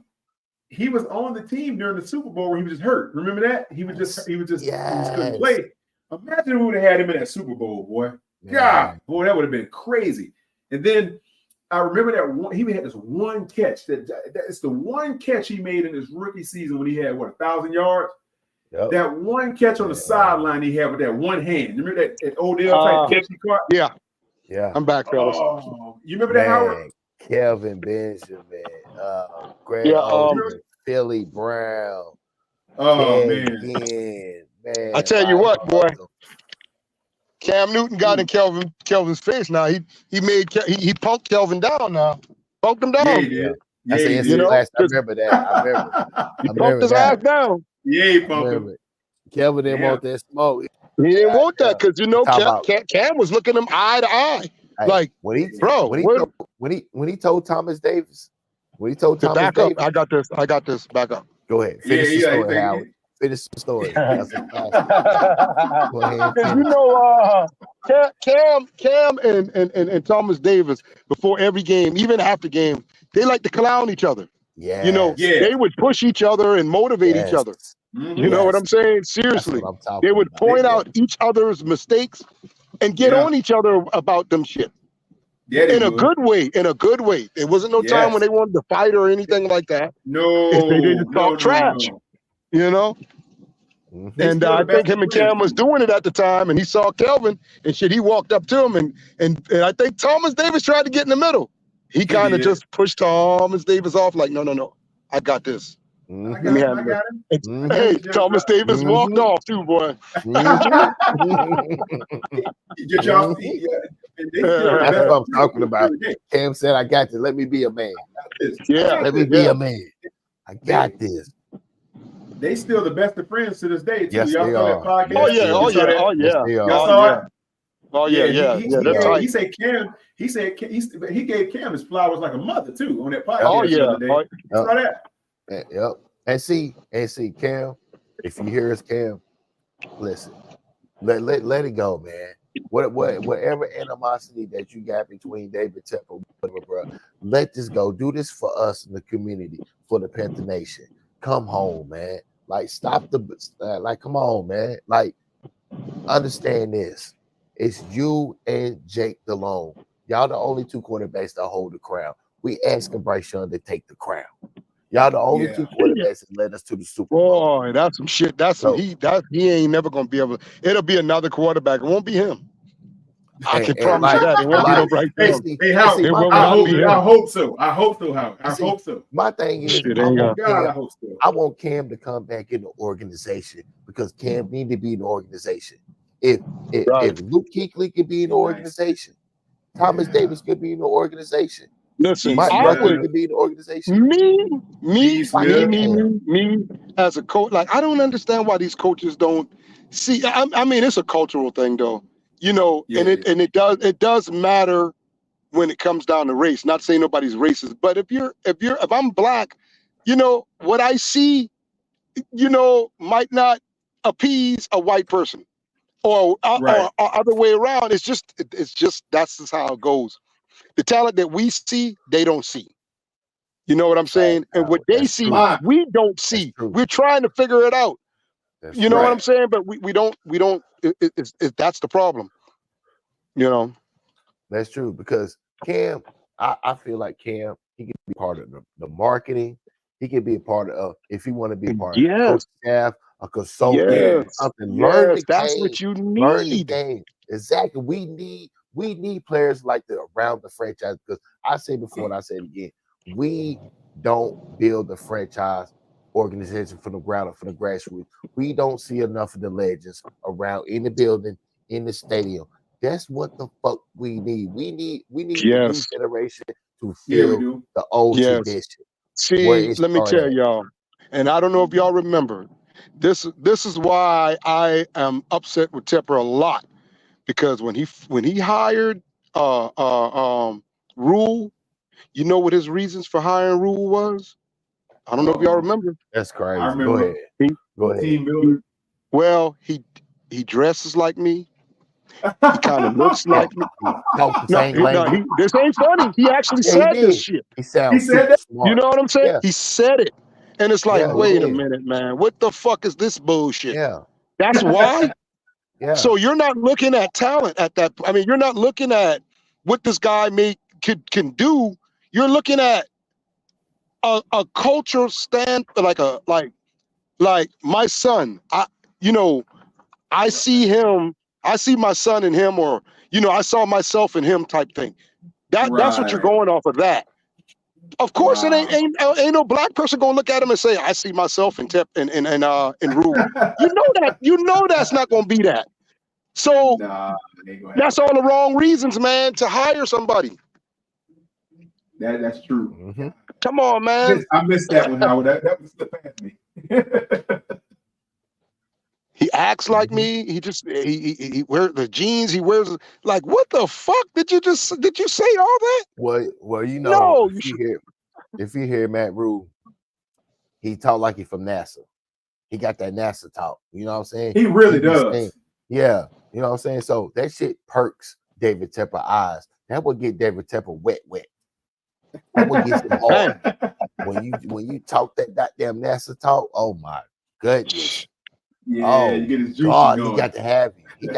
He was on the team during the Super Bowl where he was just hurt. Remember that? He was just couldn't play. Imagine who would have had him in that Super Bowl, boy. God, boy, that would have been crazy. And then I remember that he had this one catch. That's the one catch he made in his rookie season when he had 1,000 yards. Yep. That one catch on the sideline he had with that one hand. You remember that Odell type catch he caught? Yeah. I'm back, fellas. You remember that, Howard? Kelvin Benjamin, Philly Brown. Oh man. I tell you what, boy. Cam Newton got in Kelvin's face now. He punked Kelvin down now. Punked him down. Yeah, he did. I remember that. He punked his ass down. Yeah, he punked him. Kelvin didn't want that smoke. He didn't want that because Cam was looking him eye to eye. Like, when he told Thomas Davis, back up. I got this. Back up. Go ahead. Finish the story, Howard. Finish the story. Cam and Thomas Davis before every game, even after game, they like to clown each other. Yeah. They would push each other and motivate each other. You know what I'm saying? Seriously. They would point out each other's mistakes and get on each other about them shit. Yeah, in a good way. In a good way. There wasn't no time when they wanted to fight or anything like that. No, they just talk trash. No. You know. And I think him and Cam was doing it at the time, and he saw Kelvin and shit. He walked up to him, and I think Thomas Davis tried to get in the middle. He kind of just pushed Thomas Davis off, like, no, I got this. I got him. Hey, Thomas Davis walked off too, boy. Get y'all feet. That's what I'm talking about. Cam said, "I got this. Let me be a man." Yeah, let me be a man. I got this. They still the best of friends to this day. Too. Yes, y'all they saw are. that podcast? Oh yeah. Y'all saw it? Oh yeah. He said Cam. He said he gave Cam his flowers like a mother too on that podcast. Oh yeah. The other day. Saw that? Yep. And see, Cam. If you hear us, Cam, listen. Let it go, man. Whatever animosity that you got between David Tepper, whatever, bro, let this go. Do this for us in the community, for the Panther Nation. Come home, man. Like, stop come on, man. Like, understand this. It's you and Jake Delhomme. Y'all the only two quarterbacks that hold the crown. We asking Bryce Young to take the crown. Y'all the only two quarterbacks that led us to the Super Bowl. Boy, that's some shit. He ain't never gonna be able to. It'll be another quarterback. It won't be him. I can promise you that. It won't be no Bryce Young. Hey, Howard, I hope so. I hope so, Howard. I hope so. My thing is, I hope so. I want Cam to come back in the organization because Cam need to be in the organization. If Luke Kuechly could be in the organization, Thomas Davis could be in the organization. Listen, Mike Rucker could be in the organization. Me as a coach, like, I don't understand why these coaches don't see. I mean, it's a cultural thing, though. You know, it does matter when it comes down to race. Not saying nobody's racist, but if I'm black, you know, what I see, you know, might not appease a white person, or other way around. It's just that's just how it goes. The talent that we see, they don't see. You know what I'm saying? And what they see, we don't see. We're trying to figure it out. You know what I'm saying? But we don't. That's the problem. You know. That's true, because Cam, I feel like Cam, he can be part of the marketing. He can be a part of, if he want to be a part of the coach staff, a consultant, something. Learn the that's game. What you need. Learn the game. Exactly. We need players like that around the franchise, because I say before and I say it again, we don't build the franchise organization from the ground up, from the grassroots. We don't see enough of the legends around in the building, in the stadium. That's what the fuck we need. We need the new generation to feel the old tradition. See, let me tell y'all, and I don't know if y'all remember, this is why I am upset with Tepper a lot, because when he hired Rule, you know what his reasons for hiring Rule was? I don't know if y'all remember. That's crazy. I remember. Go ahead. Well, he dresses like me. He kind of looks like me. This ain't funny. He actually said this shit. He said that. Smart. You know what I'm saying? Yeah. He said it. And it's like, wait a minute, man. What the fuck is this bullshit? Yeah. That's why? Yeah. So you're not looking at talent at that. I mean, you're not looking at what this guy can do. You're looking at a cultural stand, like my son. I see him. I see my son in him, or, you know, I saw myself in him type thing. That's what you're going off of that. Of course, it ain't no black person gonna look at him and say, I see myself in Rule. You know that's not gonna be that. So that's all the wrong reasons, man, to hire somebody. That's true. Mm-hmm. Come on, man. I missed that one, Howard. That was slipped past me. He acts like me. He wears the jeans. He wears, like, what the fuck did you say all that? Well, you know, if you hear Matt Rule, he talk like he from NASA. He got that NASA talk. You know what I'm saying? He really does. Yeah. You know what I'm saying? So that shit perks David Tepper eyes. That would get David Tepper wet. That would get him hard. When you talk that goddamn NASA talk, oh my goodness. Yeah, you get his juice going. He got to have you.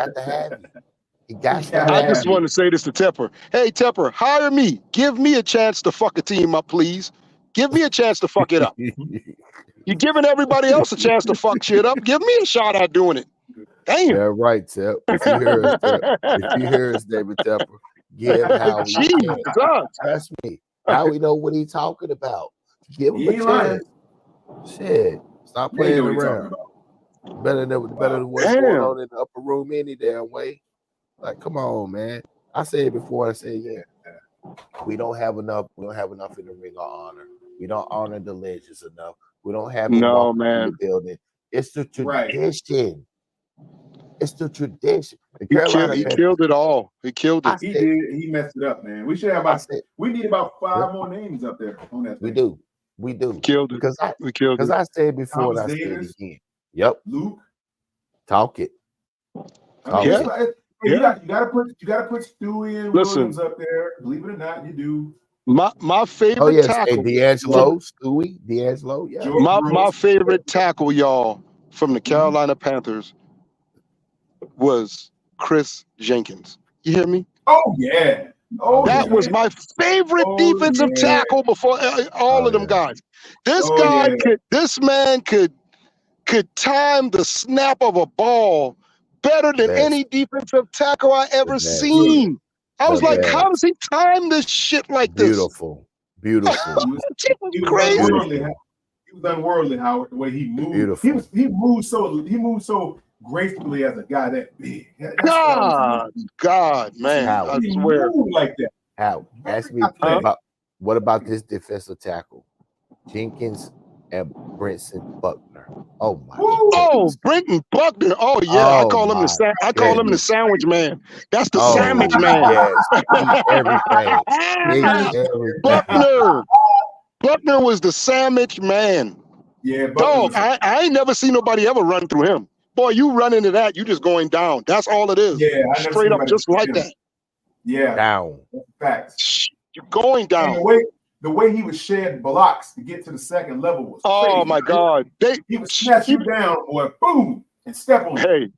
He got to I have just it. want to say this to Tepper. Hey, Tepper, hire me. Give me a chance to fuck a team up, please. Give me a chance to fuck it up. You're giving everybody else a chance to fuck shit up. Give me a shot at doing it. Damn. Yeah, right, Tep. If you hear us, Tep, if you hear us, David Tepper, give Howie a chance. Trust me. Howie know what he's talking about. Give him a chance. Shit. Stop playing around. Better than what's going on in the upper room any damn way. Like, come on, man. I said it before. I said, yeah. We don't have enough. We don't have enough in the Ring of Honor. We don't honor the legends enough. We don't have them walking in the building. It's the tradition. It's the tradition. The Carolina he killed it all. He killed it. He did. He messed it up, man. We should have we need about 5 more names up there on that thing. We do. Killed it. Because I said before and I said it again. Yep. Luke. Talk it. You gotta put Stewie and Williams up there. Believe it or not, you do. My favorite tackle. D'Angelo, Stewie, D'Angelo. Yeah. My favorite tackle, y'all, from the Carolina Panthers was Chris Jenkins. You hear me? Oh yeah. That was my favorite defensive tackle before all of them guys. This man could time the snap of a ball better than any defensive tackle I ever seen. I was like, how does he time this shit like this? Beautiful. He was crazy. He was unworldly, Howard, the way he moved. Beautiful. He moved so gracefully as a guy that big. God, man. I swear. Like that. How? Ask me what about this defensive tackle? Jenkins and Brenton Buckner. Oh my! Brenton Buckner. Oh yeah, I call him the sandwich man. That's the sandwich man. Yes, everything. Buckner was the sandwich man. Yeah, dog. I ain't never seen nobody ever run through him. Boy, you run into that, you just going down. That's all it is. Yeah, straight up, just like that. Yeah, down. Facts. You're going down. And the way he was shedding blocks to get to the second level was crazy. Oh my God! He would snatch you down, or boom, and step on you. Hey,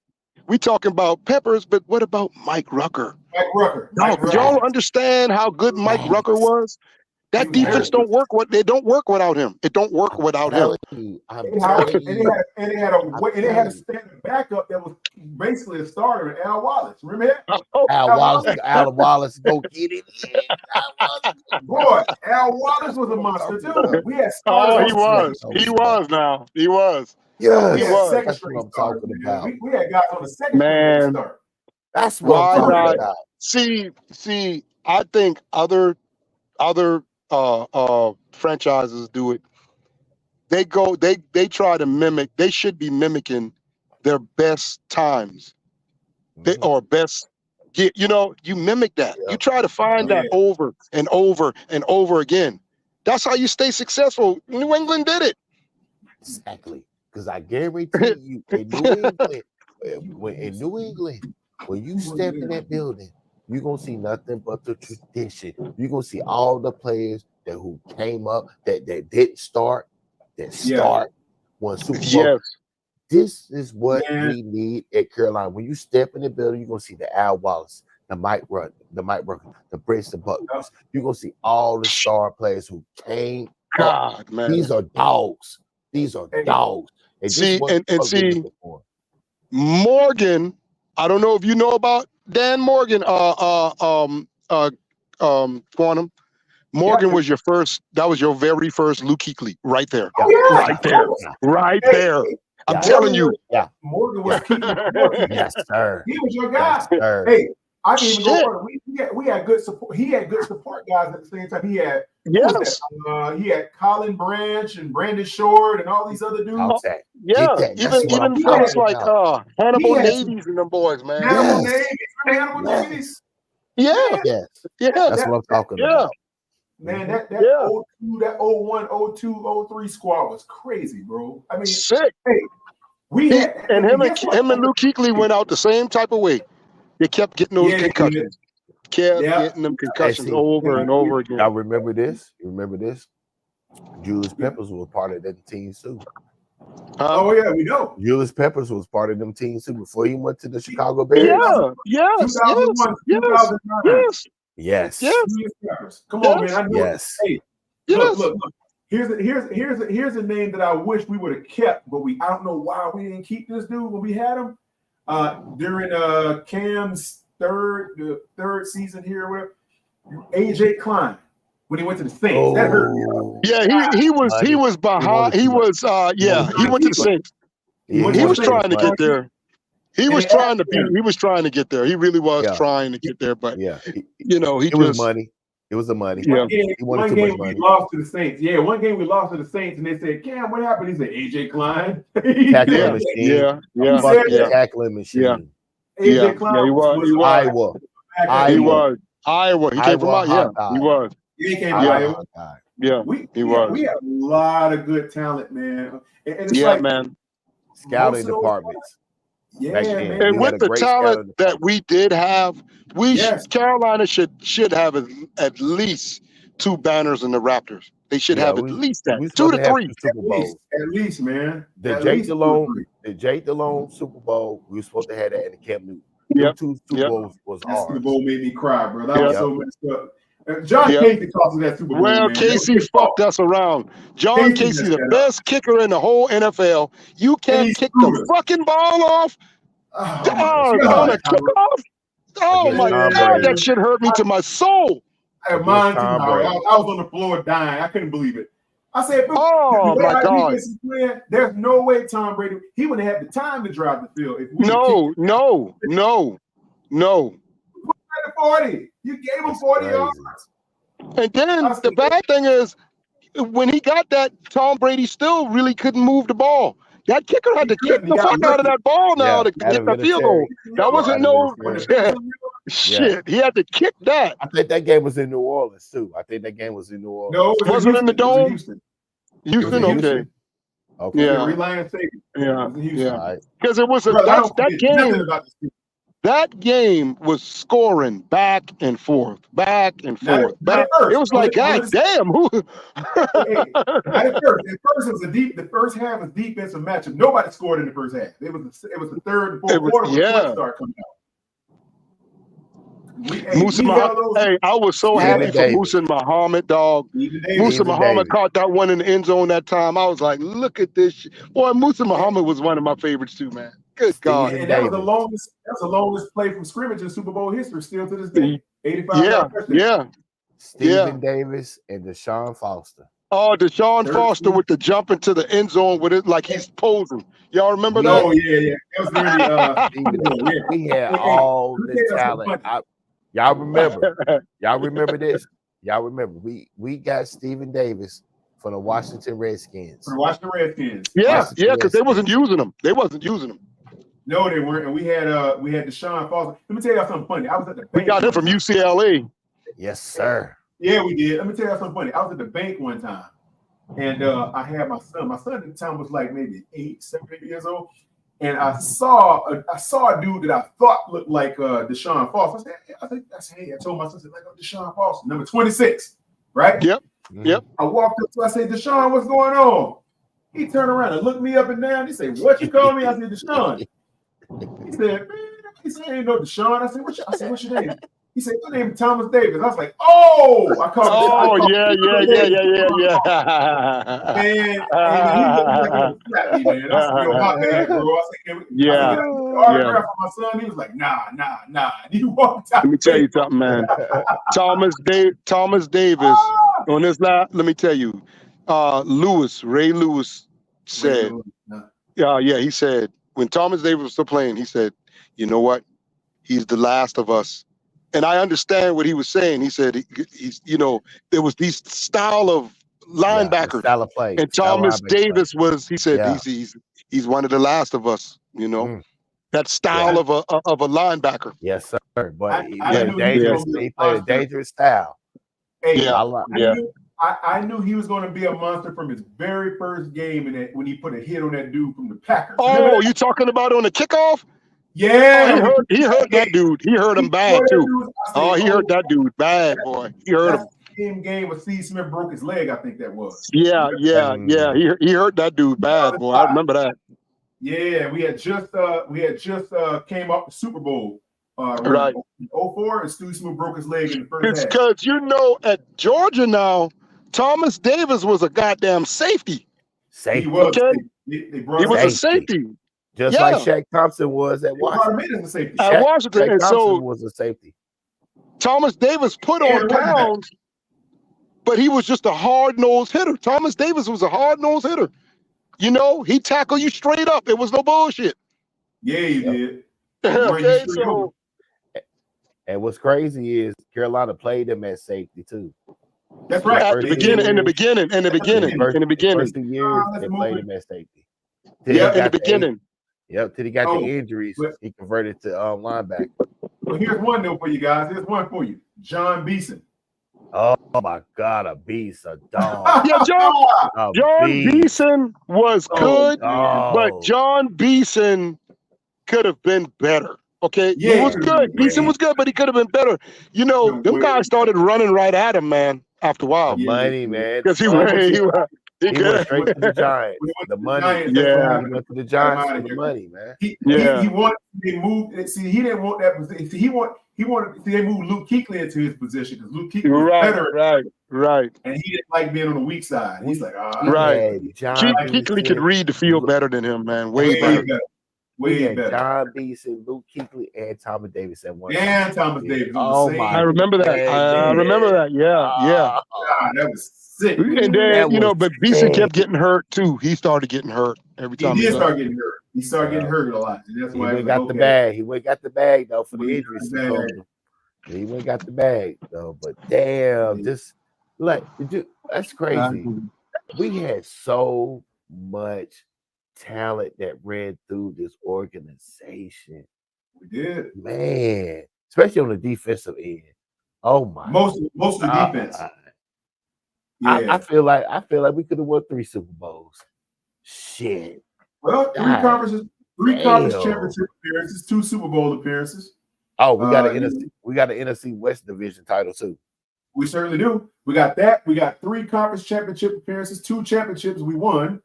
we talking about Peppers, but what about Mike Rucker? Y'all understand how good Mike Rucker was? That defense don't work. They don't work without him. It don't work without him. And it had a standing backup that was basically a starter, Al Wallace. Remember that? Al Wallace, go get it. Boy, Al Wallace was a monster too. We had starters. He was. Yeah, that's what I'm talking about. We had guys on the second string start. That's what I'm talking about. See, I think other franchises do it. They try to mimic. They should be mimicking their best times. Or best. You mimic that. You try to find that over and over and over again. That's how you stay successful. New England did it. Exactly. Because I guarantee you, in New England, when you step in that building, you're gonna see nothing but the tradition. You're gonna see all the players who came up that didn't start, won Super Bowl. Yes. This is what we need at Carolina. When you step in the building, you're gonna see the Al Wallace, the Mike Rucker, the Brenton Buckner. You're gonna see all the star players who came. God, man. These are dogs. And see, Morgan. I don't know if you know about Dan Morgan. Quantum. Morgan was your first. That was your very first Luke Kuechly, right there. Right there. I'm telling you. Yeah. Morgan was Kuechly. Yes, sir. He was your guy. Yes, sir. Hey, I can even go further. We had good support. He had good support guys at the same time. He had he had Colin Branch and Brandon Short and all these other dudes. Even folks like Hannibal Navies and them boys, man. Hannibal Navies. Yeah. That's what I'm talking about. Man, that 02, that 01, 02, 03 squad was crazy, bro. I mean, sick. Hey, him and Luke Kuechly went out the same type of way. They kept getting those concussions. Getting them concussions over and over again. Y'all remember this? You remember this? Julius Peppers was part of that team too. Oh yeah, we know. Julius Peppers was part of them teams too before he went to the Chicago Bears. Yes. 2001, 2009. Yes. Julius Peppers. Come on, man. I know. Yes. Hey, look. Here's a name that I wish we would have kept, but I don't know why we didn't keep this dude when we had him during Cam's third season here. Whatever. AJ Klein. When he went to the Saints, that hurt me. Yeah, he was behind. He went to the Saints. He was trying to get there. He was trying to get there. He really was trying to get there, but it was money. It was the money. One game we lost to the Saints. Yeah, one game we lost to the Saints, and they said, "Cam, what happened?" He said, "AJ Klein." Tackling machine. Tackling machine. AJ Klein. He was Iowa. He came from Iowa. He was. He came from Iowa. Yeah, he was. We have a lot of good talent, man. And it's man. Scouting departments. Yeah, man. And with the talent that we did have, Carolina should have at least 2 banners in the Raptors. They should have at least that 2 to 3 Super Bowls. At least, man. The Jake Delhomme Super Bowl, we were supposed to have that in the Camp Newton. Two Super Bowls was ours. Super Bowl made me cry, bro. That was so messed up. John Casey cost us that Super Bowl. Well, man. Casey fucked us around. John Casey, the best kicker in the whole NFL. You can't kick the fucking ball off. On a kickoff. Oh my God, that shit hurt me to my soul. I was on the floor dying. I couldn't believe it. I said, "Oh my God, there's no way Tom Brady. He wouldn't have had the time to drive the field." No. 40. You gave him 40 yards. And then the bad thing is, when he got that, Tom Brady still really couldn't move the ball. That kicker had to kick the fuck out of that ball now to get the field goal. That wasn't shit. He had to kick that. I think that game was in New Orleans too. No, it wasn't in the Dome. Houston, okay. Yeah, Reliance Stadium. Yeah. Because it was that game. That game was scoring back and forth. It was like, God damn. At first, the first half was defensive matchup. Nobody scored in the first half. It was the third and fourth quarter when the start coming out. I was so happy for Musa Muhammad, dog. Musa Muhammad caught that one in the end zone that time. I was like, look at this shit. Boy, Musa Muhammad was one of my favorites too, man. Good God. And that was the longest play from scrimmage in Super Bowl history still to this day. 85 Yeah. Stephen Davis and Deshaun Foster. Oh, Deshaun Foster with the jump into the end zone with it like he's posing. Y'all remember that? Oh, yeah. That was really we had all the talent. Y'all remember this? Y'all remember we got Stephen Davis for the Washington Redskins. Yeah, because they wasn't using him. No, they weren't. And we had Deshaun Foster. Let me tell y'all something funny. I was at the bank. We got him from UCLA. Yes, sir. Yeah, we did. Let me tell y'all something funny. I was at the bank one time, and I had my son. My son at the time was like maybe 7, 8 years old. And I saw a dude that I thought looked like Deshaun Foster. I told my son, like, Deshaun Foster, number 26, right? Yep. I walked up to him, I said, Deshaun, what's going on? He turned around and looked me up and down. He said, what you call me? I said, Deshaun. He said, I ain't no Deshaun. I said, what's your name? He said, your name is Thomas Davis. I was like, oh, I called him. Yeah. Man, he looked like he was slapping me, man. I said, yo, my bad, bro. I said, autograph for my son. He was like, nah. And he walked out. Let me tell you something, man. Thomas Davis, on this lap, let me tell you, Ray Lewis said, he said, when Thomas Davis was still playing, he said, you know what? He's the last of us. And I understand what he was saying. He said, there was these style of linebackers. Style of play. And Thomas Davis was, he said, he's one of the last of us, that style of a linebacker. Yes, sir. But he played a dangerous style. Hey, I knew he was going to be a monster from his very first game when he put a hit on that dude from the Packers. Oh, you talking about on the kickoff? Yeah. He hurt that dude. He hurt him bad too. He hurt that dude bad, boy. He hurt him. same game where Steve Smith broke his leg. I think that was. Yeah. He hurt that dude bad, boy. I remember that. Yeah, we had just came up the Super Bowl. Right. 04, and Steve Smith broke his leg in the first half. Because at Georgia now, Thomas Davis was a goddamn safety. Safety. He was. Okay. They brought He was a safety. Just like Shaq Thompson was at Washington. They brought him in as a safety. At Washington, Shaq and Thompson so was a safety. Thomas Davis put on pounds, but he was just a hard-nosed hitter. Thomas Davis was a hard-nosed hitter. You know, he tackled you straight up. It was no bullshit. Yeah, he did. Okay, so. And what's crazy is Carolina played him at safety too. That's right. In the beginning. First 2 years, they played him at safety. Yeah, in the beginning. Till he got the injuries, he converted to linebacker. Well, here's one though for you guys. Here's one for you. John Beeson. Oh my God, a beast, a dog. Yeah, John Beeson was good, but John Beeson could have been better. Okay, he was good. Beeson was good, but he could have been better. You know, them guys started running right at him, man. After a while, money, man. Because he went straight to the Giants. The money, he went to the Giants for the money, man. He wanted to move. See, he didn't want that position. See, he wanted. See, they moved Luke Kuechly into his position because Luke Kuechly was better. Right. And he didn't like being on the weak side. He's like, Kuechly could read the field better than him, man. Way better. Way better. John Beeson, Luke Kuechly, and Thomas Davis at one time. And Thomas Davis. Oh my! I remember that. I remember that. Yeah. God, that was sick. And then but Beeson kept getting hurt too. He started getting hurt every time. He did start getting hurt. He started getting hurt a lot. And that's why he got the bag. He went got the bag though for the injuries. He went got the bag though. But damn, just that's crazy. We had so much talent that ran through this organization. We did, man, especially on the defensive end. Oh my! Most of the defense. I feel like we could have won 3 Super Bowls. Shit. Well, three conference championship appearances, 2 Super Bowl appearances. Oh, we got an NFC West division title too. We certainly do. We got that. We got 3 conference championship appearances, 2 championships we won.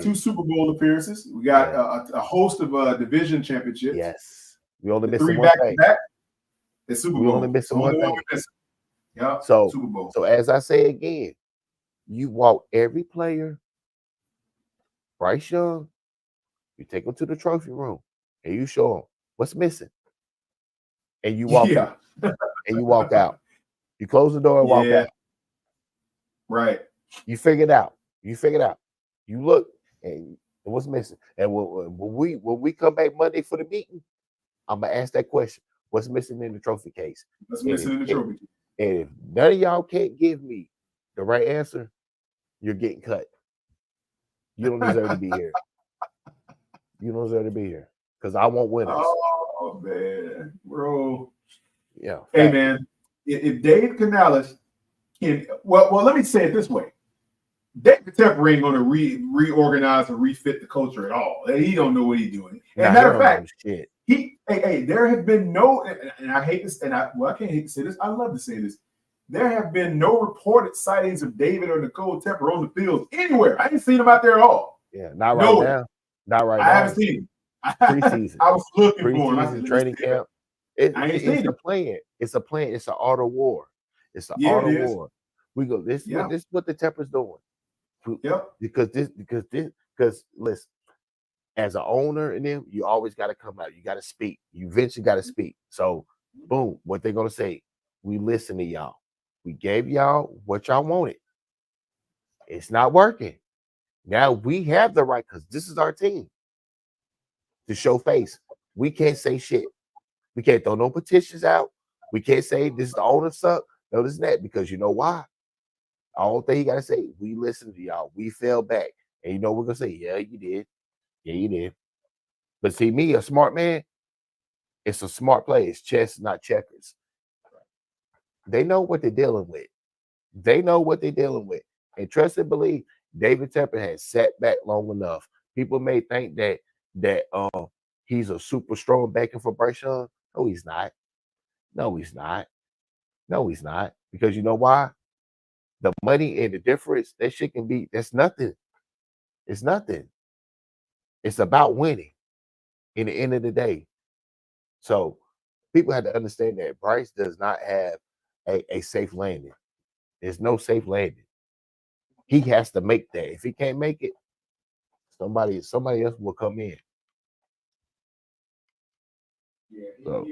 2 Super Bowl appearances. We got a host of division championships. Yes, we only missed 3 one thing. The Super Bowl. We only missed one thing. Yeah. So, Super Bowl. So as I say again, you walk every player. Bryce Young, you take him to the trophy room and you show him what's missing, and you walk out. And you walk out. You close the door and walk out. Right. You figure it out. You look and what's missing. And when we come back Monday for the meeting, I'm gonna ask that question: what's missing in the trophy case? What's missing in the trophy case? And if none of y'all can't give me the right answer, you're getting cut. You don't deserve to be here. You don't deserve to be here because I want winners. Oh man, bro. Yeah. Hey man, if Dave Canales can, well, let me say it this way. David Tepper ain't going to reorganize or refit the culture at all. He don't know what he's doing. And matter of fact, there have been no, and I hate this, and I can't hate to say this. I love to say this. There have been no reported sightings of David or Nicole Tepper on the field anywhere. I ain't seen them out there at all. Yeah, not right now. Not right now. I haven't seen them. Preseason. I was looking for them. Training camp. It's a plan. It's a plan. It's an art of war. It's an art of war. We go. This is what the Tepper's doing. Yep. Because listen, as an owner and them, you always got to come out. You got to speak. You eventually got to speak. So, boom, what they're gonna say? We listen to y'all. We gave y'all what y'all wanted. It's not working. Now we have the right, because this is our team, to show face. We can't say shit. We can't throw no petitions out. We can't say this is the owner suck. No, this is that, because you know why? All thing you gotta say, we listened to y'all. We fell back. And you know we're gonna say, yeah, you did. Yeah, you did. But see, me, a smart man, it's a smart play. It's chess, not checkers. They know what they're dealing with. And trust and believe, David Tepper has sat back long enough. People may think that he's a super strong backing for Bryce Young. No, he's not. Because you know why? the money and the difference, that shit can be, that's nothing. It's nothing. It's about winning in the end of the day. So people have to understand that Bryce does not have a safe landing. There's no safe landing. He has to make that. If he can't make it, somebody else will come in. Yeah,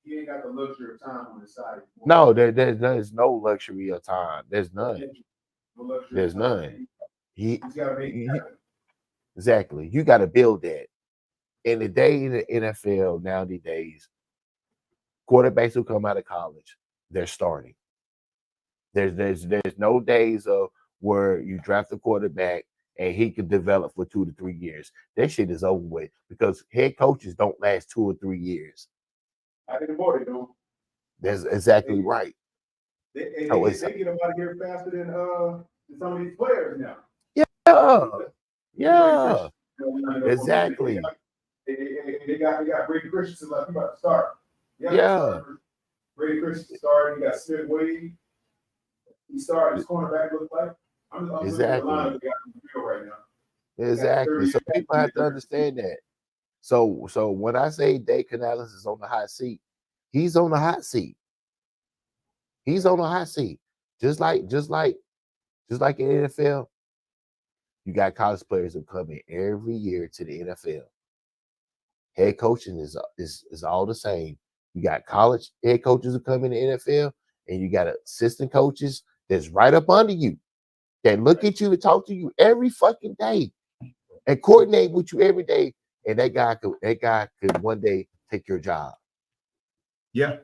he ain't got the luxury of time on his side. No, there's no luxury of time. There's none. There's none. He's got to make it happen. Exactly. You got to build that. In the day in the NFL nowadays, quarterbacks who come out of college, they're starting. There's no days of where you draft a quarterback and he could develop for 2 to 3 years. That shit is over with because head coaches don't last 2 or 3 years. I didn't more, they don't. That's exactly right. They get them out of here faster than some of these players now. Yeah. Exactly. They got Brady Christensen like about to start. Yeah. Brady Christensen started. You got Smith Wade. He started. His cornerback looks like. I'm exactly. Looking at the line we got in the field right now. Exactly. So people have to understand that. So when I say Dave Canales is on the hot seat, he's on the hot seat. He's on the hot seat. Just like in the NFL, you got college players who come in every year to the NFL. Head coaching is all the same. You got college head coaches who come in the NFL, and you got assistant coaches that's right up under you that look at you and talk to you every fucking day and coordinate with you every day. And that guy could one day take your job. Yeah.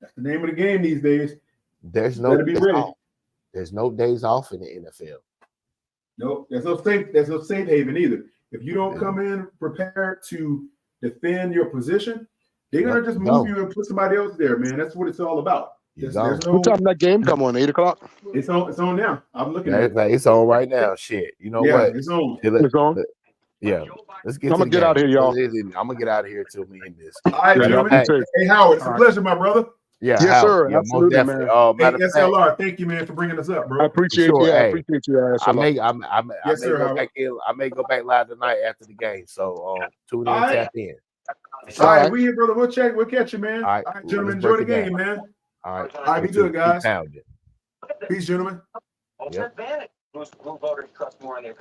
That's the name of the game these days. There's no days off. There's no days off in the NFL. Nope. There's no safe haven either. If you don't come in prepared to defend your position, they're gonna just move you and put somebody else there, man. That's what it's all about. What time that game come on? 8 o'clock? It's on now. I'm looking at it. It's on right now. Shit. You know what? It's on. It's on. Yeah. Let's get. I'm gonna get out of here, y'all. I'm gonna get out of here till we end this. All right, gentlemen. Hey, Howard, it's a pleasure, my brother. Yeah, yes, Howard. sir. Yeah, absolutely, man. Hey, S.L.R, thank you, man, for bringing us up, bro. I appreciate you. I appreciate you, S.L.R. I may go back live tonight after the game. So tune in, tap in. All right, we here, brother. We'll catch you, man. All right, gentlemen, enjoy the game, man. All right. All right, be good, guys. Peace, gentlemen. Ultra advantage. Most voters trust more in their